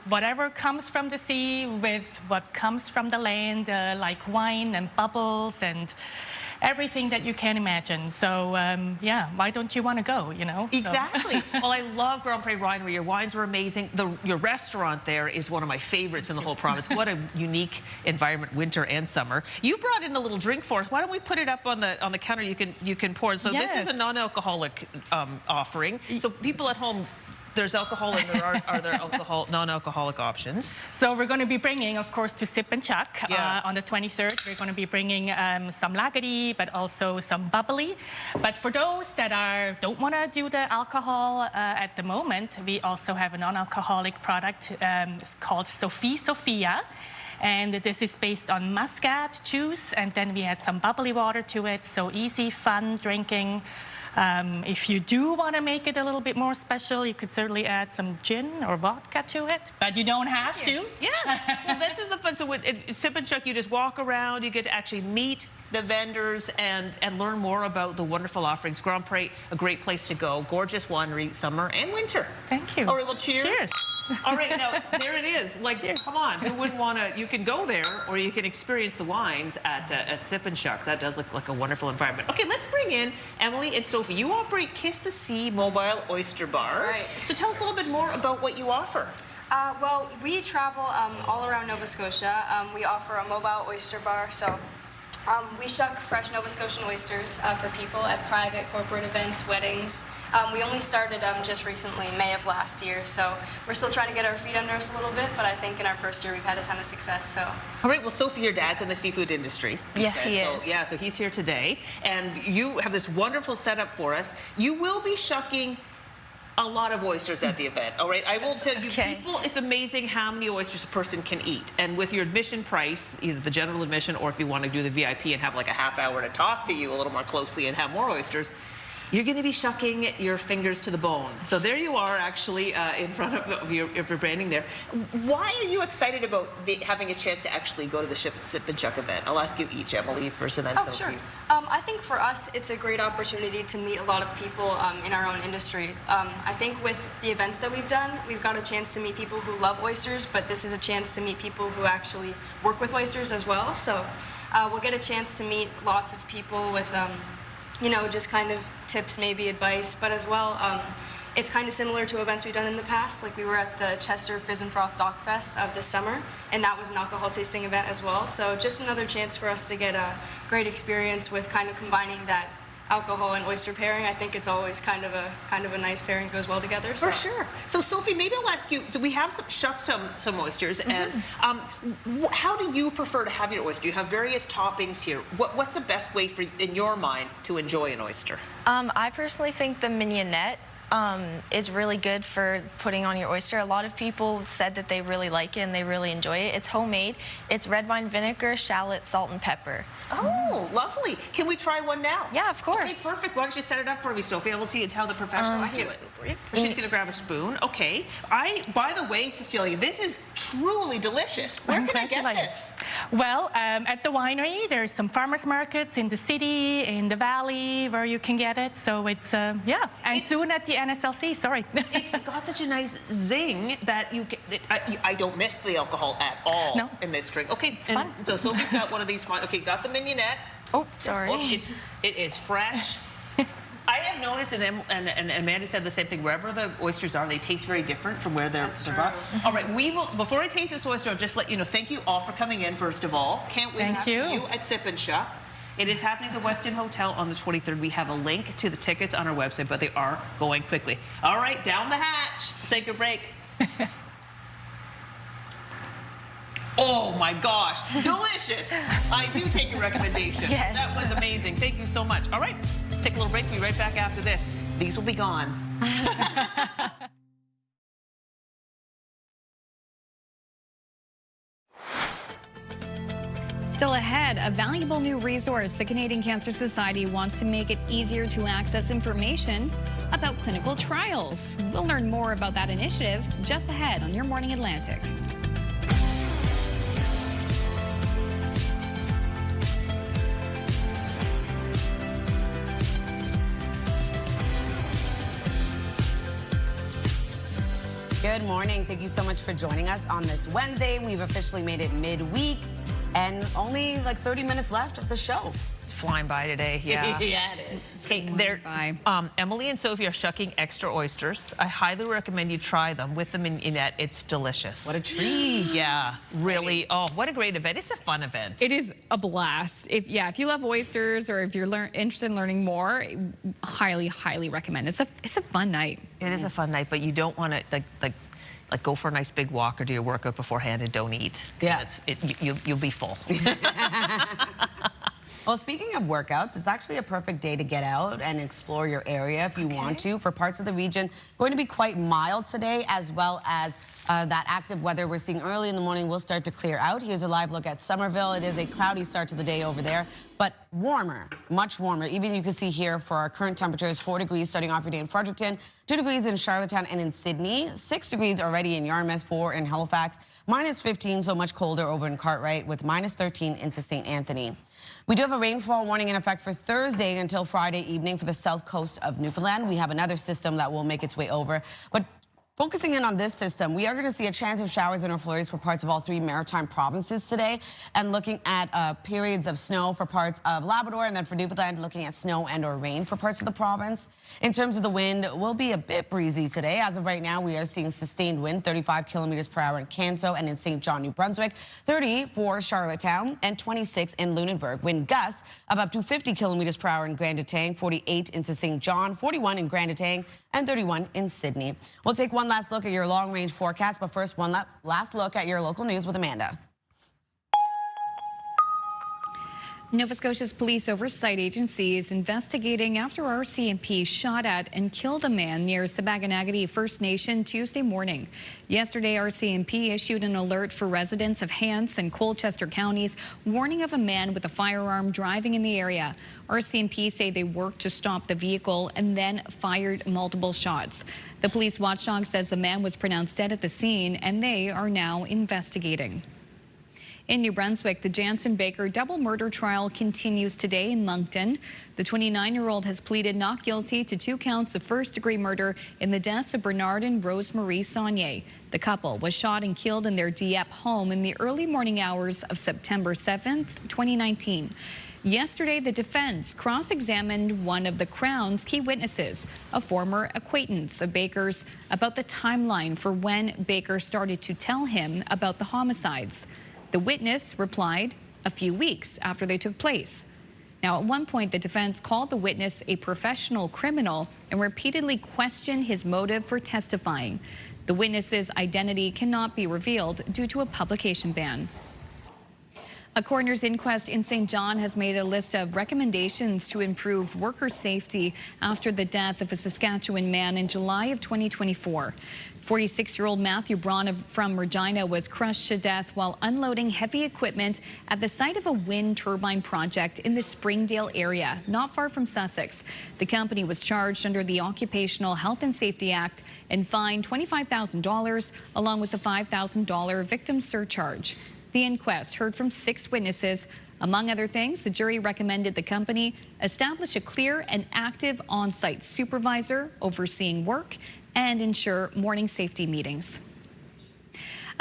whatever comes from the sea with what comes from the land, like wine and bubbles and everything that you can imagine. So yeah, why don't you want to go, Exactly. Well, I love Grand Prairie Winery. Your wines were amazing. Your restaurant there is one of my favorites in the whole province. What a unique environment, winter and summer. You brought in a little drink for us. Why don't we put it up on the counter? You can pour. So this is a non-alcoholic offering. So people at home, there's alcohol and are there non-alcoholic options? So we're going to be bringing, of course, to Sip and Shuck on the 23rd. We're going to be bringing some lagerty, but also some bubbly. But for those that don't want to do the alcohol at the moment, we also have a non-alcoholic product called Sophia. And this is based on muscat juice, and then we add some bubbly water to it. So easy, fun drinking. If you do want to make it a little bit more special, you could certainly add some gin or vodka to it, but you don't have to. Yeah, well, this is the fun. So at Sip and Shuck, you just walk around, you get to actually meet the vendors and learn more about the wonderful offerings. Grand Prairie, a great place to go. Gorgeous winery, summer and winter. Thank you. All right, well, cheers. Cheers. All right, now, there it is. Come on, who wouldn't want to? You can go there, or you can experience the wines at Sip and Shuck. That does look like a wonderful environment. Okay, let's bring in Emily and Sophie. You operate Kiss the Sea Mobile Oyster Bar. That's right. So tell us a little bit more about what you offer. Well, we travel all around Nova Scotia. We offer a mobile oyster bar, so we shuck fresh Nova Scotian oysters for people at private, corporate events, weddings. We only started just recently, May of last year, so we're still trying to get our feet under us a little bit, but I think in our first year we've had a ton of success, so. All right, well, Sophie, your dad's in the seafood industry. Yes, he is. Yeah, so he's here today, and you have this wonderful setup for us. You will be shucking a lot of oysters at the event, all right? I will tell you, people, it's amazing how many oysters a person can eat. And with your admission price, either the general admission or if you want to do the VIP and have like a half hour to talk to you a little more closely and have more oysters, you're going to be shucking your fingers to the bone. So there you are, actually, in front of your branding there. Why are you excited about having a chance to actually go to the Sip and Chuck event? I'll ask you each, Emily, first, and then Sophie. Sure. I think for us, it's a great opportunity to meet a lot of people in our own industry. I think with the events that we've done, we've got a chance to meet people who love oysters, but this is a chance to meet people who actually work with oysters as well. So we'll get a chance to meet lots of people with you know, just kind of tips, maybe advice, but as well, it's kind of similar to events we've done in the past. Like we were at the Chester Fizz and Froth Dock Fest this summer, and that was an alcohol tasting event as well. So just another chance for us to get a great experience with kind of combining that alcohol and oyster pairing. I think it's always kind of a nice pairing, goes well together. For sure. So Sophie, maybe I'll ask you, do we have shucked some oysters, and how do you prefer to have your oyster? You have various toppings here. What's the best way for, in your mind, to enjoy an oyster? I personally think the mignonette is really good for putting on your oyster. A lot of people said that they really like it and they really enjoy it. It's homemade. It's red wine vinegar, shallot, salt, and pepper. Oh, lovely. Can we try one now? Yeah, of course. Okay, perfect. Why don't you set it up for me, Sophie? I will see how the professionals do it. For you. She's going to grab a spoon. Okay. By the way, Cecilia, this is truly delicious. Where can I get this? Well, at the winery, there's some farmers markets in the city, in the valley, where you can get it. So it's, yeah. And soon at the NSLC, sorry. It's got such a nice zing that you get, I don't miss the alcohol at all in this drink. Okay, it's fun. So Sophie's got one of these. Okay, got the mignonette. Oh, sorry. Oops, it is fresh. I have noticed, and Amanda said the same thing, wherever the oysters are, they taste very different from where they're brought. All right, we will, before I taste this oyster, I'll just let you know, thank you all for coming in, first of all. Can't wait to see you at Sip and Chuck. It is happening at the Westin Hotel on the 23rd. We have a link to the tickets on our website, but they are going quickly. All right, down the hatch. Take a break. Oh my gosh, delicious. I do take your recommendation. Yes. That was amazing. Thank you so much. All right, take a little break. We'll be right back after this. These will be gone. Still ahead, a valuable new resource. The Canadian Cancer Society wants to make it easier to access information about clinical trials. We'll learn more about that initiative just ahead on Your Morning Atlantic. Good morning. Thank you so much for joining us on this Wednesday. We've officially made it midweek and only like 30 minutes left of the show. It's flying by today, yeah. Yeah, it is. Okay, Emily and Sophie are shucking extra oysters. I highly recommend you try them with the mignonette. It's delicious. What a treat. Yeah, really. Oh, what a great event. It's a fun event. It is a blast. If you love oysters or if you're interested in learning more, highly recommend. It's a fun night. It is a fun night, but you don't want to like go for a nice big walk or do your workout beforehand and don't eat. Yeah. You'll be full. Well, speaking of workouts, it's actually a perfect day to get out and explore your area if you want to. For parts of the region, going to be quite mild today, as well as that active weather we're seeing early in the morning will start to clear out. Here's a live look at Somerville. It is a cloudy start to the day over there, but warmer, much warmer. Even you can see here for our current temperatures, 4 degrees starting off your day in Fredericton, 2 degrees in Charlottetown and in Sydney, 6 degrees already in Yarmouth, 4 in Halifax, -15, so much colder over in Cartwright, with -13 into St. Anthony. We do have a rainfall warning in effect for Thursday until Friday evening for the south coast of Newfoundland. We have another system that will make its way over, but focusing in on this system, we are going to see a chance of showers and or flurries for parts of all 3 maritime provinces today, and looking at periods of snow for parts of Labrador, and then for Newfoundland, looking at snow and or rain for parts of the province. In terms of the wind, will be a bit breezy today. As of right now, we are seeing sustained wind, 35 kilometers per hour in Canso and in St. John, New Brunswick, 30 for Charlottetown, and 26 in Lunenburg. Wind gusts of up to 50 kilometers per hour in Grand Etang, 48 into St. John, 41 in Grand Etang, and 31 in Sydney. We'll take one last look at your long-range forecast, but first, one last look at your local news with Amanda. Nova Scotia's Police Oversight Agency is investigating after RCMP shot at and killed a man near Sabaganagati First Nation Tuesday morning. Yesterday, RCMP issued an alert for residents of Hants and Colchester counties, warning of a man with a firearm driving in the area. RCMP say they worked to stop the vehicle and then fired multiple shots. The police watchdog says the man was pronounced dead at the scene, and they are now investigating. In New Brunswick, the Jansen Baker double murder trial continues today in Moncton. The 29-year-old has pleaded not guilty to 2 counts of first-degree murder in the deaths of Bernard and Rosemarie Saunier. The couple was shot and killed in their Dieppe home in the early morning hours of September 7th, 2019. Yesterday, the defense cross-examined one of the Crown's key witnesses, a former acquaintance of Baker's, about the timeline for when Baker started to tell him about the homicides. The witness replied a few weeks after they took place. Now, at one point, the defense called the witness a professional criminal and repeatedly questioned his motive for testifying. The witness's identity cannot be revealed due to a publication ban. A coroner's inquest in St. John has made a list of recommendations to improve worker safety after the death of a Saskatchewan man in July of 2024. 46-year-old Matthew Braun from Regina was crushed to death while unloading heavy equipment at the site of a wind turbine project in the Springdale area, not far from Sussex. The company was charged under the Occupational Health and Safety Act and fined $25,000 along with the $5,000 victim surcharge. The inquest heard from 6 witnesses. Among other things, the jury recommended the company establish a clear and active on-site supervisor overseeing work and ensure morning safety meetings.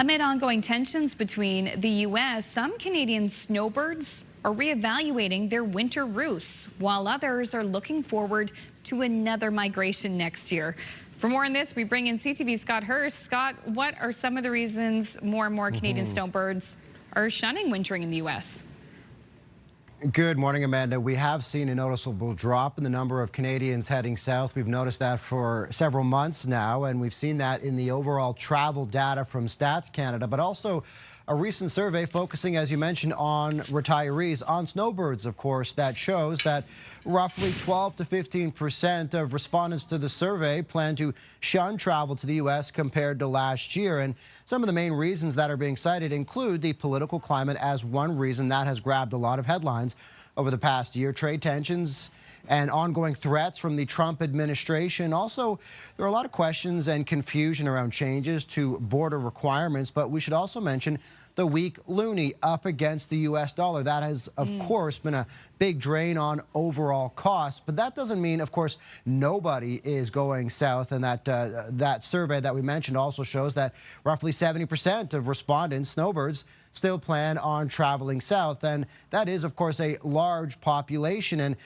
Amid ongoing tensions between the U.S., some Canadian snowbirds are reevaluating their winter roosts, while others are looking forward to another migration next year. For more on this, we bring in CTV's Scott Hurst. Scott, what are some of the reasons more and more Canadian snowbirds are shunning wintering in the U.S.? Good morning, Amanda. We have seen a noticeable drop in the number of Canadians heading south. We've noticed that for several months now, and we've seen that in the overall travel data from Stats Canada, but also a recent survey focusing, as you mentioned, on retirees, on snowbirds, of course, that shows that roughly 12 to 15% of respondents to the survey plan to shun travel to the U.S. compared to last year. And some of the main reasons that are being cited include the political climate as one reason that has grabbed a lot of headlines over the past year. Trade tensions and ongoing threats from the Trump administration. Also, there are a lot of questions and confusion around changes to border requirements, but we should also mention the weak loonie up against the U.S. dollar. That has, of course, been a big drain on overall costs. But that doesn't mean, of course, nobody is going south. And that survey that we mentioned also shows that roughly 70% of respondents, snowbirds, still plan on traveling south. And that is, of course, a large population. And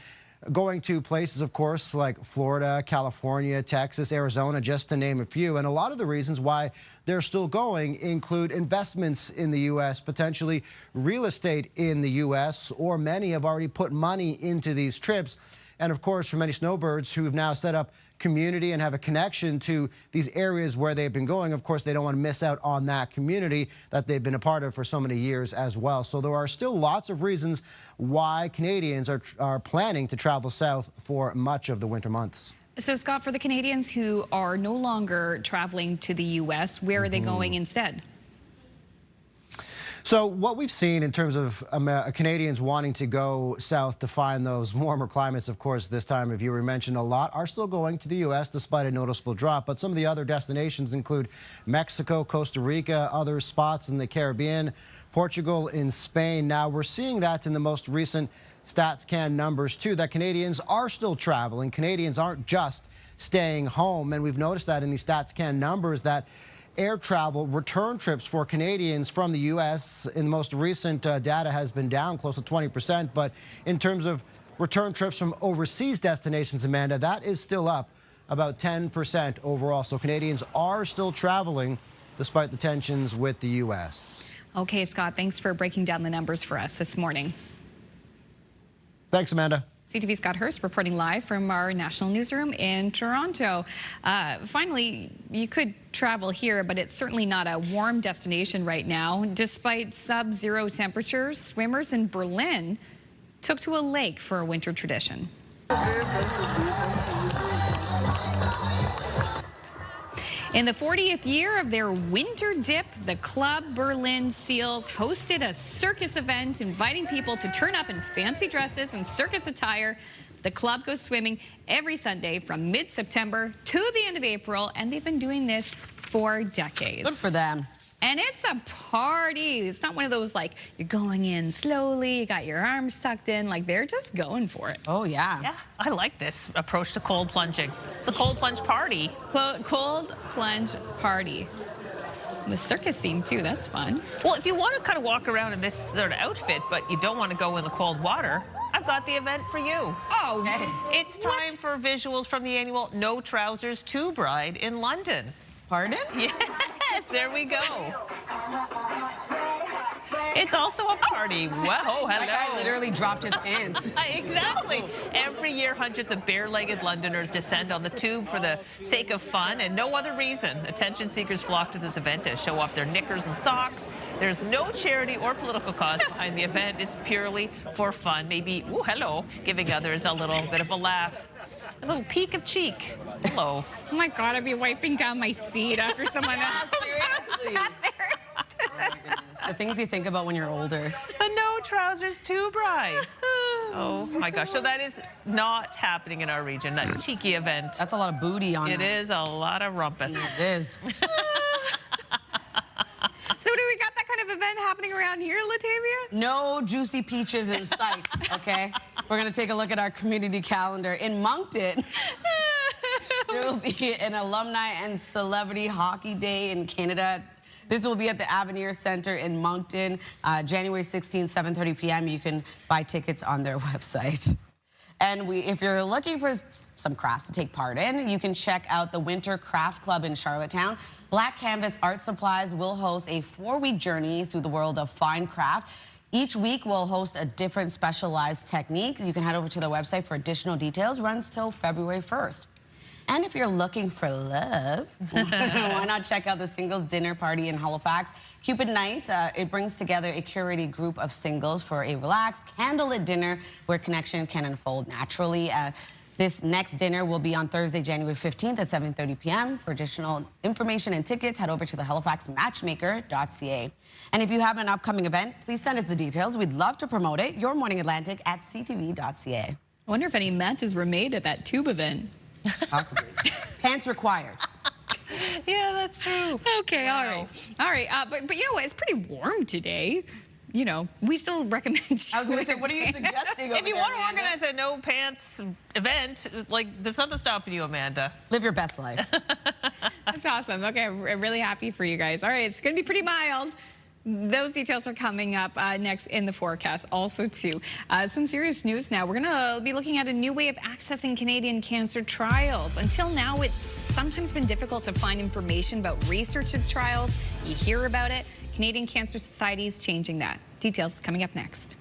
going to places, of course, like Florida, California, Texas, Arizona, just to name a few. And a lot of the reasons why they're still going include investments in the U.S., potentially real estate in the U.S., or many have already put money into these trips. And of course, for many snowbirds who have now set up community and have a connection to these areas where they've been going, of course, they don't want to miss out on that community that they've been a part of for so many years as well. So there are still lots of reasons why Canadians are planning to travel south for much of the winter months. So, Scott, for the Canadians who are no longer traveling to the U.S., where are they going instead? So what we've seen in terms of Canadians wanting to go south to find those warmer climates, of course, this time of year we mentioned a lot, are still going to the U.S. despite a noticeable drop. But some of the other destinations include Mexico, Costa Rica, other spots in the Caribbean, Portugal, and Spain. Now, we're seeing that in the most recent StatsCan numbers, too, that Canadians are still traveling. Canadians aren't just staying home. And we've noticed that in the StatsCan numbers that air travel return trips for Canadians from the U.S. in the most recent data has been down close to 20%. But in terms of return trips from overseas destinations, Amanda, that is still up about 10% overall. So Canadians are still traveling despite the tensions with the U.S. Okay, Scott, thanks for breaking down the numbers for us this morning. Thanks, Amanda. CTV's Scott Hurst reporting live from our national newsroom in Toronto. Finally, you could travel here, but it's certainly not a warm destination right now. Despite sub-zero temperatures, swimmers in Berlin took to a lake for a winter tradition. In the 40th year of their winter dip, the Club Berlin Seals hosted a circus event, inviting people to turn up in fancy dresses and circus attire. The club goes swimming every Sunday from mid-September to the end of April, and they've been doing this for decades. Good for them. And it's a party. It's not one of those, like, you're going in slowly, you got your arms tucked in. Like, they're just going for it. Oh, yeah. Yeah, I like this approach to cold plunging. It's the cold plunge party. Cold plunge party. The circus theme, too. That's fun. Well, if you want to kind of walk around in this sort of outfit, but you don't want to go in the cold water, I've got the event for you. Oh, okay. It's time for visuals from the annual No Trousers 2 Bride in London. Pardon? Yes, there we go. It's also a party. Whoa, hello. That guy literally dropped his pants. Exactly. Every year, hundreds of bare-legged Londoners descend on the tube for the sake of fun and no other reason. Attention seekers flock to this event to show off their knickers and socks. There's no charity or political cause behind the event. It's purely for fun. Maybe, ooh, hello, giving others a little bit of a laugh. A little peek of cheek. Hello. Oh my God, I'd be wiping down my seat after someone else seriously. sat there. Oh my goodness. The things you think about when you're older. The No Trousers 2 Bride. Oh my gosh. So that is not happening in our region. That cheeky event. That's a lot of booty on it. that. It is a lot of rumpus. It is. So do we got that kind of event happening around here, Latavia? No juicy peaches in sight, okay? We're going to take a look at our community calendar. In Moncton, there will be an alumni and celebrity hockey day in Canada. This will be at the Avenir Center in Moncton, January 16, 7:30 p.m. You can buy tickets on their website. And if you're looking for some crafts to take part in, you can check out the Winter Craft Club in Charlottetown. Black Canvas Art Supplies will host a 4-week journey through the world of fine craft. Each week will host a different specialized technique. You can head over to the website for additional details. Runs till February 1st. And if you're looking for love, why not check out the Singles Dinner Party in Halifax? Cupid Night, it brings together a curated group of singles for a relaxed, candlelit dinner where connection can unfold naturally. This next dinner will be on Thursday, January 15th at 7:30 p.m. For additional information and tickets, head over to the halifaxmatchmaker.ca. And if you have an upcoming event, please send us the details. We'd love to promote it. Your Morning Atlantic at ctv.ca. I wonder if any matches were made at that tube event. Possibly. Pants required. Yeah, that's true. Okay, wow. All right. But you know what? It's pretty warm today. You know, we still recommend. I was going to say, what are you suggesting? If you want to organize a no pants event, like, there's nothing stopping you, Amanda. Live your best life. That's awesome. Okay, I'm really happy for you guys. All right, it's going to be pretty mild. Those details are coming up next in the forecast also, too. Some serious news now. We're going to be looking at a new way of accessing Canadian cancer trials. Until now, it's sometimes been difficult to find information about research of trials. You hear about it. Canadian Cancer Society is changing that. Details coming up next.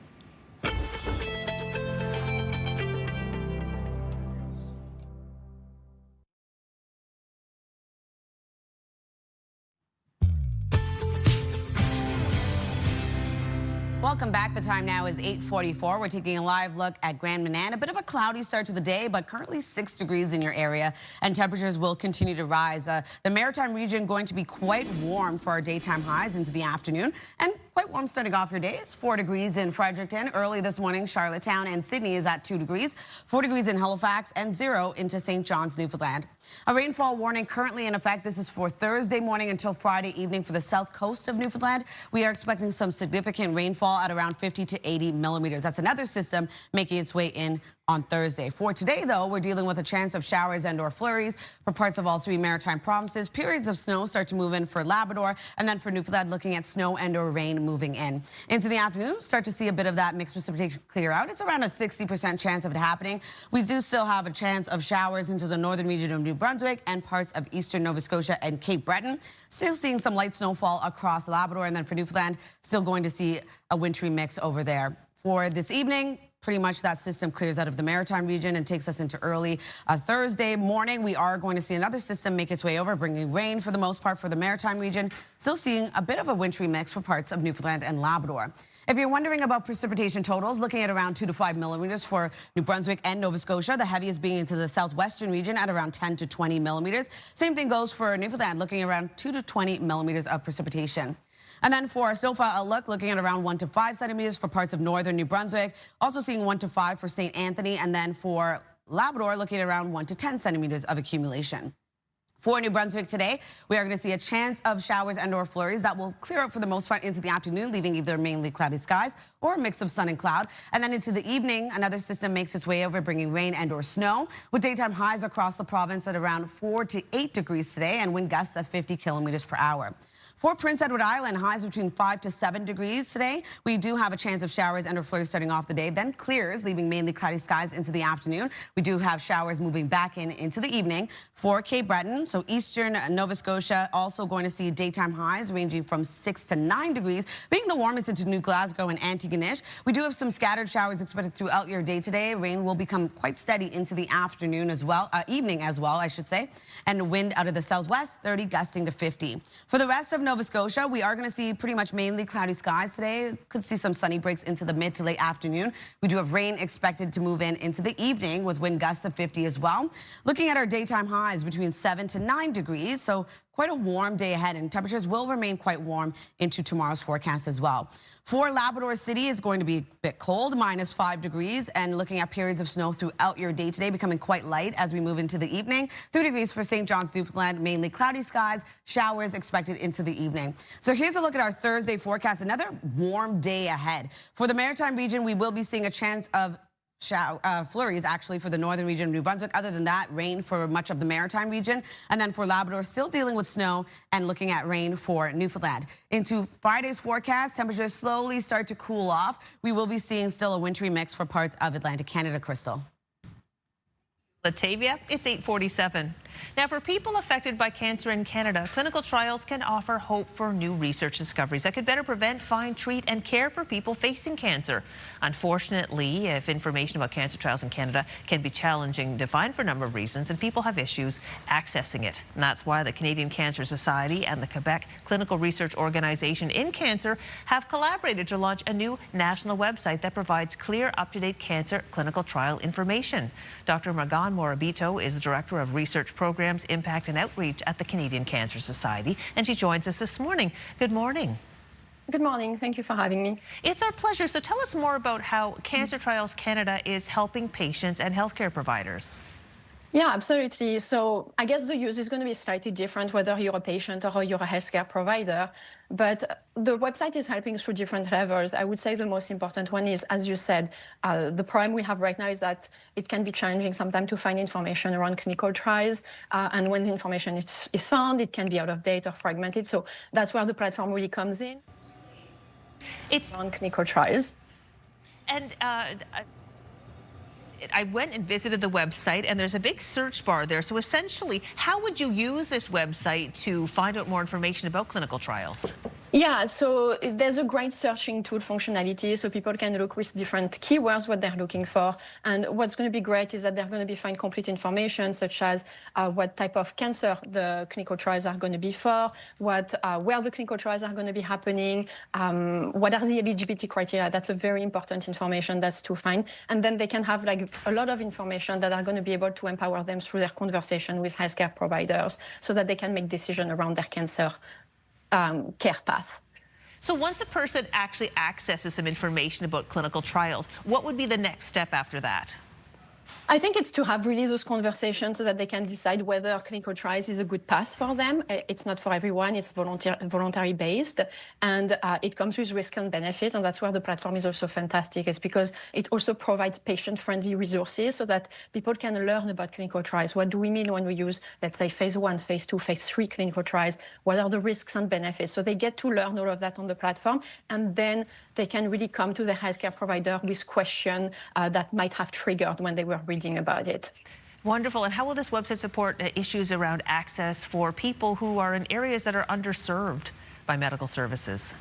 Welcome back. The time now is 8:44. We're taking a live look at Grand Manan. A bit of a cloudy start to the day, but currently 6 degrees in your area, and temperatures will continue to rise. The Maritime region going to be quite warm for our daytime highs into the afternoon, and quite warm starting off your day. It's 4 degrees in Fredericton. Early this morning, Charlottetown and Sydney is at 2 degrees, 4 degrees in Halifax, and 0 into St. John's, Newfoundland. A rainfall warning currently in effect. This is for Thursday morning until Friday evening for the south coast of Newfoundland. We are expecting some significant rainfall at around 50 to 80 millimeters. That's another system making its way in on Thursday. For today, though, we're dealing with a chance of showers and/or flurries for parts of all 3 maritime provinces. Periods of snow start to move in for Labrador, and then for Newfoundland, looking at snow and/or rain moving in. Into the afternoon, start to see a bit of that mixed precipitation clear out. It's around a 60% chance of it happening. We do still have a chance of showers into the northern region of New Brunswick and parts of eastern Nova Scotia and Cape Breton. Still seeing some light snowfall across Labrador, and then for Newfoundland, still going to see a wintry mix over there. For this evening, pretty much that system clears out of the maritime region and takes us into early Thursday morning. We are going to see another system make its way over, bringing rain for the most part for the maritime region. Still seeing a bit of a wintry mix for parts of Newfoundland and Labrador. If you're wondering about precipitation totals, looking at around 2 to 5 millimeters for New Brunswick and Nova Scotia, the heaviest being into the southwestern region at around 10 to 20 millimeters. Same thing goes for Newfoundland, looking around 2 to 20 millimeters of precipitation. And then for our snowfall outlook, looking at around 1 to 5 centimeters for parts of northern New Brunswick. Also seeing 1 to 5 for St. Anthony. And then for Labrador, looking at around 1 to 10 centimeters of accumulation. For New Brunswick today, we are going to see a chance of showers and/or flurries that will clear up for the most part into the afternoon, leaving either mainly cloudy skies or a mix of sun and cloud. And then into the evening, another system makes its way over, bringing rain and/or snow, with daytime highs across the province at around 4 to 8 degrees today and wind gusts of 50 kilometers per hour. For Prince Edward Island, highs between 5 to 7 degrees today. We do have a chance of showers and/or flurries starting off the day, then clears, leaving mainly cloudy skies into the afternoon. We do have showers moving back into the evening. For Cape Breton, so eastern Nova Scotia, also going to see daytime highs ranging from 6 to 9 degrees, being the warmest into New Glasgow and Antigonish. We do have some scattered showers expected throughout your day today. Rain will become quite steady into the afternoon as well, evening as well, I should say. And wind out of the southwest, 30 gusting to 50. For the rest of Nova Scotia, we are going to see pretty much mainly cloudy skies today. Could see some sunny breaks into the mid to late afternoon. We do have rain expected to move in into the evening with wind gusts of 50 as well. Looking at our daytime highs between 7 to 9 degrees, so quite a warm day ahead, and temperatures will remain quite warm into tomorrow's forecast as well. For Labrador City, it's going to be a bit cold, -5 degrees, and looking at periods of snow throughout your day today, becoming quite light as we move into the evening. 3 degrees for St. John's, Newfoundland, mainly cloudy skies, showers expected into the evening. So here's a look at our Thursday forecast, another warm day ahead. For the maritime region, we will be seeing a chance of flurries actually for the northern region of New Brunswick. Other than that, rain for much of the maritime region. And then for Labrador, still dealing with snow and looking at rain for Newfoundland. Into Friday's forecast, temperatures slowly start to cool off. We will be seeing still a wintry mix for parts of Atlantic Canada. Crystal. Latavia, it's 8:47. Now, for people affected by cancer in Canada, clinical trials can offer hope for new research discoveries that could better prevent, find, treat, and care for people facing cancer. Unfortunately, if information about cancer trials in Canada can be challenging to find for a number of reasons, and people have issues accessing it. And that's why the Canadian Cancer Society and the Quebec Clinical Research Organization in Cancer have collaborated to launch a new national website that provides clear, up-to-date cancer clinical trial information. Dr. Magan Morabito is the Director of Research Programs, Impact and Outreach at the Canadian Cancer Society, and she joins us this morning. Good morning. Good morning. Thank you for having me. It's our pleasure. So tell us more about how Cancer Trials Canada is helping patients and healthcare providers. Yeah, absolutely. So I guess the use is going to be slightly different whether you're a patient or you're a healthcare provider. But the website is helping through different levels. I would say the most important one is, as you said, the problem we have right now is that it can be challenging sometimes to find information around clinical trials. And when the information is found, it can be out of date or fragmented. So that's where the platform really comes in. It's on clinical trials. And I went and visited the website, and there's a big search bar there. So essentially, how would you use this website to find out more information about clinical trials? Yeah, so there's a great searching tool functionality, so people can look with different keywords what they're looking for. And what's going to be great is that they're going to find complete information, such as what type of cancer the clinical trials are going to be for, where the clinical trials are going to be happening, what are the eligibility criteria. That's a very important information that's to find. And then they can have like a lot of information that are going to be able to empower them through their conversation with healthcare providers so that they can make decisions around their cancer care path. So once a person actually accesses some information about clinical trials, what would be the next step after that? I think it's to have really those conversations so that they can decide whether clinical trials is a good path for them. It's not for everyone, it's voluntary based, and it comes with risk and benefit, and that's where the platform is also fantastic. It's because it also provides patient-friendly resources so that people can learn about clinical trials. What do we mean when we use, let's say, phase 1, phase 2, phase 3 clinical trials? What are the risks and benefits? So they get to learn all of that on the platform, and then they can really come to the healthcare provider with questions that might have triggered when they were reading about it. Wonderful. And how will this website support issues around access for people who are in areas that are underserved by medical services?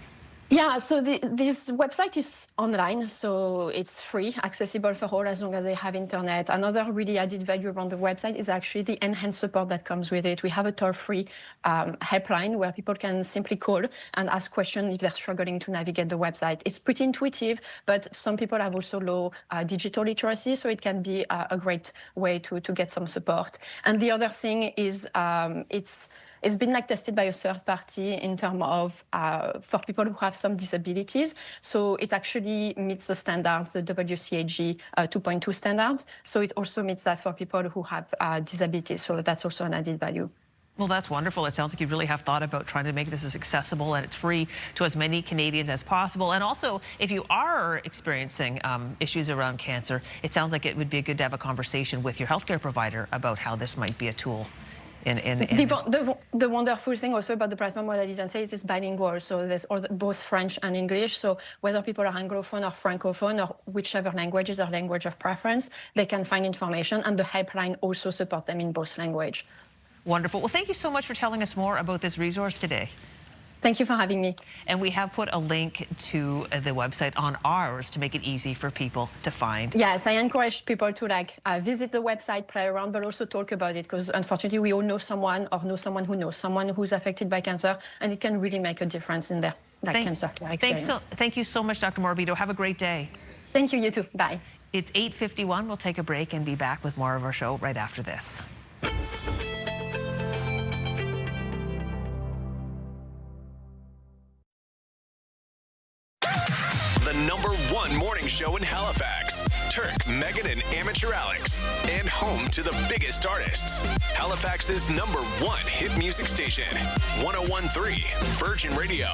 Yeah, so this website is online, so it's free, accessible for all as long as they have internet. Another really added value around the website is actually the enhanced support that comes with it. We have a toll-free helpline where people can simply call and ask questions if they're struggling to navigate the website. It's pretty intuitive, but some people have also low digital literacy, so it can be a great way to get some support. And the other thing is it's been tested by a third party in terms of for people who have some disabilities. So it actually meets the standards, the WCAG 2.2 standards. So it also meets that for people who have disabilities. So that's also an added value. Well, that's wonderful. It sounds like you really have thought about trying to make this as accessible and it's free to as many Canadians as possible. And also, if you are experiencing issues around cancer, it sounds like it would be good to have a conversation with your healthcare provider about how this might be a tool. The wonderful thing also about the platform, what I didn't say, is it's bilingual. So there's both French and English. So whether people are Anglophone or Francophone or whichever language is their language of preference, they can find information. And the helpline also support them in both language. Wonderful. Well, thank you so much for telling us more about this resource today. Thank you for having me. And we have put a link to the website on ours to make it easy for people to find. Yes, I encourage people to visit the website, play around, but also talk about it, because unfortunately we all know someone or know someone who knows someone who's affected by cancer, and it can really make a difference in their cancer care experience. Thank you so much, Dr. Morabito. Have a great day. Thank you, you too. Bye. It's 8:51. We'll take a break and be back with more of our show right after this. The #1 morning show in Halifax. Turk, Megan, and Amateur Alex. And home to the biggest artists. Halifax's #1 hit music station. 101.3 Virgin Radio.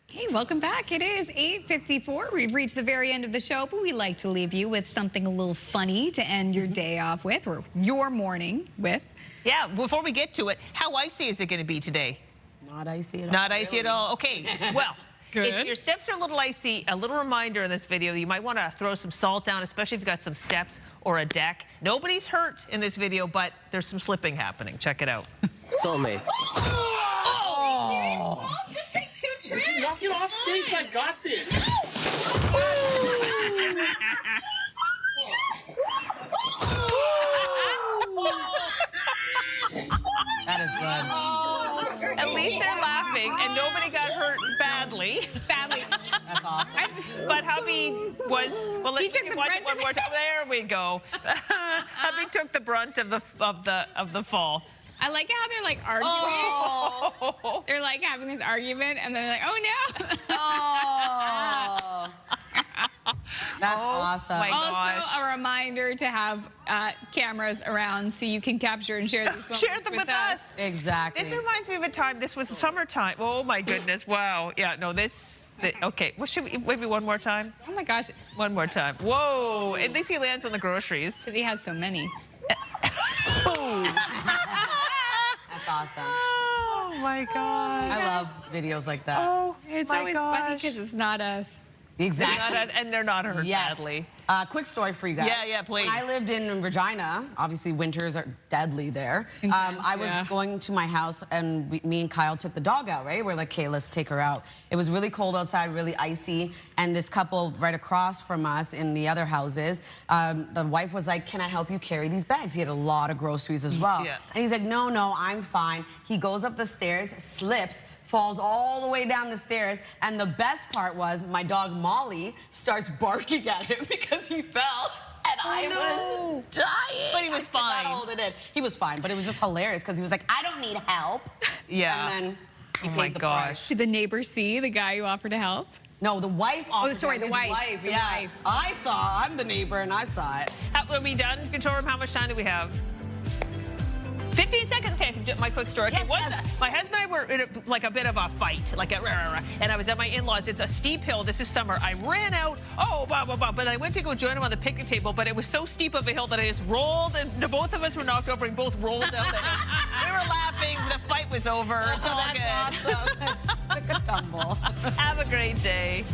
Hey, welcome back. It is 8:54. We've reached the very end of the show, but we like to leave you with something a little funny to end your day off with, or your morning with. Yeah, before we get to it, how icy is it going to be today? Not icy at all. Not icy at all. Okay, well. Good. If your steps are a little icy, a little reminder in this video, you might want to throw some salt down, especially if you've got some steps or a deck. Nobody's hurt in this video, but there's some slipping happening. Check it out. Soulmates. Oh! Walk it off stage, I got this. That is good. At least they're laughing, and nobody got hurt badly. That's awesome. But hubby was. Well, let's watch it one more time. There we go. Hubby took the brunt of the fall. I like how they're arguing. Oh. They're having this argument, and then they're like, oh no. Oh. That's awesome. My gosh. Also, a reminder to have cameras around so you can capture and share these moments Share them with us. Exactly. This reminds me of a time. This was summertime. Oh my goodness! Wow. Yeah. No. Okay. Well, should we maybe one more time? Oh my gosh. One more time. Whoa. At least he lands on the groceries. Because he had so many. That's awesome. Oh my God. I love videos like that. Oh, it's always funny because it's not us. Exactly. Not us, and they're not hurt badly. Quick story for you guys. Yeah, please. When I lived in Regina, obviously winters are deadly there. I was going to my house, and me and Kyle took the dog out, right? We're like, okay, let's take her out. It was really cold outside, really icy, and this couple right across from us in the other houses, the wife was like, can I help you carry these bags? He had a lot of groceries as well. Yeah. And he's like, no, I'm fine. He goes up the stairs, slips, falls all the way down the stairs, and the best part was my dog Molly starts barking at him because he fell, and I was dying. But he was fine. I could not hold it in. He was fine, but it was just hilarious because he was like, I don't need help. Yeah. And then he paid the price. Did the neighbor see the guy who offered to help? No, the wife offered. Oh, sorry, him. the His wife. The yeah. wife. I saw. I'm the neighbor, and I saw it. Are we done? Control room, how much time do we have? 15 seconds. Okay, my quick story. Okay, my husband and I were in a bit of a fight, and I was at my in-laws. It's a steep hill. This is summer. I ran out. But I went to go join him on the picnic table, but it was so steep of a hill that I just rolled, and both of us were knocked over and both rolled down it. We were laughing. The fight was over. It's all good. Awesome. Like a tumble. Have a great day.